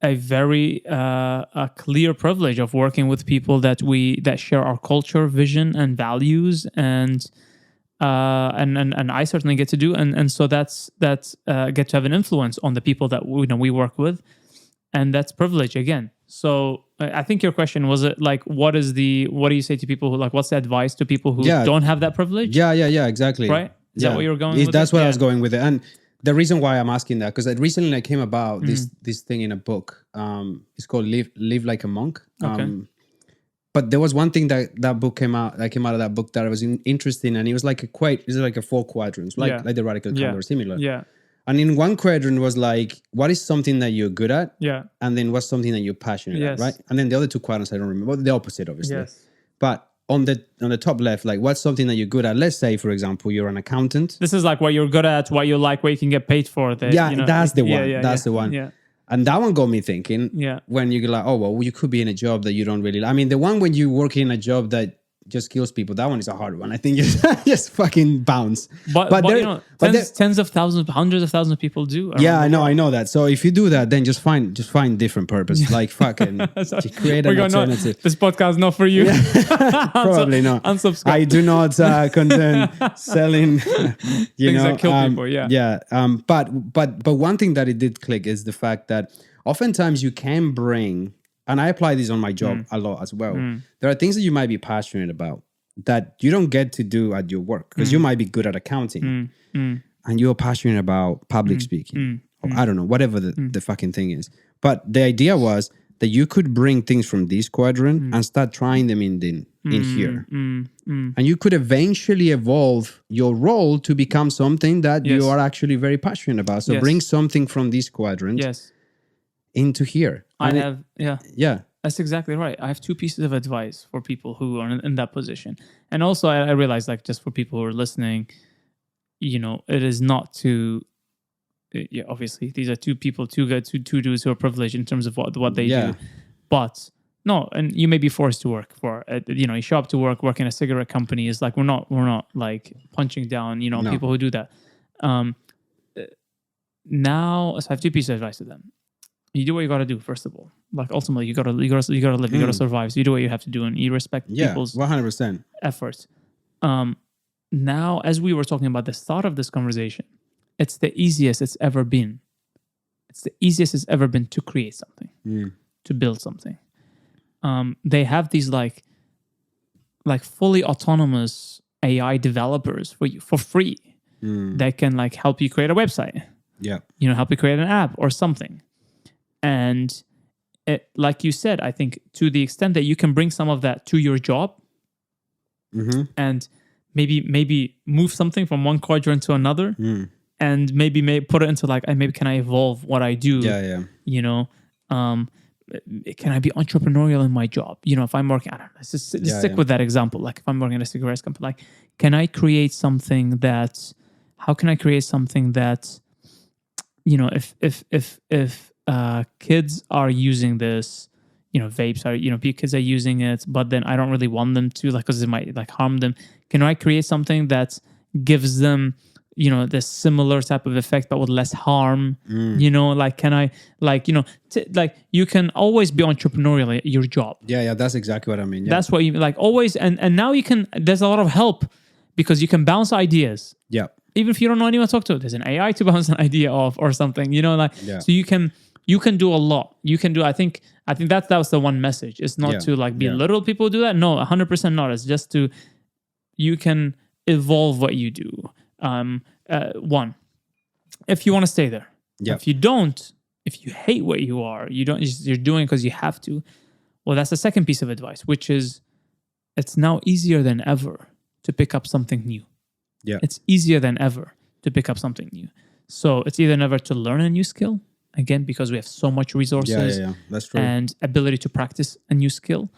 very a clear privilege of working with people that share our culture, vision, and values, and I certainly get to do, and so that's get to have an influence on the people that we work with, and that's privilege again. So I think your question was it what do you say to people who what's the advice to people who don't have that privilege? Yeah, exactly. Right? Is that what you're going with? That's what I was going with it. And the reason why I'm asking that, because recently I came about this thing in a book. It's called Live Like a Monk. Okay. But there was one thing that book came out of that book that I was interested in, and it was like a 4 quadrants, like the radical candle or similar. Yeah. And in one quadrant was what is something that you're good at? Yeah. And then what's something that you're passionate at, right? And then the other 2 quadrants, I don't remember. The opposite, obviously. Yes. But on the top left, what's something that you're good at? Let's say, for example, you're an accountant. This is what you're good at, what you like, what you can get paid for. That's the one. That's the one. Yeah. And that one got me thinking. Yeah. When you're like, oh, well, you could be in a job that you don't really like. I mean, the one when you work in a job that just kills people, that one is a hard one. I think you just fucking bounce. But tens of thousands, hundreds of thousands of people do. Yeah, I know that. So if you do that, then just find different purpose. Fucking create an alternative. This podcast is not for you. Probably not. Unsubscribe. I do not condone selling things that kill people. Yeah. Yeah. But one thing that it did click is the fact that oftentimes you can bring, and I apply this on my job a lot as well. There are things that you might be passionate about that you don't get to do at your work because you might be good at accounting and you're passionate about public speaking or I don't know, whatever the fucking thing is. But the idea was that you could bring things from this quadrant and start trying them in here. And you could eventually evolve your role to become something that you are actually very passionate about. So bring something from this quadrant into here. Yeah. That's exactly right. I have 2 pieces of advice for people who are in that position. And also I realize, like, just for people who are listening, it is not to, obviously these are 2 people, 2 dudes who are privileged in terms of what they do. But no, and you may be forced to work for, you show up to work in a cigarette company. Is like, we're not like punching down, people who do that. Now, so I have 2 pieces of advice to them. You do what you got to do, first of all. Like, ultimately, you got to live, you got to survive. So you do what you have to do, and you respect people's 100% efforts. Now, as we were talking about the start of this conversation, it's the easiest it's ever been. It's the easiest it's ever been to create something, to build something. They have these like fully autonomous AI developers for you for free that can like help you create a website. Yeah, help you create an app or something. And like you said, I think to the extent that you can bring some of that to your job, and maybe move something from one quadrant to another, and maybe put it into like, maybe can I evolve what I do? Can I be entrepreneurial in my job? If I'm working, I don't know, let's stick with that example. Like, if I'm working at a cigarette company, like, can I create something that? How can I create something that? If kids are using this, vapes are, kids are using it, but then I don't really want them to, like, because it might like harm them. Can I create something that gives them, this similar type of effect, but with less harm? Like, can I, like, you can always be entrepreneurial at your job. Yeah, that's exactly what I mean. Yeah. That's what you like always, and now you can. There's a lot of help because you can bounce ideas. Yeah. Even if you don't know anyone to talk to, there's an AI to bounce an idea off or something, so you can do a lot. You can do, I think that was the one message. It's not to like belittle people who do that. No, 100% not. It's just you can evolve what you do. One, if you want to stay there. Yeah. If you don't, if you hate what you are, you're doing it because you have to. Well, that's the second piece of advice, which is it's now easier than ever to pick up something new. Yeah. It's easier than ever to pick up something new. So it's either never to learn a new skill, again, because we have so much resources That's true. and ability to practice a new skill.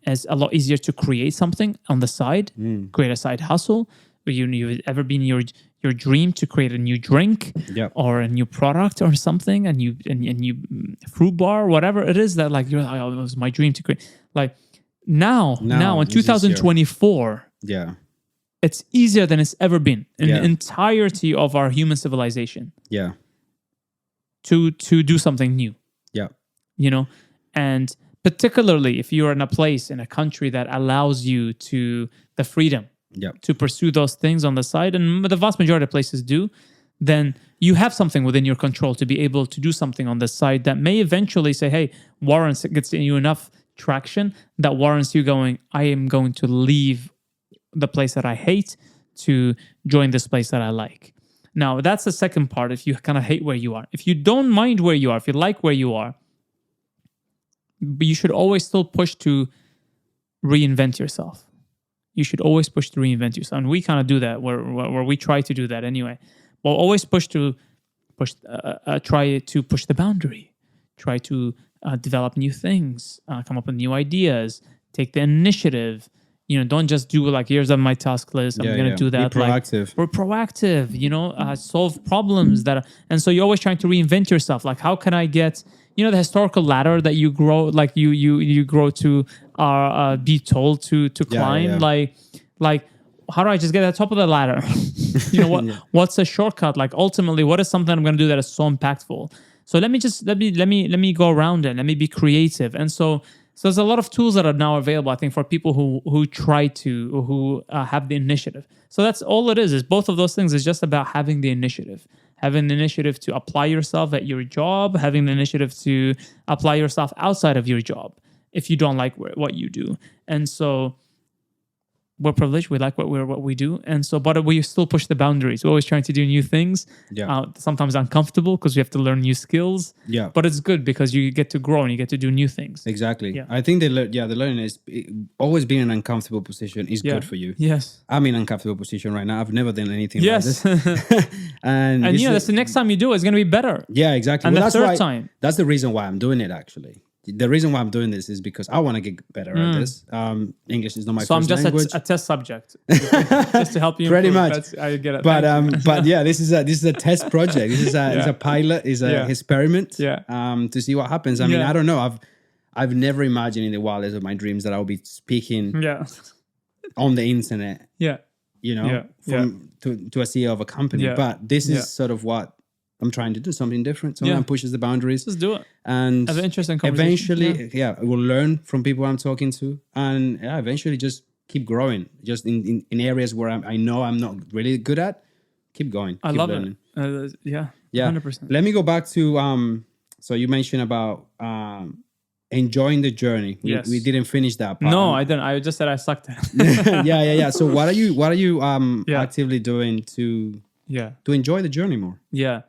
It's a lot easier to create something on the side, create a side hustle. You've ever been your dream to create a new drink or a new product or something, and you fruit bar, whatever it is that like you're like, oh, it was my dream to create. Like now in 2024, it's easier than it's ever been in the entirety of our human civilization. Yeah. To do something new. Yeah. And particularly if you're in a place, in a country that allows you to the freedom to pursue those things on the side, and the vast majority of places do, then you have something within your control to be able to do something on the side that may eventually say, hey, warrants, it gets you enough traction that warrants you going, I am going to leave the place that I hate to join this place that I like. Now, that's the second part. If you kind of hate where you are, if you don't mind where you are, if you like where you are, but you should always still push to reinvent yourself. You should always push to reinvent yourself. And we kind of do that where we try to do that anyway. We'll always try to push the boundary, try to develop new things, come up with new ideas, take the initiative. Don't just do like, here's on my task list, I'm going to do that. Be proactive. We're proactive, solve problems and so you're always trying to reinvent yourself. Like, how can I get, the historical ladder that you grow, like you grow to be told to climb. Like, how do I just get at the top of the ladder? What's a shortcut? Like, ultimately, what is something I'm going to do that is so impactful? So let me go around it. Let me be creative. And so there's a lot of tools that are now available, I think, for people who have the initiative. So that's all it is both of those things is just about having the initiative. Having the initiative to apply yourself at your job, having the initiative to apply yourself outside of your job if you don't like what you do. And so we're privileged. We like what we do. And so, but we still push the boundaries. We're always trying to do new things. Yeah. Sometimes uncomfortable because we have to learn new skills. Yeah. But it's good because you get to grow and you get to do new things. Exactly. Yeah. I think the learning is always being in an uncomfortable position is good for you. Yes. I'm in an uncomfortable position right now. I've never done anything like this. and that's the next time you do it, it's going to be better. Yeah, exactly. And the third time. That's the reason why I'm doing it, actually. the reason why I'm doing this is because I want to get better at this. English is not my first language. So I'm just a test subject, just to help you. Pretty much. I get it. But yeah, this is a test project. This is a pilot. Is a experiment. Yeah. To see what happens. I mean, I don't know. I've never imagined in the wildest of my dreams that I'll be speaking. Yeah. On the internet. Yeah. You know, to a CEO of a company. Yeah. But this is sort of what I'm trying to do, something different. Something that pushes the boundaries. Just do it. And have an interesting conversation. Eventually, we'll learn from people I'm talking to. And eventually just keep growing. Just in areas where I know I'm not really good at. Keep going. I love learning. It. Yeah. 100%. Let me go back to, so you mentioned about enjoying the journey. We didn't finish that part. No, I didn't. I just said I sucked at it. Yeah. So what are you actively doing to enjoy the journey more? Yeah.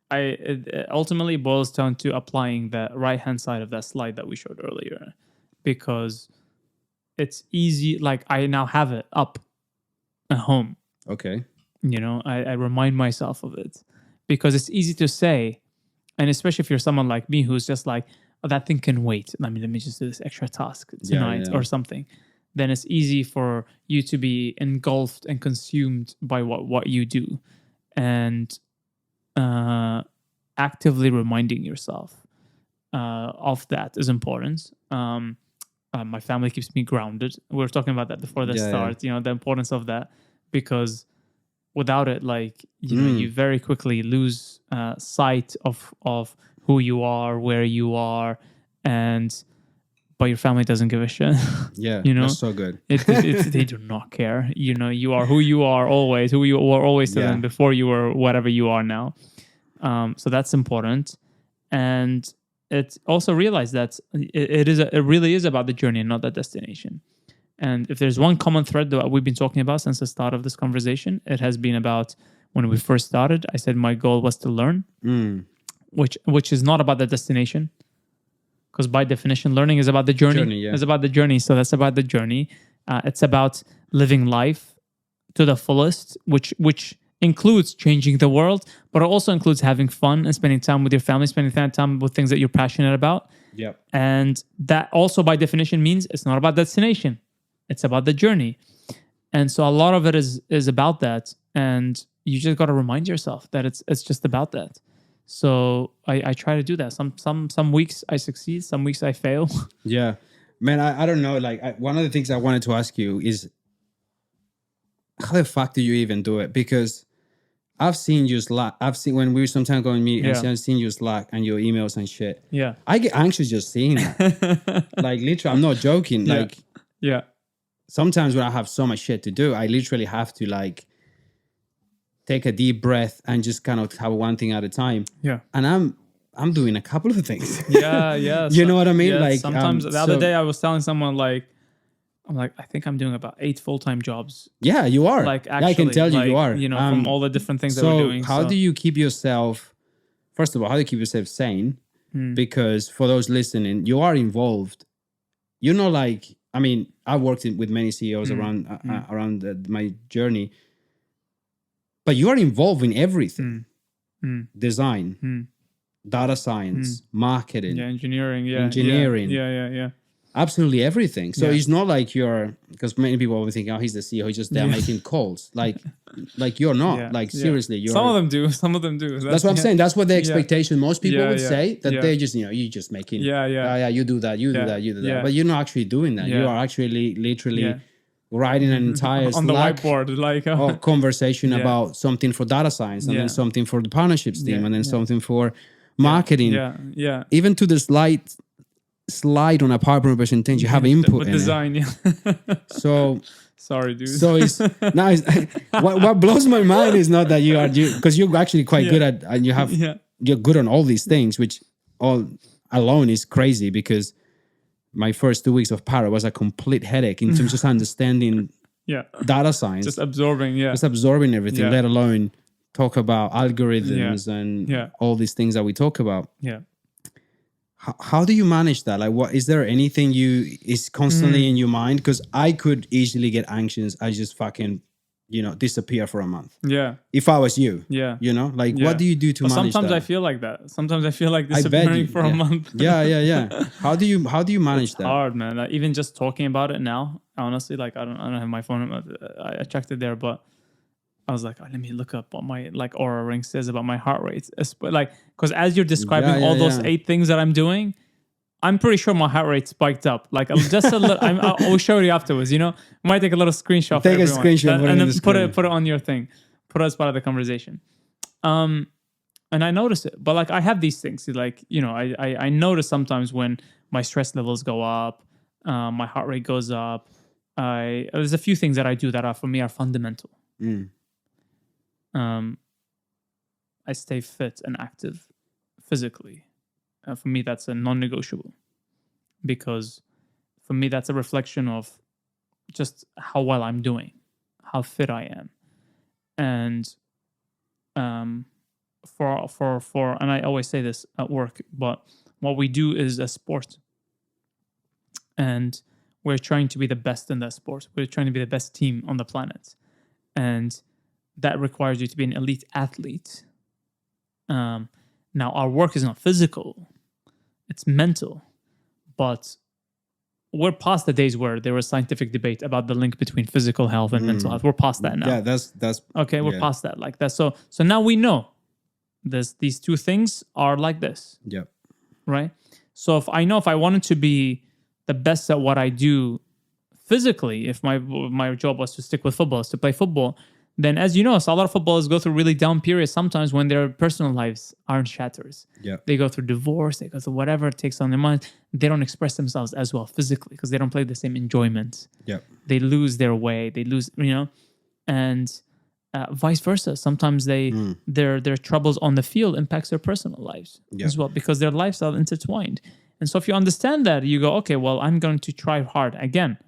It ultimately boils down to applying the right hand side of that slide that we showed earlier, because it's easy. Like I now have it up at home. Okay. You know, I remind myself of it because it's easy to say, and especially if you're someone like me who's just like, oh, that thing can wait. Let me just do this extra task tonight or something. Then it's easy for you to be engulfed and consumed by what you do, and actively reminding yourself of that is important. My family keeps me grounded. We were talking about that before the start. You know, the importance of that, because without it, like you very quickly lose sight of who you are, where you are, but your family doesn't give a shit. Yeah, you know, that's so good. They do not care. You know, you are who you are always, who you were always to them before you were whatever you are now. So that's important, and it's also realize that it really is about the journey and not the destination. And if there's one common thread that we've been talking about since the start of this conversation, it has been about when we first started. I said my goal was to learn, which is not about the destination, because by definition, learning is about the journey. It's about the journey. So that's about the journey. It's about living life to the fullest, which includes changing the world, but it also includes having fun and spending time with your family, spending time with things that you're passionate about. Yep. And that also by definition means it's not about destination. It's about the journey. And so a lot of it is about that. And you just got to remind yourself that it's just about that. So I try to do that. Some weeks I succeed, some weeks I fail. Yeah. Man, I don't know. Like one of the things I wanted to ask you is, how the fuck do you even do it? Because I've seen you Slack. I've seen when we were sometimes going to meet, I've seen you Slack and your emails and shit. Yeah. I get anxious just seeing that. Like literally, I'm not joking. Like, sometimes when I have so much shit to do, I literally have to like take a deep breath and just kind of have one thing at a time. Yeah. And I'm doing a couple of things. Yeah. You know what I mean? Yeah, like sometimes the other day I was telling someone like, I think I'm doing about 8 full-time jobs. Yeah, you are. Like actually, I can tell you are. You know, from all the different things that we're doing. How do you keep yourself, first of all, how do you keep yourself sane? Because for those listening, you are involved. You're not like, I mean, I've worked with many CEOs around my journey, but you are involved in everything. Design, data science, marketing. Engineering. Yeah. Absolutely everything. So it's not like you're, because many people will think, oh, he's the CEO, he's just there making calls. Like you're not. Like seriously, you're. Some of them do. That's what I'm saying. That's what the expectation. Most people would say that they're just, you just making. You do that. You do that. But you're not actually doing that. You are actually literally writing an entire on Slack the whiteboard, like conversation about something for data science, and then something for the partnerships team, and then something for marketing. Even to the slide on a PowerPoint presentation, you have input with in design. So sorry, dude. So it's now. What blows my mind is not that you because you're actually quite good at, and you're good on all these things, which all alone is crazy. Because my first 2 weeks of Parrot was a complete headache in terms of just understanding data science, just absorbing everything, let alone talk about algorithms and all these things that we talk about. How do you manage that? Like, what is there anything is constantly in your mind? Because I could easily get anxious. I just fucking disappear for a month. Yeah. If I was you. Yeah. What do you do to manage sometimes that? I feel like that. Sometimes I feel like disappearing for a month. Yeah. How do you manage that? It's hard, man. Like, even just talking about it now, honestly, like I don't have my phone. I checked it there, but I was like, let me look up what my Aura Ring says about my heart rate. Like, because as you're describing all those 8 things that I'm doing, I'm pretty sure my heart rate spiked up. Like just a little. I'll show you afterwards. I might take a little screenshot. Take a screenshot and then put it on your thing. Put it as part of the conversation. And I notice it, but like I have these things. Like I notice sometimes when my stress levels go up, my heart rate goes up. There's a few things that I do that are for me are fundamental. I stay fit and active physically. For me, that's a non-negotiable, because for me, that's a reflection of just how well I'm doing, how fit I am. And and I always say this at work, but what we do is a sport. And we're trying to be the best in that sport. We're trying to be the best team on the planet. And that requires you to be an elite athlete. Now, our work is not physical. It's mental. But we're past the days where there was scientific debate about the link between physical health and mental health. We're past that now. Yeah, that's okay. We're past that. Like that. So now we know these 2 things are like this. Yeah. Right. So if I wanted to be the best at what I do physically, if my job was to stick with football, is to play football, then as you know, so a lot of footballers go through really down periods sometimes when their personal lives aren't shatters. Yeah. They go through divorce, they go through whatever it takes on their mind. They don't express themselves as well physically because they don't play the same enjoyment. Yeah. They lose their way. They lose, and vice versa. Sometimes their troubles on the field impacts their personal lives as well because their lives are intertwined. And so if you understand that, you go, okay, well, I'm going to try hard. Again,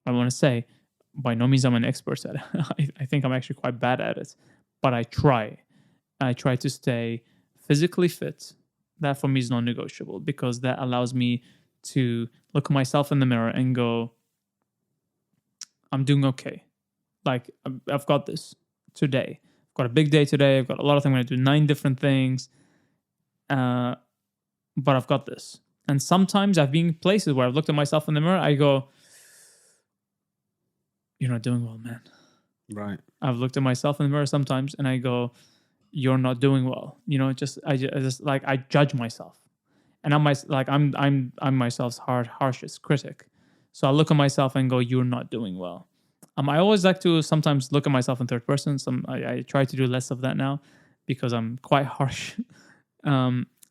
I want to say, by no means I'm an expert at it. I think I'm actually quite bad at it. But I try. I try to stay physically fit. That for me is non-negotiable because that allows me to look myself in the mirror and go, I'm doing okay. Like, I've got this today. I've got a big day today. I've got a lot of things. I'm going to do 9 different things. But I've got this. And sometimes I've been in places where I've looked at myself in the mirror. I go, you're not doing well, man. Right. I've looked at myself in the mirror sometimes and I go, you're not doing well. I judge myself. And I'm myself's harshest critic. So I look at myself and go, you're not doing well. I always like to sometimes look at myself in third person. I try to do less of that now because I'm quite harsh.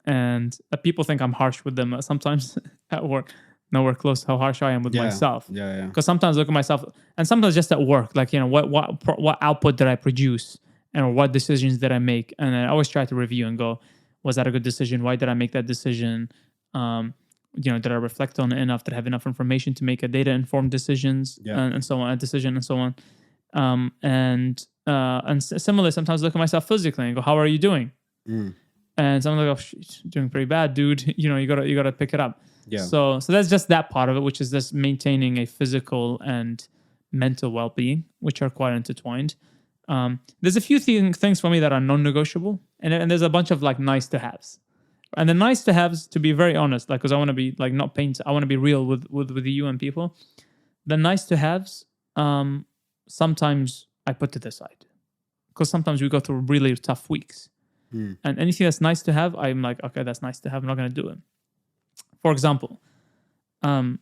And people think I'm harsh with them sometimes at work. Nowhere close to how harsh I am with myself. Yeah. Because sometimes I look at myself, and sometimes just at work, like what output did I produce, and what decisions did I make, and I always try to review and go, was that a good decision? Why did I make that decision? Did I reflect on it enough? Did I have enough information to make a data-informed decisions and so on, a decision and so on? And similarly, sometimes I look at myself physically and go, how are you doing? And someone's like, oh, doing pretty bad, dude. You gotta pick it up. Yeah. So that's just that part of it, which is just maintaining a physical and mental well-being, which are quite intertwined. There's a few things for me that are non-negotiable, and there's a bunch of like nice to haves. And the nice to haves, to be very honest, like because I want to be like not paint, I want to be real with you and people. The nice to haves, sometimes I put to the side because sometimes we go through really tough weeks, and anything that's nice to have, I'm like, okay, that's nice to have. I'm not going to do it. For example, for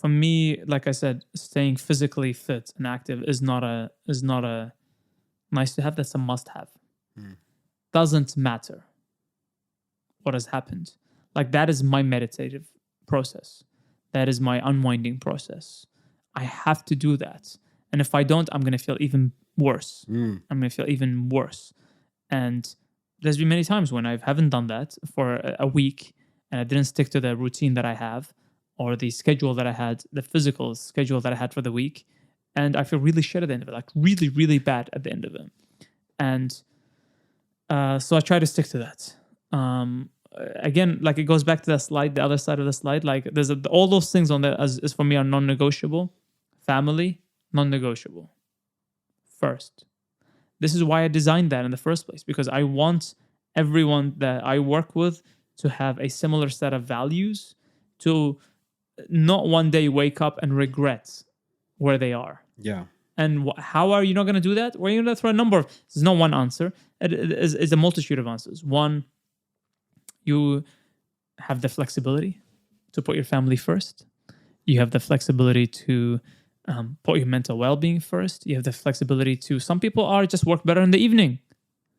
me, like I said, staying physically fit and active is not a nice to have. That's a must have. Doesn't matter what has happened. Like that is my meditative process. That is my unwinding process. I have to do that. And if I don't, I'm going to feel even worse. I'm going to feel even worse. And there's been many times when I haven't done that for a week and I didn't stick to the routine that I have or the schedule that I had, the physical schedule that I had for the week. And I feel really shit at the end of it, like really, really bad at the end of it. And so I try to stick to that. Again, like it goes back to that slide, the other side of the slide. Like there's all those things on there is for me are non-negotiable. Family, non-negotiable. First. This is why I designed that in the first place, because I want everyone that I work with to have a similar set of values, to not one day wake up and regret where they are. Yeah. And how are you not going to do that? Well, you're going to throw a number of... There's no one answer. It's a multitude of answers. One, you have the flexibility to put your family first. You have the flexibility to put your mental well-being first. You have the flexibility to... Some people are just work better in the evening.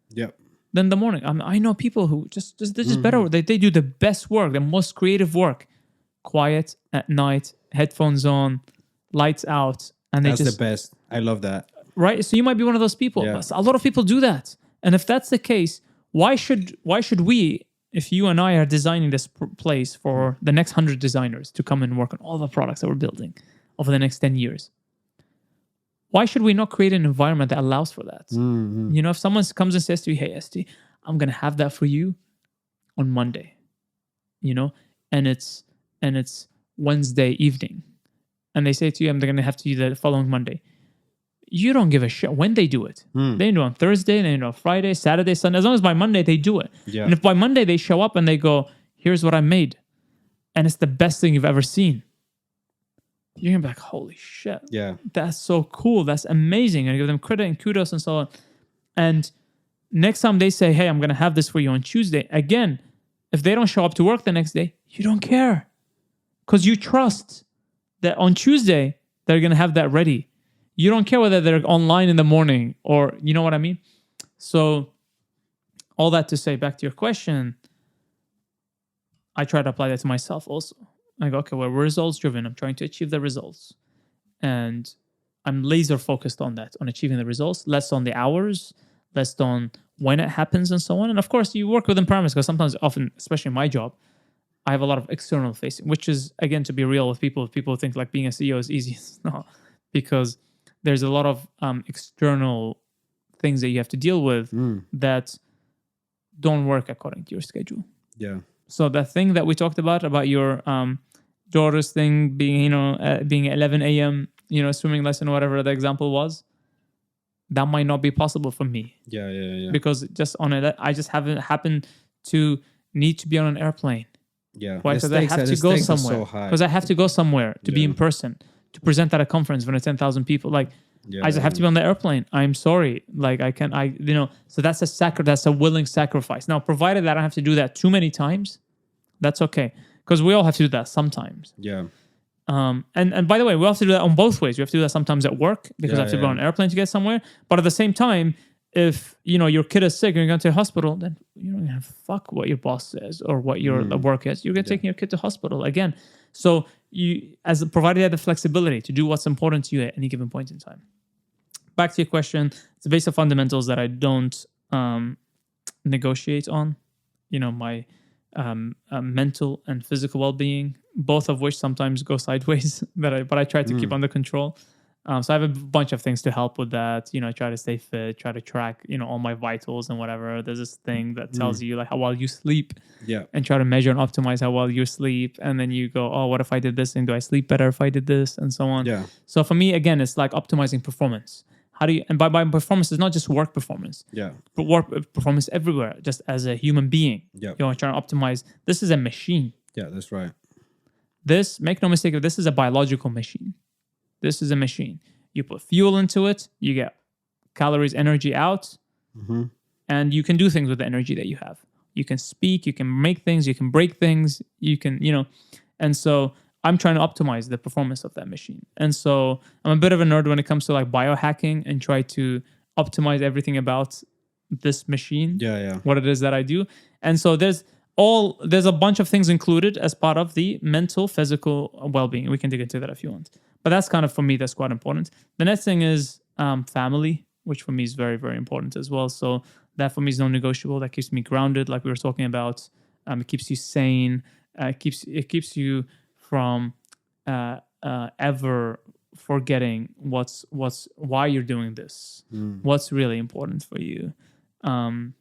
Yep. Than the morning. I know people who they're just better. They do the best work, the most creative work. Quiet at night, headphones on, lights out. And that's the best. I love that. Right? So you might be one of those people. Yeah. A lot of people do that. And if that's the case, why should we, if you and I are designing this place for the next 100 designers to come and work on all the products that we're building over the next 10 years, why should we not create an environment that allows for that? Mm-hmm. You know, if someone comes and says to you, hey, ST, I'm going to have that for you on Monday, you know, and it's Wednesday evening, and they say to you, I'm going to have to do that the following Monday. You don't give a shit when they do it. They do it on Thursday, they do it on Friday, Saturday, Sunday. As long as by Monday they do it. Yeah. And if by Monday they show up and they go, here's what I made, and it's the best thing you've ever seen, you're going to be like, holy shit. Yeah. That's so cool. That's amazing. And give them credit and kudos and so on. And next time they say, hey, I'm going to have this for you on Tuesday. Again, if they don't show up to work the next day, you don't care. Because you trust that on Tuesday, they're going to have that ready. You don't care whether they're online in the morning or, you know what I mean? So all that to say, back to your question, I try to apply that to myself also. I go, okay, well, we're results driven. I'm trying to achieve the results. And I'm laser focused on that, on achieving the results, less on the hours, less on when it happens and so on. And of course, you work within parameters because sometimes, often, especially in my job, I have a lot of external facing, which is, again, to be real with people, if people think like being a CEO is easy. It's not, because there's a lot of external things that you have to deal with that don't work according to your schedule. Yeah. So the thing that we talked about your daughter's thing being, being 11 a.m., swimming lesson, whatever the example was, that might not be possible for me. Yeah. Because just on it, I just haven't happened to need to be on an airplane. Yeah. Why? Because I have to go somewhere. Because I have to go somewhere to be in person, to present at a conference when it's 10,000 people. Like, I just have to be on the airplane. I'm sorry. Like, so that's that's a willing sacrifice. Now, provided that I don't have to do that too many times, that's okay. Because we all have to do that sometimes. Yeah. And by the way, we have to do that on both ways. We have to do that sometimes at work because I have to go on an airplane to get somewhere. But at the same time, if your kid is sick and you're going to the hospital, then you don't have fuck what your boss says or what your work is. You're going to take your kid to hospital again. So you, as provided you have the flexibility to do what's important to you at any given point in time. Back to your question, it's the basic fundamentals that I don't negotiate on. My mental and physical well-being, both of which sometimes go sideways, but I try to keep under control. So I have a bunch of things to help with that. I try to stay fit, try to track, all my vitals and whatever. There's this thing that tells you like how well you sleep, and try to measure and optimize how well you sleep. And then you go, oh, what if I did this thing? Do I sleep better if I did this? And so on. Yeah. So for me, again, it's like optimizing performance. How do you, and by performance, it's not just work performance. Yeah. But work performance everywhere, just as a human being. Yeah. Trying to optimize. This is a machine. Yeah, that's right. This, make no mistake, this is a biological machine. This is a machine. You put fuel into it, you get calories, energy out, and you can do things with the energy that you have. You can speak, you can make things, you can break things, you can, and so I'm trying to optimize the performance of that machine. And so I'm a bit of a nerd when it comes to like biohacking and try to optimize everything about this machine, what it is that I do. And so there's a bunch of things included as part of the mental, physical well-being. We can dig into that if you want. But that's kind of, for me, that's quite important. The next thing is family, which for me is very, very important as well. So that for me is non-negotiable. That keeps me grounded, like we were talking about. It keeps you sane. It keeps you from ever forgetting why you're doing this, what's really important for you. And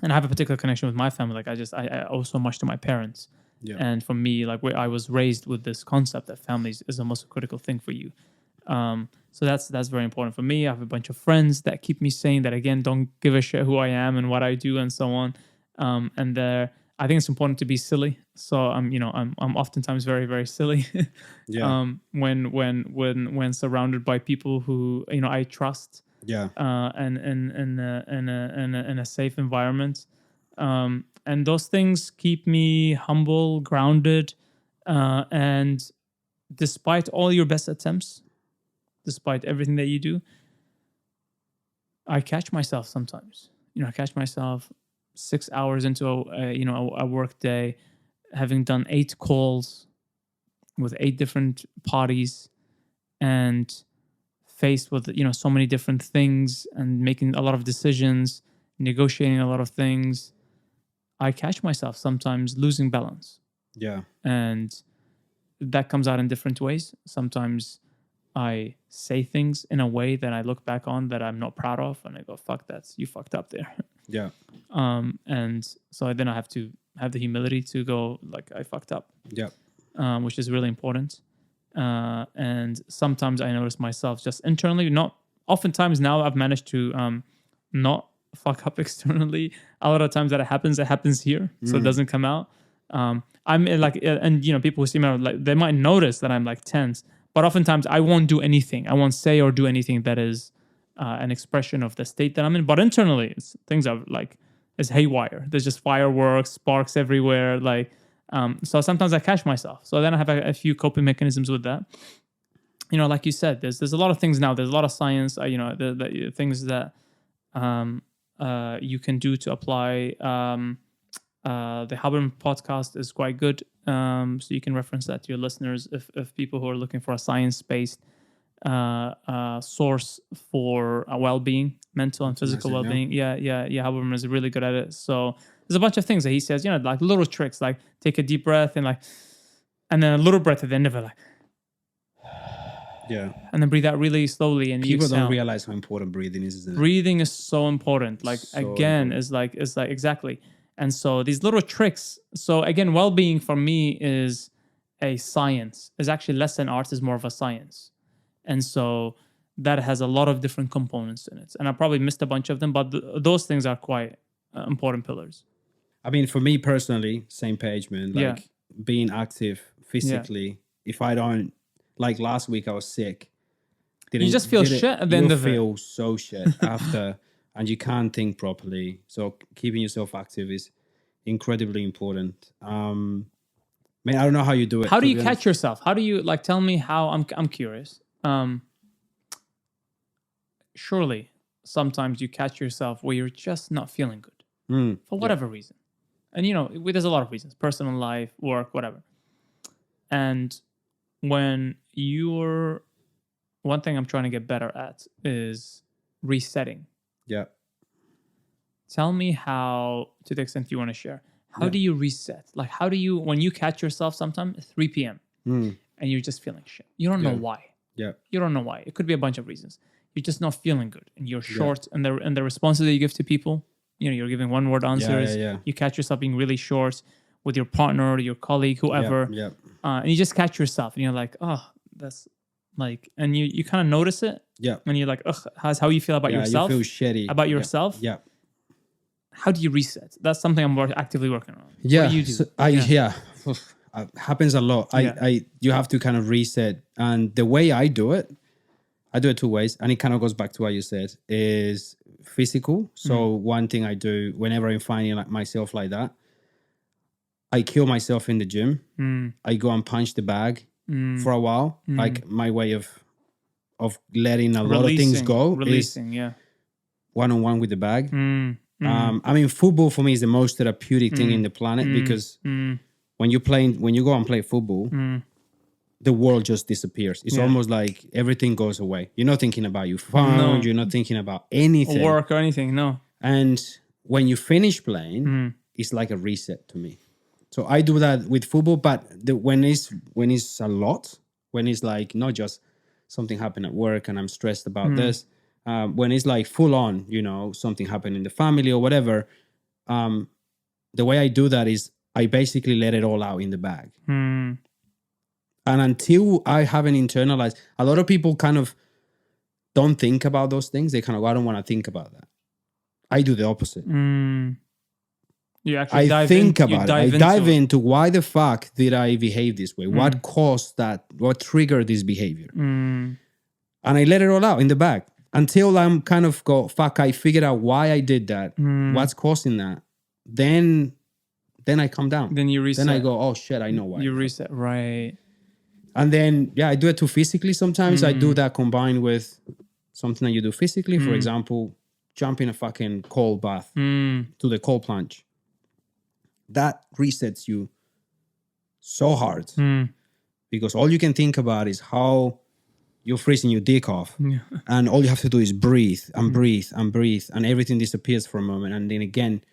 I have a particular connection with my family. Like I owe so much to my parents. Yeah. And for me, like I was raised with this concept that family is the most critical thing for you. So that's very important for me. I have a bunch of friends that keep me saying that, again, don't give a shit who I am and what I do and so on. And I think it's important to be silly. So I'm oftentimes very, very silly. When surrounded by people who I trust. And in a safe environment. And those things keep me humble, grounded, and despite all your best attempts, despite everything that you do, I catch myself sometimes. I catch myself 6 hours into a work day, having done 8 calls with 8 different parties, and faced with so many different things and making a lot of decisions, negotiating a lot of things. I catch myself sometimes losing balance. And that comes out in different ways. Sometimes I say things in a way that I look back on that I'm not proud of, and I go, "Fuck, you fucked up there." And so then I have to have the humility to go, like, I fucked up. Which is really important. And sometimes I notice myself just internally. Not oftentimes now I've managed to not fuck up externally. A lot of times that it happens here, so it doesn't come out. I'm like, and people who see me, like, they might notice that I'm like tense. But oftentimes I won't do anything. I won't say or do anything that is an expression of the state that I'm in. But internally, things are like, it's haywire. There's just fireworks, sparks everywhere. Like, so sometimes I catch myself. So then I have a few coping mechanisms with that. Like you said, there's a lot of things now. There's a lot of science. The things that you can do to apply. The Habermas podcast is quite good. So you can reference that to your listeners if people who are looking for a science-based source for well-being, mental and physical well-being. Yeah. Habermas is really good at it. So there's a bunch of things that he says, like little tricks, like take a deep breath and then a little breath at the end of it, like, and then breathe out really slowly. And people don't realize how important breathing is. Isn't it? Breathing is so important. Like, so again, important. It's like exactly. And so these little tricks. So again, well-being for me is a science. It's actually less than art, is more of a science. And so that has a lot of different components in it. And I probably missed a bunch of them, but those things are quite important pillars. I mean, for me personally, same page, man. Like being active physically. If I don't, like last week I was sick. You just feel shit at the end of it. You feel so shit after. And you can't think properly. So keeping yourself active is incredibly important. Man, I don't know how you do it. How do you catch yourself? How do you, like, tell me how, I'm curious. Surely sometimes you catch yourself where you're just not feeling good for whatever reason. And, there's a lot of reasons, personal life, work, whatever. And when one thing I'm trying to get better at is resetting. Yeah. Tell me how, to the extent you want to share, how do you reset? Like, how do you, when you catch yourself sometime at 3 p.m. and you're just feeling shit, you don't know why. Yeah. You don't know why. It could be a bunch of reasons. You're just not feeling good, and you're short, and the responses that you give to people, you're giving one-word answers. You catch yourself being really short with your partner, or your colleague, whoever. And you just catch yourself, and you're like, oh, that's like, and you kind of notice it. Yeah. And you're like, ugh, how you feel about yourself. You feel shitty. About yourself. Yeah. How do you reset? That's something I'm actively working on. Yeah. What do you do? Happens a lot. You have to kind of reset. And the way I do it 2 ways. And it kind of goes back to what you said, is physical. So one thing I do whenever I'm finding myself like that, I kill myself in the gym. I go and punch the bag for a while. Like my way of letting a lot of things go is one-on-one with the bag. I mean, football for me is the most therapeutic thing in the planet because when you go and play football, the world just disappears. It's almost like everything goes away. You're not thinking about your phone. You're not thinking about anything. Or work or anything, no. And when you finish playing, it's like a reset to me. So I do that with football, but when it's a lot, when it's like not just something happened at work and I'm stressed about this, when it's like full on, something happened in the family or whatever, the way I do that is I basically let it all out in the bag. And until I haven't internalized, a lot of people kind of don't think about those things. They kind of, I don't want to think about that. I do the opposite. You actually dive into why the fuck did I behave this way? What caused that? What triggered this behavior? And I let it all out in the bag until I'm kind of fuck, I figured out why I did that. What's causing that? Then I come down. Then you reset. Then I go, oh shit, I know why. You reset, right. And then, I do it too physically sometimes. I do that combined with something that you do physically. For example, jump in a fucking cold bath to the cold plunge. That resets you so hard because all you can think about is how you're freezing your dick off. And all you have to do is breathe and breathe and breathe. And everything disappears for a moment. And then again,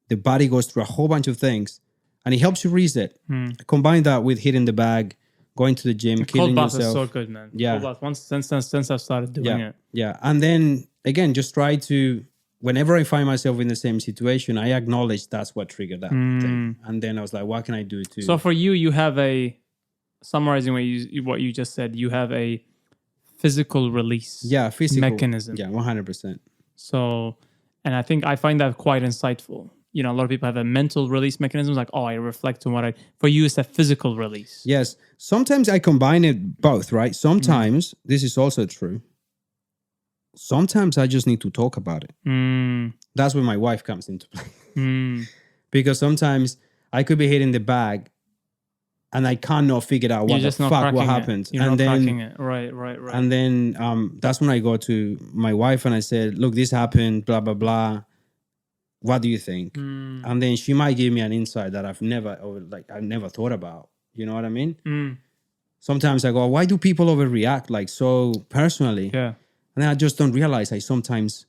the body goes through a whole bunch of things and it helps you reset. Combine that with hitting the bag, going to the gym, killing yourself. Cold bath is so good, man. Yeah. Cold bath, since I've started doing it. Yeah. And then again, just try to, whenever I find myself in the same situation, I acknowledge that's what triggered that thing. And then I was like, what can I do to... So for you have summarizing what you just said, you have a physical release mechanism. Yeah, 100%. So, and I find that quite insightful. A lot of people have a mental release mechanism, like, I reflect on for you, it's a physical release. Yes. Sometimes I combine it both, right? Sometimes, this is also true. Sometimes I just need to talk about it. That's where my wife comes into play. Because sometimes I could be hitting the bag and I cannot figure out what happened. You're not cracking it. Right. And then that's when I go to my wife and I said, look, this happened, blah, blah, blah. What do you think? And then she might give me an insight that I've never thought about. You know what I mean? Sometimes I go, why do people overreact like so personally? Yeah. And then I just don't realize I sometimes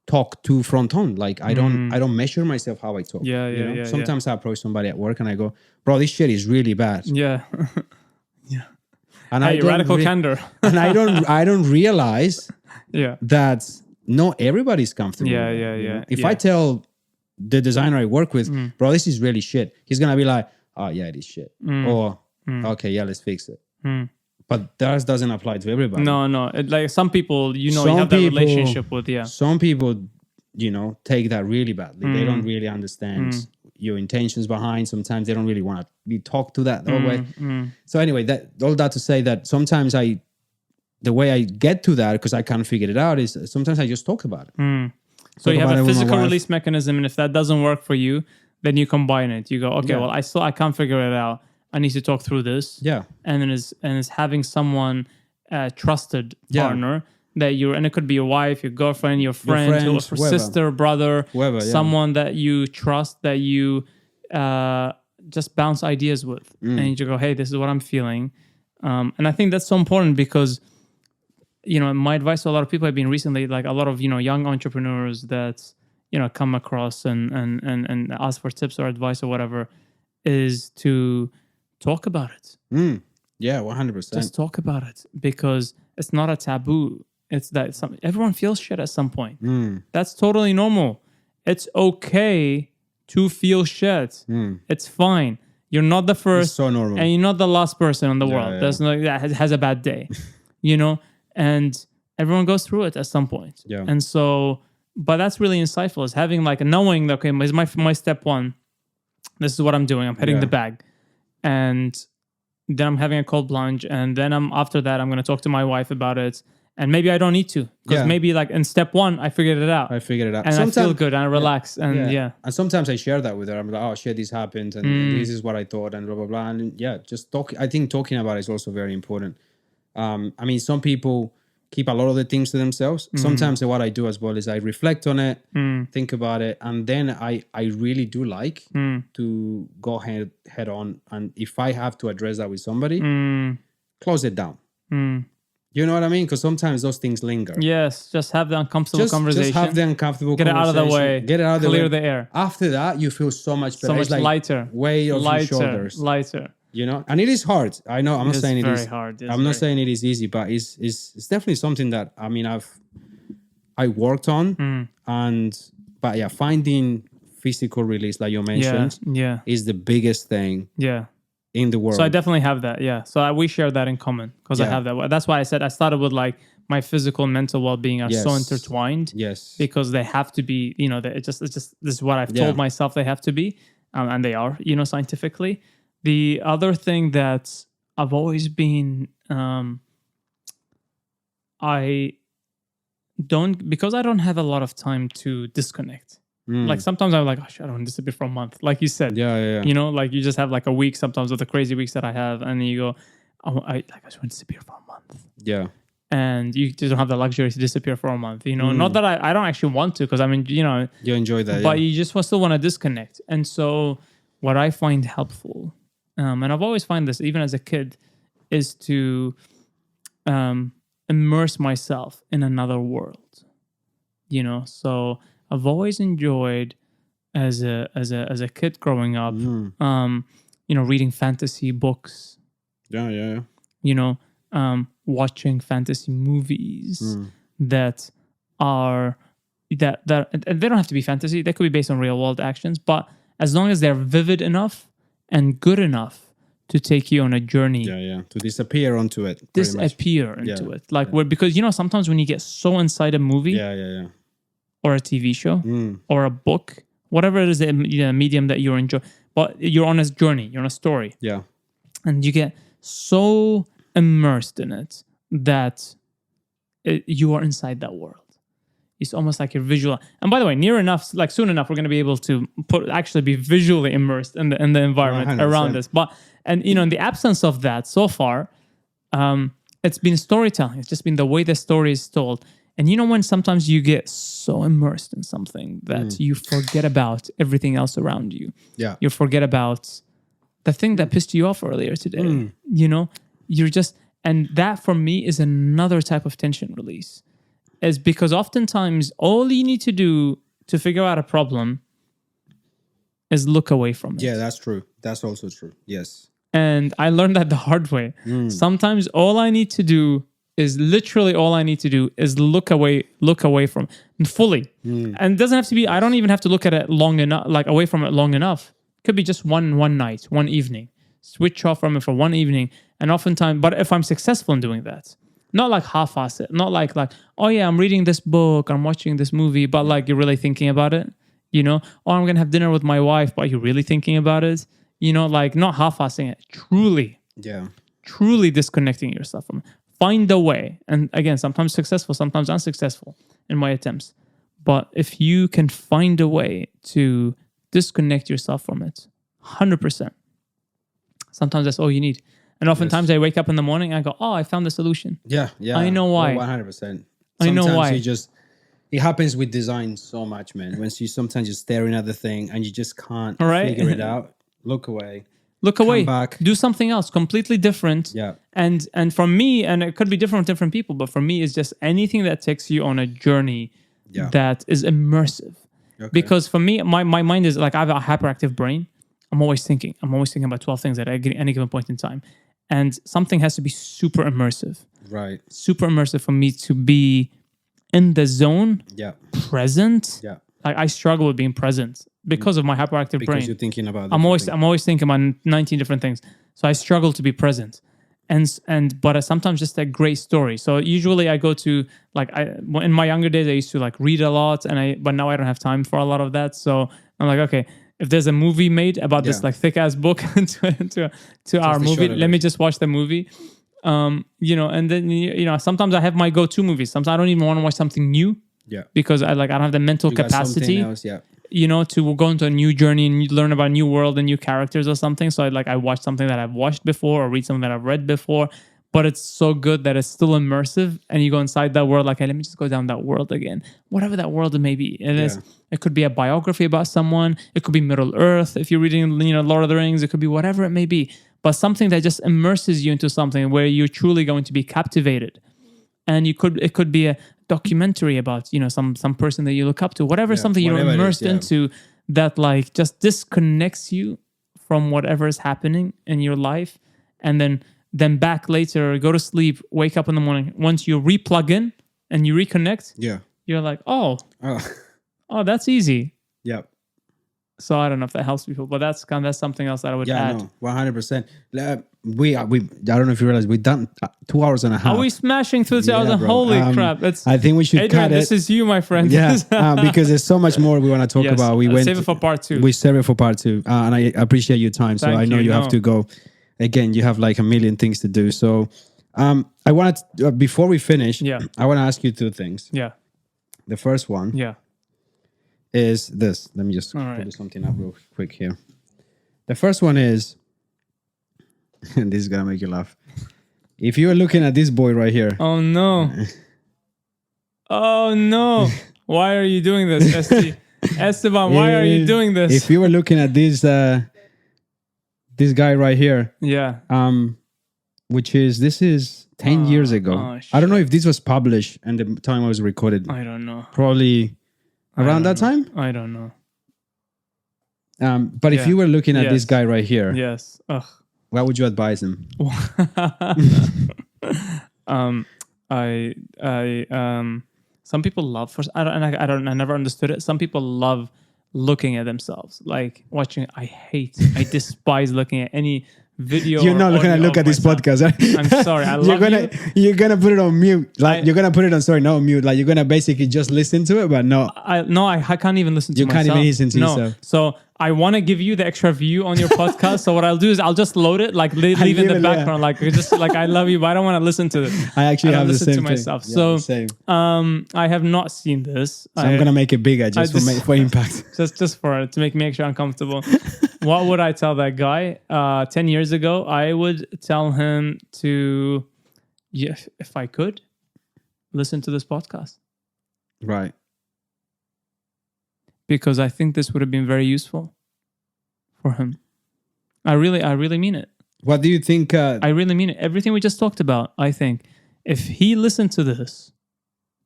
talk too front on. Like I don't measure myself how I talk. Yeah. Sometimes I approach somebody at work and I go, bro, this shit is really bad. Yeah. Yeah. And radical candor. And I don't realize that not everybody's comfortable. Yeah. If I tell the designer I work with, bro, this is really shit, he's gonna be like, oh yeah, it is shit. Or okay, yeah, let's fix it. But that doesn't apply to everybody. No. Like some people, you have that relationship with, Some people, take that really badly. They don't really understand your intentions behind. Sometimes they don't really want to be talked to that way. So anyway, all that to say that sometimes the way I get to that, because I can't figure it out, is sometimes I just talk about it. So you have a physical release mechanism, and if that doesn't work for you, then you combine it. You go, okay, well, I can't figure it out. I need to talk through this. Yeah. And then is having someone, trusted partner that and it could be your wife, your girlfriend, your friend, your sister, brother, whoever, someone that you trust, that you just bounce ideas with. And you go, hey, this is what I'm feeling. And I think that's so important because, my advice to a lot of people have been recently, like a lot of, young entrepreneurs that, come across and ask for tips or advice or whatever, is to talk about it. Yeah, 100%. Just talk about it because it's not a taboo. It's that everyone feels shit at some point. That's totally normal. It's okay to feel shit. It's fine. You're not the first, it's so normal, and you're not the last person in the world that has a bad day. And everyone goes through it at some point. Yeah. And so, but that's really insightful, is having knowing that, okay, is my step one. This is what I'm doing. I'm hitting the bag. And then I'm having a cold plunge. And then after that, I'm going to talk to my wife about it. And maybe I don't need to. Because maybe in step one, I figured it out. And sometimes, I feel good and I relax. And And sometimes I share that with her. I'm like, oh shit, this happened. And this is what I thought and blah, blah, blah. And just talk. I think talking about it is also very important. Some people keep a lot of the things to themselves. Sometimes what I do as well is I reflect on it, think about it, and then I really do like to go head on. And if I have to address that with somebody, close it down. You know what I mean? Because sometimes those things linger. Yes, just have the uncomfortable conversation. Just have the uncomfortable conversation. Get it out of the way. Get it out of the way. Clear the air. After that, you feel so much better. So much lighter. Weight off your shoulders. Lighter. And it is hard. I know. I'm not saying it is hard. I'm not saying it is easy, but it's definitely something that I worked on. Finding physical release, like you mentioned, is the biggest thing. Yeah. in the world. So I definitely have that. Yeah. So we share that in common because I have that. That's why I said I started with like my physical and mental well-being are so intertwined. Yes. Because they have to be, it's just this is what I've told myself they have to be, and they are, scientifically. The other thing that I've always been, because I don't have a lot of time to disconnect. Like sometimes I'm like, oh, shit, I don't want to disappear for a month. Like you said, like you just have like a week sometimes with the crazy weeks that I have, and then you go, I just want to disappear for a month. Yeah. And you just don't have the luxury to disappear for a month, Not that I don't actually want to, because I mean, you enjoy that, but you just still want to disconnect. And so, what I find helpful, and I've always found this even as a kid, is to immerse myself in another world. So I've always enjoyed as a kid growing up, reading fantasy books. Yeah. Watching fantasy movies that are that they don't have to be fantasy. They could be based on real world actions, but as long as they're vivid enough and good enough to take you on a journey. To disappear onto it. Into it. Like because sometimes when you get so inside a movie, or a TV show, or a book, whatever it is, a medium that you're enjoying, but you're on a journey, you're on a story. Yeah. And you get so immersed in it that you are inside that world. It's almost like you're visual. And by the way, near enough, like soon enough, we're going to be able to actually be visually immersed in the environment 100%. Around us. But in the absence of that so far, it's been storytelling. It's just been the way the story is told. And when sometimes you get so immersed in something that you forget about everything else around you. Yeah. You forget about the thing that pissed you off earlier today. You're just, and that for me is another type of tension release. Is because oftentimes all you need to do to figure out a problem is look away from it. Yeah, that's true. That's also true. Yes. And I learned that the hard way. Sometimes all I need to do is look away from it fully. And it doesn't have to be, I don't even have to look at it long enough, like away from it long enough. It could be just one night, one evening. Switch off from it for one evening. And oftentimes, but if I'm successful in doing that, not like half-ass it, not like, oh yeah, I'm reading this book, I'm watching this movie, but like you're really thinking about it, oh, I'm going to have dinner with my wife, but you're really thinking about it, like not half-assing it, truly disconnecting yourself from it. Find a way. And again, sometimes successful, sometimes unsuccessful in my attempts. But if you can find a way to disconnect yourself from it, 100%, sometimes that's all you need. And oftentimes I wake up in the morning and I go, oh, I found the solution. Yeah. I know why. 100%. I know why. It happens with design so much, man. When you sometimes you're staring at the thing and you just can't figure it out. Look away. Come back. Do something else completely different. Yeah. And for me, and it could be different with different people, but for me, it's just anything that takes you on a journey that is immersive. Okay. Because for me, my mind is like, I have a hyperactive brain. I'm always thinking about 12 things at any given point in time. And something has to be super immersive. Right. Super immersive for me to be in the zone. Yeah. Present. Yeah. Like I struggle with being present because of my hyperactive brain. Because you're thinking about I'm always thinking about 19 different things. So I struggle to be present. But sometimes just a great story. So usually I go to in my younger days I used to read a lot, but now I don't have time for a lot of that. So I'm like, okay, if there's a movie made about this thick ass book to our movie, let me just watch the movie. And then sometimes I have my go-to movies. Sometimes I don't even want to watch something new. Yeah. Because I don't have the mental capacity. Else, to go into a new journey and learn about a new world and new characters or something. So I watch something that I've watched before or read something that I've read before. But it's so good that it's still immersive, and you go inside that world. Hey, let me just go down that world again. Whatever that world may be, it could be a biography about someone. It could be Middle Earth. If you're reading, Lord of the Rings, it could be whatever it may be. But something that just immerses you into something where you're truly going to be captivated. And it could be a documentary about some person that you look up to. Something you're immersed into that just disconnects you from whatever is happening in your life, and then back later, go to sleep, wake up in the morning. Once you replug in and you reconnect, you're like, oh, that's easy. Yeah. So I don't know if that helps people, but that's something else that I would add. No, 100%. We I don't know if you realize we've done 2 hours and a half. Are we smashing through 2 hours? Holy crap! I think we should Adrian, cut it. This is you, my friend. Yeah, because there's so much more we want to talk about. Save it for part 2. We save it for part 2, and I appreciate your time. So I know you have to go. Again, you have like a million things to do. So I wanted to, before we finish, I want to ask you 2 things. Yeah. The first one. Yeah. Is this. Let me just put something up real quick here. The first one is, and this is going to make you laugh. If you are looking at this boy right here. Oh, no. Oh, no. Why are you doing this, Esteban, why are you doing this? If you were looking at this guy right here. Yeah. This is 10 years ago. I don't know if this was published and the time I was recorded. I don't know. Probably around that time? I don't know. But if you were looking at this guy right here, yes. Ugh. What would you advise him? Some people love I never understood it. Some people love looking at themselves, like watching. I despise looking at any video. You're not looking to look at this podcast. Right? I'm sorry. You're gonna put it on mute. You're gonna put it on not mute. Like you're gonna basically just listen to it, but no. I can't even listen to myself. You can't even listen to yourself. So I want to give you the extra view on your podcast. So what I'll do is I'll just load it, like leave in the background, like just like I love you, but I don't want to listen to it. I actually have the same to myself. Yeah, so same. I have not seen this. So I'm gonna make it bigger for impact. just for it to make me extra uncomfortable. What would I tell that guy? 10 years ago, I would tell him to, if I could, listen to this podcast. Right. Because I think this would have been very useful for him. I really mean it. What do you think? I really mean it. Everything we just talked about, I think, if he listened to this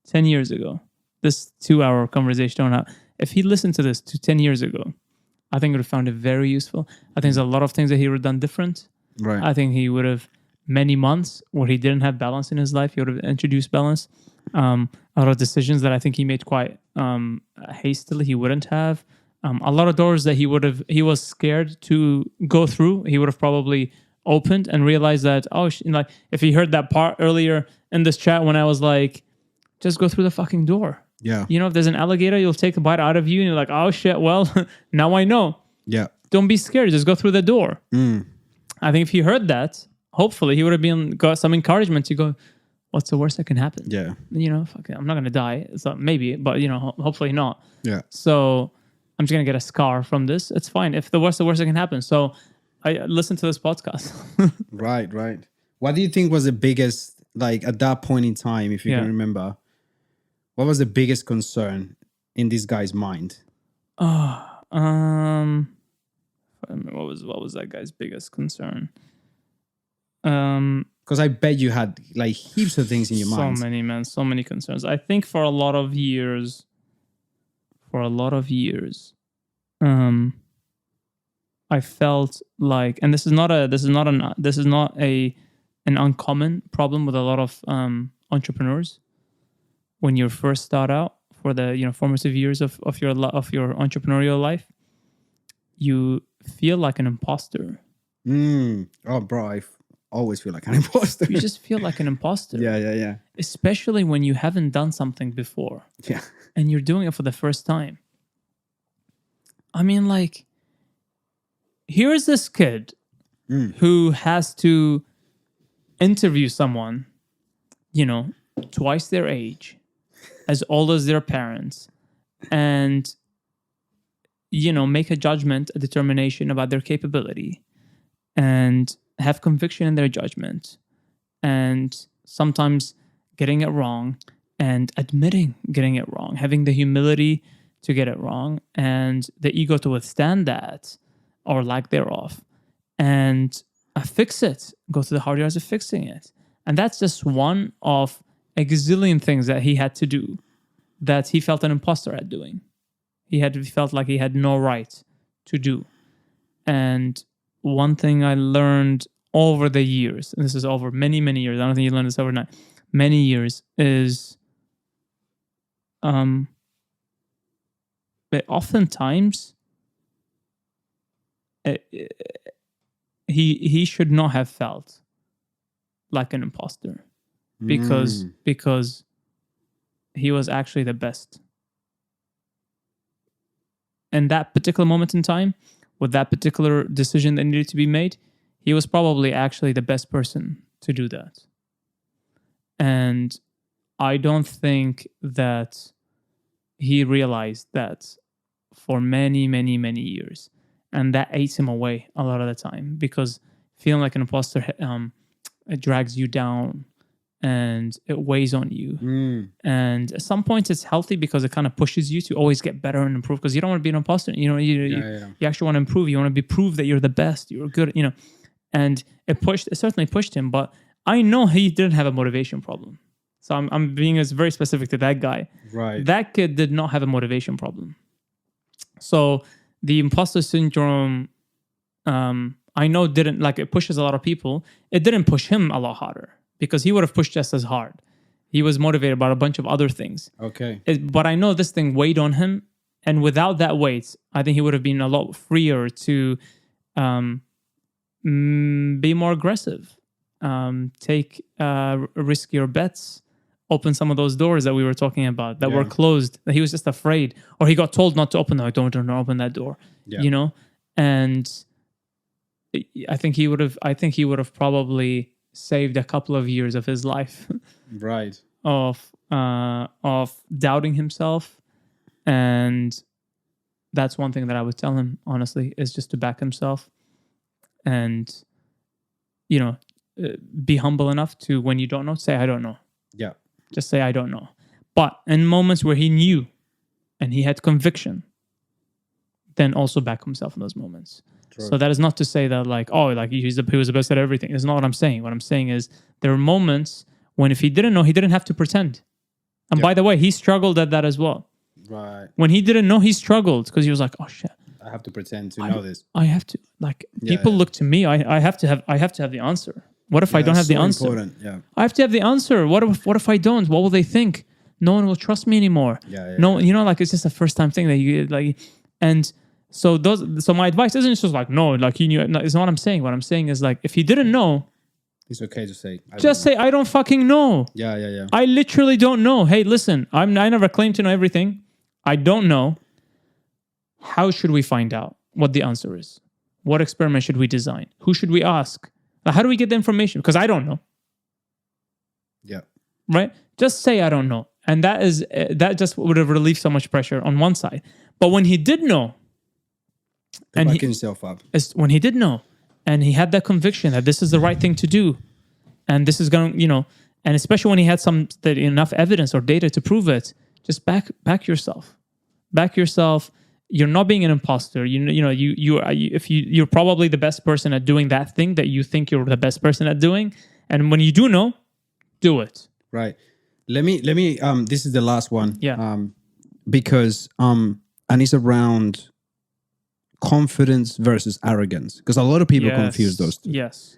10 years ago, this 2-hour conversation, if he listened to this 10 years ago, I think he would have found it very useful. I think there's a lot of things that he would have done different. Right. I think he would have, many months where he didn't have balance in his life, he would have introduced balance. A lot of decisions that I think he made quite hastily, he wouldn't have. A lot of doors that he was scared to go through, he would have probably opened and realized that, like if he heard that part earlier in this chat when I was like, just go through the fucking door. Yeah. If there's an alligator, you'll take a bite out of you and you're like, oh shit, well, now I know. Yeah. Don't be scared. Just go through the door. I think if he heard that, hopefully he would have got some encouragement to go, what's the worst that can happen? Yeah. Fuck it, I'm not going to die. So maybe, but hopefully not. Yeah. So I'm just going to get a scar from this. It's fine. If the worst that can happen. So I listen to this podcast. Right. What do you think was the biggest, like at that point in time, if you can remember, what was the biggest concern in this guy's mind? What was that guy's biggest concern? Because I bet you had like heaps of things in your mind. So many concerns. I think for a lot of years, I felt like, and this is not an uncommon problem with a lot of entrepreneurs. When you first start out for the formative years of your entrepreneurial life, you feel like an imposter. Oh, bro, I always feel like an imposter. You just feel like an imposter. Yeah. Especially when you haven't done something before. Yeah. And you're doing it for the first time. I mean, like, here is this kid who has to interview someone, twice their age, as old as their parents, and make a judgment, a determination about their capability, and have conviction in their judgment, and sometimes getting it wrong and admitting getting it wrong, having the humility to get it wrong and the ego to withstand that or lack thereof, and fix it, go through the hard yards of fixing it. And that's just one of a gazillion things that he had to do that he felt an imposter at doing. He felt like he had no right to do. And one thing I learned over the years, and this is over many, many years, I don't think you learned this overnight, many years, is that oftentimes he should not have felt like an imposter because he was actually the best. In that particular moment in time, with that particular decision that needed to be made, he was probably actually the best person to do that. And I don't think that he realized that for many, many, many years. And that ate him away a lot of the time, because feeling like an imposter, it drags you down and it weighs on you. And at some points it's healthy because it kind of pushes you to always get better and improve, because you don't want to be an imposter. You actually want to improve. You want to be proved that you're the best, you're good, and it certainly pushed him. But I know he didn't have a motivation problem. So I'm being very specific to that guy. Right. That kid did not have a motivation problem. So the imposter syndrome, I know didn't, like, it pushes a lot of people. It didn't push him a lot harder, because he would have pushed just as hard. He was motivated by a bunch of other things. Okay. But I know this thing weighed on him. And without that weight, I think he would have been a lot freer to be more aggressive, take riskier bets, open some of those doors that we were talking about that were closed, that he was just afraid, or he got told not to open them. Like, don't open that door, And I think he would have probably saved a couple of years of his life, right, of doubting himself. And that's one thing that I would tell him, honestly, is just to back himself and, be humble enough to, when you don't know, say, I don't know. Yeah. Just say, I don't know. But in moments where he knew and he had conviction, then also back himself in those moments. True. So that is not to say that, like, he was the best at everything. That's not what I'm saying. What I'm saying is there are moments when if he didn't know, he didn't have to pretend. And by the way, he struggled at that as well. Right. When he didn't know, he struggled because he was like, oh shit, I have to pretend to know this. I have to, like, people look to me. I have to have the answer. What if I don't have the answer? Important. Yeah. I have to have the answer. What if I don't? What will they think? No one will trust me anymore. Like, it's just a first time thing that you like. And so my advice isn't just like, no, like, he knew. No, it's not what I'm saying. What I'm saying is, like, if he didn't know, it's okay to say. Say, I don't fucking know. Yeah. I literally don't know. Hey, listen, I never claim to know everything. I don't know. How should we find out what the answer is? What experiment should we design? Who should we ask? How do we get the information? Because I don't know. Yeah. Right? Just say I don't know. And that just would have relieved so much pressure on one side. But when he did know, and backing himself up. When he did know, and he had that conviction that this is the right thing to do, and this is going, and especially when he had enough evidence or data to prove it, just back yourself. Back yourself. You're not being an imposter. You're probably the best person at doing that thing that you think you're the best person at doing. And when you do know, do it. Right. Let me. This is the last one. Yeah. Because and it's around confidence versus arrogance, because a lot of people confuse those two. Yes.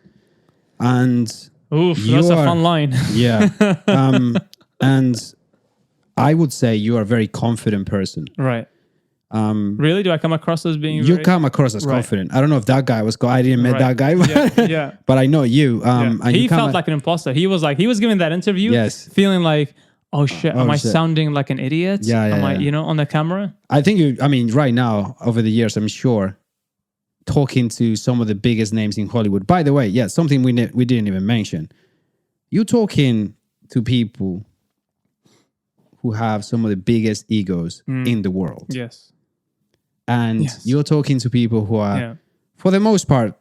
And that's a fun line. Yeah. And I would say you are a very confident person. Right. Really? Do I come across as being? You come across as confident. I don't know if that guy was. I didn't meet that guy. But, but I know you. And he felt like an imposter. He was giving that interview. Yes. Feeling like, oh shit, am I sounding like an idiot? Yeah. Am I, on the camera? I think right now, over the years, I'm sure, talking to some of the biggest names in Hollywood. By the way, something we didn't even mention. You talking to people who have some of the biggest egos in the world. Yes. And you're talking to people who are, for the most part,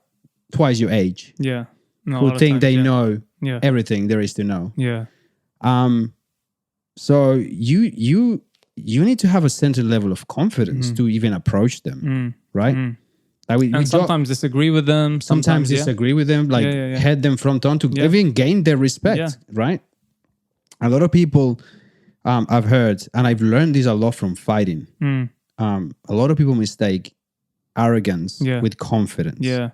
twice your age. Yeah. Who think they know everything there is to know. Yeah. So you need to have a certain level of confidence to even approach them, right? Like we sometimes disagree with them. Sometimes disagree with them, like head them front on to even gain their respect, right? A lot of people I've heard, and I've learned this a lot from fighting. A lot of people mistake arrogance with confidence. Yeah.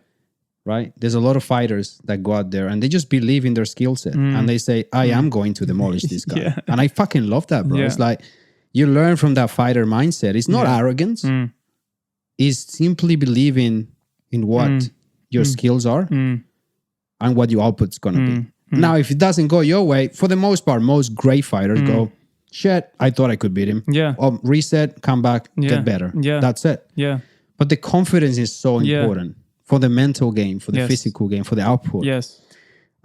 Right? There's a lot of fighters that go out there and they just believe in their skill set and they say, I am going to demolish this guy. And I fucking love that, bro. It's like you learn from that fighter mindset. It's not arrogance. It's simply believing in what your skills are and what your output's going to be. Now, if it doesn't go your way, for the most part, most great fighters go, shit, I thought I could beat him. Yeah. Reset, come back, get better. Yeah. That's it. Yeah. But the confidence is so important for the mental game, for the physical game, for the output. Yes.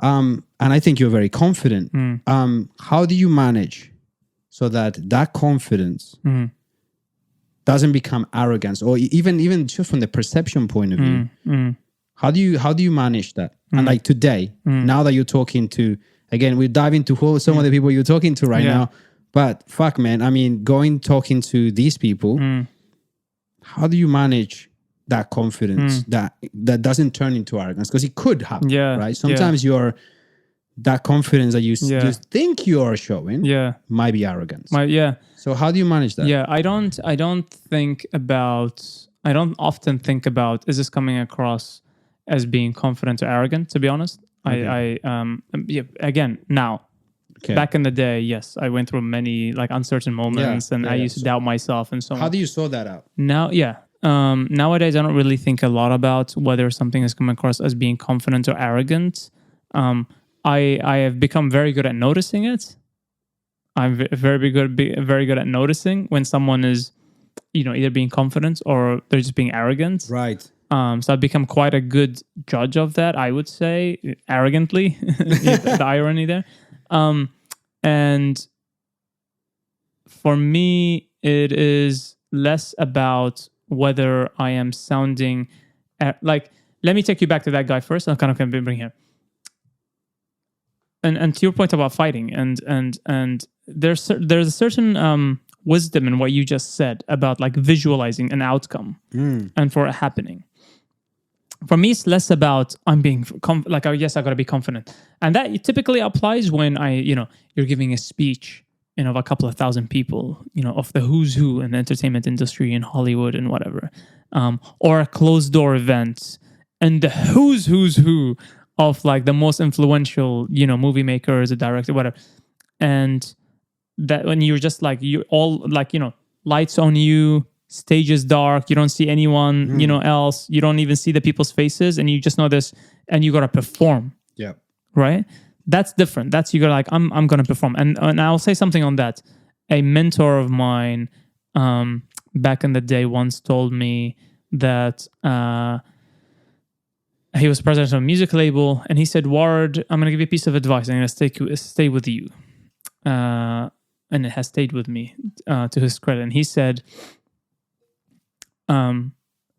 And I think you're very confident. How do you manage so that confidence doesn't become arrogance, or even just from the perception point of view? How do you manage that? And like today, now that you're talking to, again, we dive into who some of the people you're talking to right now. But fuck, man, I mean, talking to these people, how do you manage that confidence that doesn't turn into arrogance? Because it could happen, right? Sometimes that confidence that you think you are showing might be arrogance. So how do you manage that? I don't often think about, is this coming across as being confident or arrogant, to be honest. Okay. Again, now, back in the day, yes, I went through many like uncertain moments and I used to doubt myself and so on. How do you sort that out? Now, nowadays, I don't really think a lot about whether something is coming across as being confident or arrogant. I have become very good at noticing it. I'm very good at noticing when someone is, either being confident or they're just being arrogant. Right. So I've become quite a good judge of that, I would say, arrogantly, the irony there. And for me, it is less about whether I am sounding let me take you back to that guy first. I'll kind of bring here. And to your point about fighting, and there's a certain wisdom in what you just said about like visualizing an outcome and for it happening. For me, it's less about I'm being I got to be confident, and that typically applies when you're giving a speech, of a couple of thousand people, of the who's who in the entertainment industry in Hollywood and whatever, or a closed door event, and the who's who of like the most influential, movie makers, a director, whatever, and that when you're just like you all like lights on you. Stage is dark. You don't see anyone, else. You don't even see the people's faces, and you just know this, and you gotta perform. Yeah. Right. That's different. That's you gotta like I'm gonna perform, and I'll say something on that. A mentor of mine, back in the day, once told me that he was president of a music label, and he said, "Wared, I'm gonna give you a piece of advice. I'm gonna stay with you," and it has stayed with me to his credit. And he said.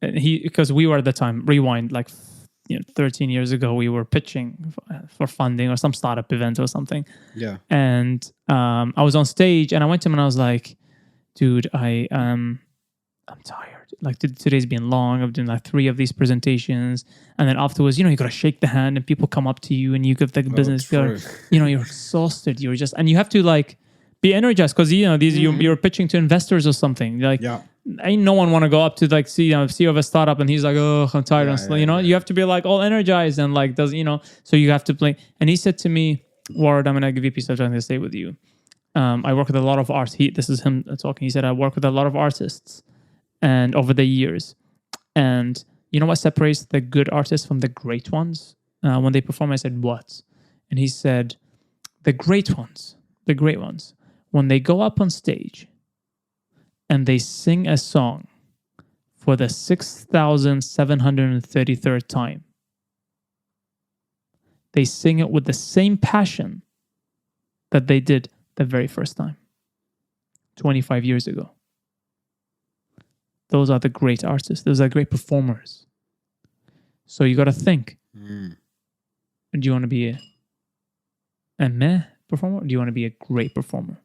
Because we were at the time, rewind, like 13 years ago, we were pitching for funding or some startup event or something. Yeah. And I was on stage and I went to him and I was like, dude, I'm tired. Like today's been long. I've done like 3 of these presentations. And then afterwards, you got to shake the hand and people come up to you and you give the business, you're exhausted. You're just, and you have to like be energized because, you're pitching to investors or something. Like, ain't no one want to go up to like CEO of a startup and he's like, oh, I'm tired. You have to be like all energized and like so you have to play. And he said to me, Wared, I'm gonna give you a piece of time to stay with you. I work with a lot of artists. This is him talking. He said, I work with a lot of artists and over the years. And you know what separates the good artists from the great ones? When they perform, I said, what? And he said, the great ones, when they go up on stage and they sing a song for the 6,733rd time. They sing it with the same passion that they did the very first time, 25 years ago. Those are the great artists. Those are great performers. So you got to think, do you want to be a meh performer or do you want to be a great performer?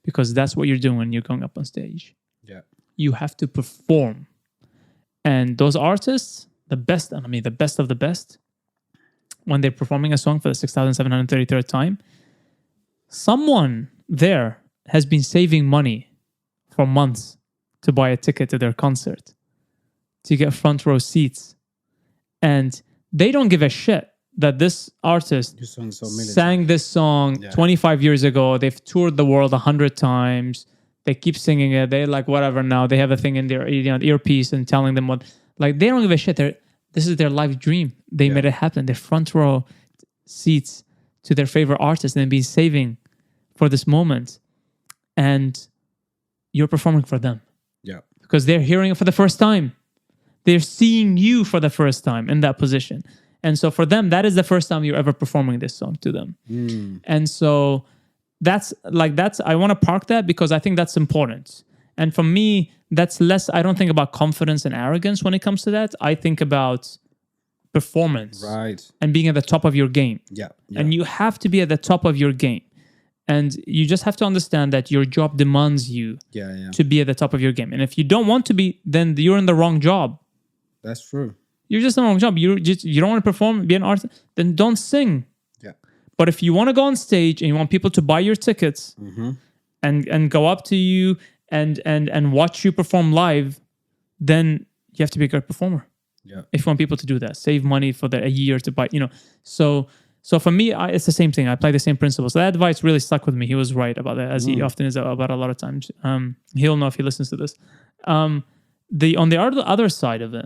Because that's what you're doing when you're going up on stage. Yeah. You have to perform. And those artists, the best of the best, when they're performing a song for the 6,733rd time, someone there has been saving money for months to buy a ticket to their concert, to get front row seats. And they don't give a shit that this artist sang this song 25 years ago. They've toured the world 100 times. They keep singing it. They like whatever now. They have a thing in their earpiece and telling them what. Like they don't give a shit. this is their life dream. They made it happen. Their front row seats to their favorite artist, and they've been saving for this moment. And you're performing for them. Yeah. Because they're hearing it for the first time. They're seeing you for the first time in that position. And so for them, that is the first time you're ever performing this song to them. And so that's I want to park that because I think that's important. And for me, that's less, I don't think about confidence and arrogance when it comes to that. I think about performance. Right. And being at the top of your game. Yeah. And you have to be at the top of your game. And you just have to understand that your job demands you to be at the top of your game. And if you don't want to be, then you're in the wrong job. That's true. You're just in the wrong job. You don't want to perform, be an artist, then don't sing. Yeah. But if you want to go on stage and you want people to buy your tickets and go up to you and watch you perform live, then you have to be a great performer. Yeah. If you want people to do that, save money for a year to buy, So for me, it's the same thing. I apply the same principles. So that advice really stuck with me. He was right about that, as he often is about a lot of times. He'll know if he listens to this. On the other side of it,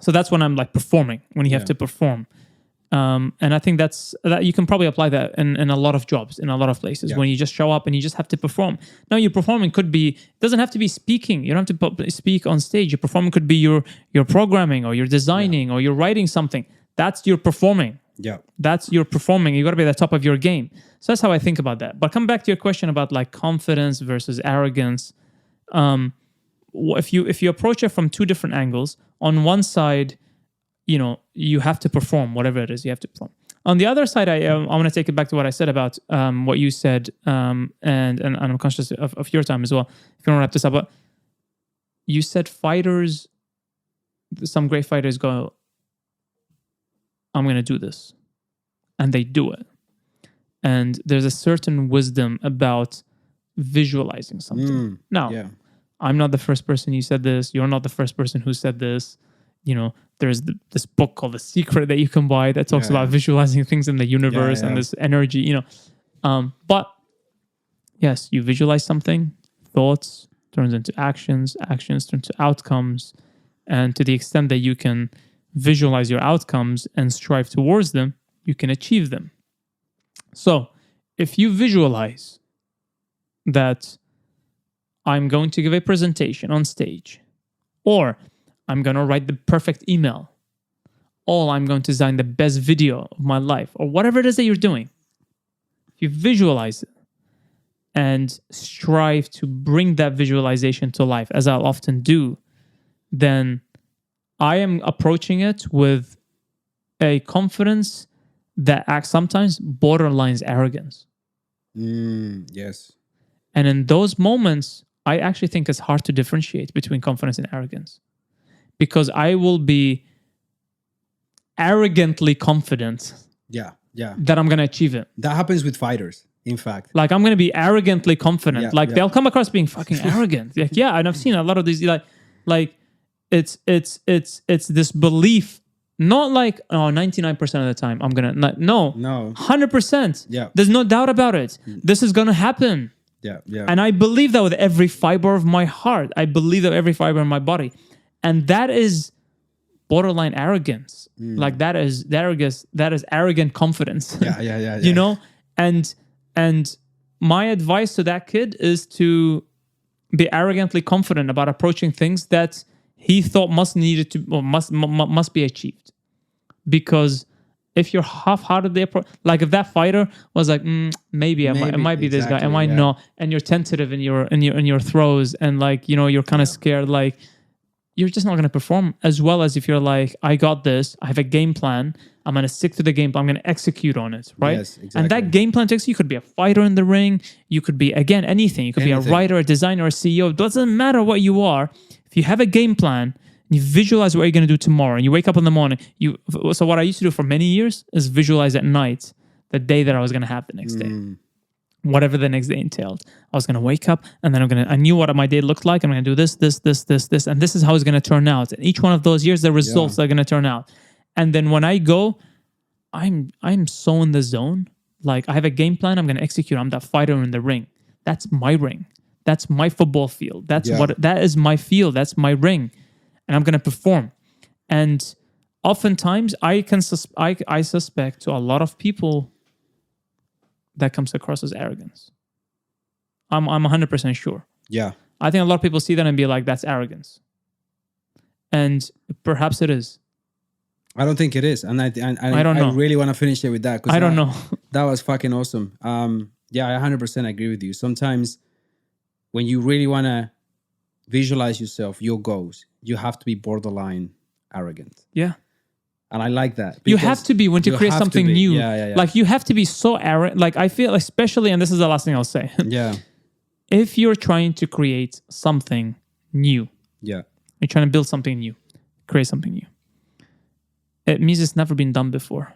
so that's when I'm like performing, when you have to perform. And I think that you can probably apply that in a lot of jobs, in a lot of places, when you just show up and you just have to perform. Now, your performing it doesn't have to be speaking. You don't have to speak on stage. Your performing could be your programming or your designing or you're writing something. That's your performing. Yeah. That's your performing. You got to be at the top of your game. So that's how I think about that. But come back to your question about like confidence versus arrogance. If you approach it from two different angles, on one side, you have to perform whatever it is you have to perform. On the other side, I want to take it back to what I said about what you said, and I'm conscious of your time as well. If you don't wrap this up, but you said fighters, some great fighters go, I'm going to do this. And they do it. And there's a certain wisdom about visualizing something. Now, I'm not the first person who said this. You're not the first person who said this. There's this book called The Secret that you can buy that talks about visualizing things in the universe and this energy, But yes, you visualize something, thoughts turns into actions turn to outcomes. And to the extent that you can visualize your outcomes and strive towards them, you can achieve them. So if you visualize that I'm going to give a presentation on stage, or I'm going to write the perfect email, or I'm going to design the best video of my life, or whatever it is that you're doing, if you visualize it and strive to bring that visualization to life, as I'll often do, then I am approaching it with a confidence that acts sometimes borderlines arrogance. Yes. And in those moments, I actually think it's hard to differentiate between confidence and arrogance. Because I will be arrogantly confident that I'm going to achieve it. That happens with fighters, in fact. Like, I'm going to be arrogantly confident. They'll come across being fucking arrogant. And I've seen a lot of these, it's this belief, not like, 99% of the time I'm gonna, no, 100%. Yeah. There's no doubt about it. This is gonna happen. Yeah. And I believe that with every fiber of my heart. I believe that with every fiber in my body. And that is borderline arrogance. Like that is arrogant confidence. Yeah. And my advice to that kid is to be arrogantly confident about approaching things that he thought must be achieved. Because if you're half-heartedly approach, like if that fighter was like, maybe it might be this guy, it might not, and you're tentative in your throws, and like you're kind of scared, like you're just not going to perform as well as if you're like, I got this, I have a game plan, I'm going to stick to the game plan, I'm going to execute on it, right? Yes, exactly. And that game plan takes, you could be a fighter in the ring, you could be, again, anything. You could be a writer, a designer, a CEO. It doesn't matter what you are. If you have a game plan, you visualize what you're going to do tomorrow, and you wake up in the morning. So what I used to do for many years is visualize at night the day that I was going to have the next day. Whatever the next day entailed. I was going to wake up, and then I knew what my day looked like. I'm going to do this, and this is how it's going to turn out. And each one of those years, the results are going to turn out. And then when I go, I'm so in the zone. Like, I have a game plan, I'm going to execute. I'm that fighter in the ring. That's my ring. That's my football field. That is my field. That's my ring. And I'm going to perform. And oftentimes I suspect to a lot of people that comes across as arrogance. I'm 100% sure. Yeah. I think a lot of people see that and be like, that's arrogance. And perhaps it is. I don't think it is. And I don't know. I really want to finish it with that. I don't know. That was fucking awesome. Yeah, I 100% agree with you. Sometimes when you really want to visualize yourself, your goals, you have to be borderline arrogant. Yeah. And I like that. You have to be when to create something new. Yeah. Like you have to be so arrogant. Like I feel, especially, and this is the last thing I'll say. Yeah. If you're trying to create something new. Yeah. You're trying to build something new. Create something new. It means it's never been done before.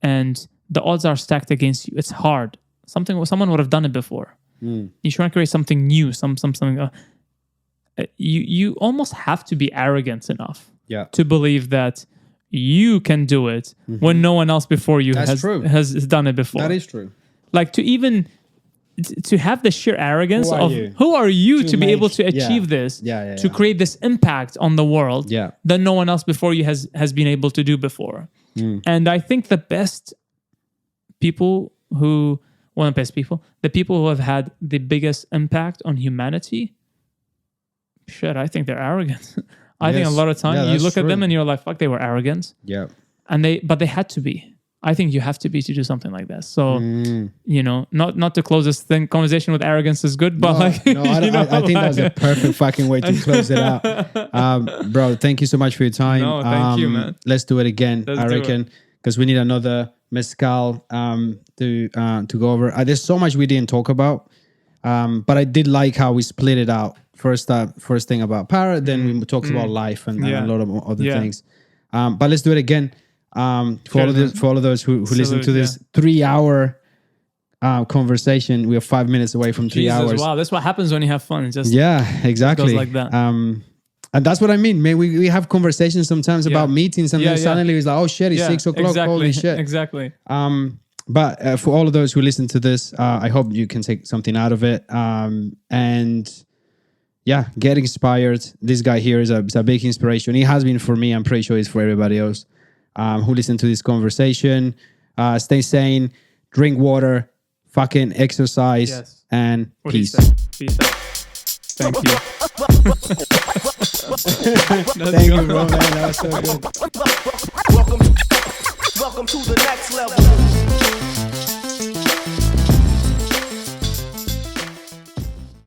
And the odds are stacked against you. It's hard. Someone would have done it before. You're trying to create something new. Something. You almost have to be arrogant enough to believe that you can do it when no one else before you has done it before. That is true. Like to have the sheer arrogance who are you to be able to achieve this, to create this impact on the world that no one else before you has been able to do before. And I think the people who have had the biggest impact on humanity, I think they're arrogant. I think a lot of times you look at them and you're like, fuck, they were arrogant. Yeah. But they had to be. I think you have to be to do something like that. So, not to close this conversation with arrogance is good, but I think that was a perfect fucking way to close it out. Bro, thank you so much for your time. No, thank you, man. Let's do it again, I reckon, because we need another mezcal to go over. There's so much we didn't talk about, but I did like how we split it out. First thing about Parrot, then we talked about life and a lot of other things. But let's do it again. For all of those who listen to this 3-hour conversation, we are 5 minutes away from 3 hours. Wow, that's what happens when you have fun. Exactly. It goes like that. And that's what I mean. Man, we have conversations sometimes about meetings, and then suddenly it's like, oh shit, it's 6 o'clock. Exactly, holy shit. Exactly. But for all of those who listen to this, I hope you can take something out of it. And get inspired. This guy here is a big inspiration. He has been for me. I'm pretty sure he's for everybody else who listen to this conversation. Stay sane, drink water, fucking exercise, and peace. Peace out. Thank you. Thank you, bro, man. That was so good. Welcome to the next level.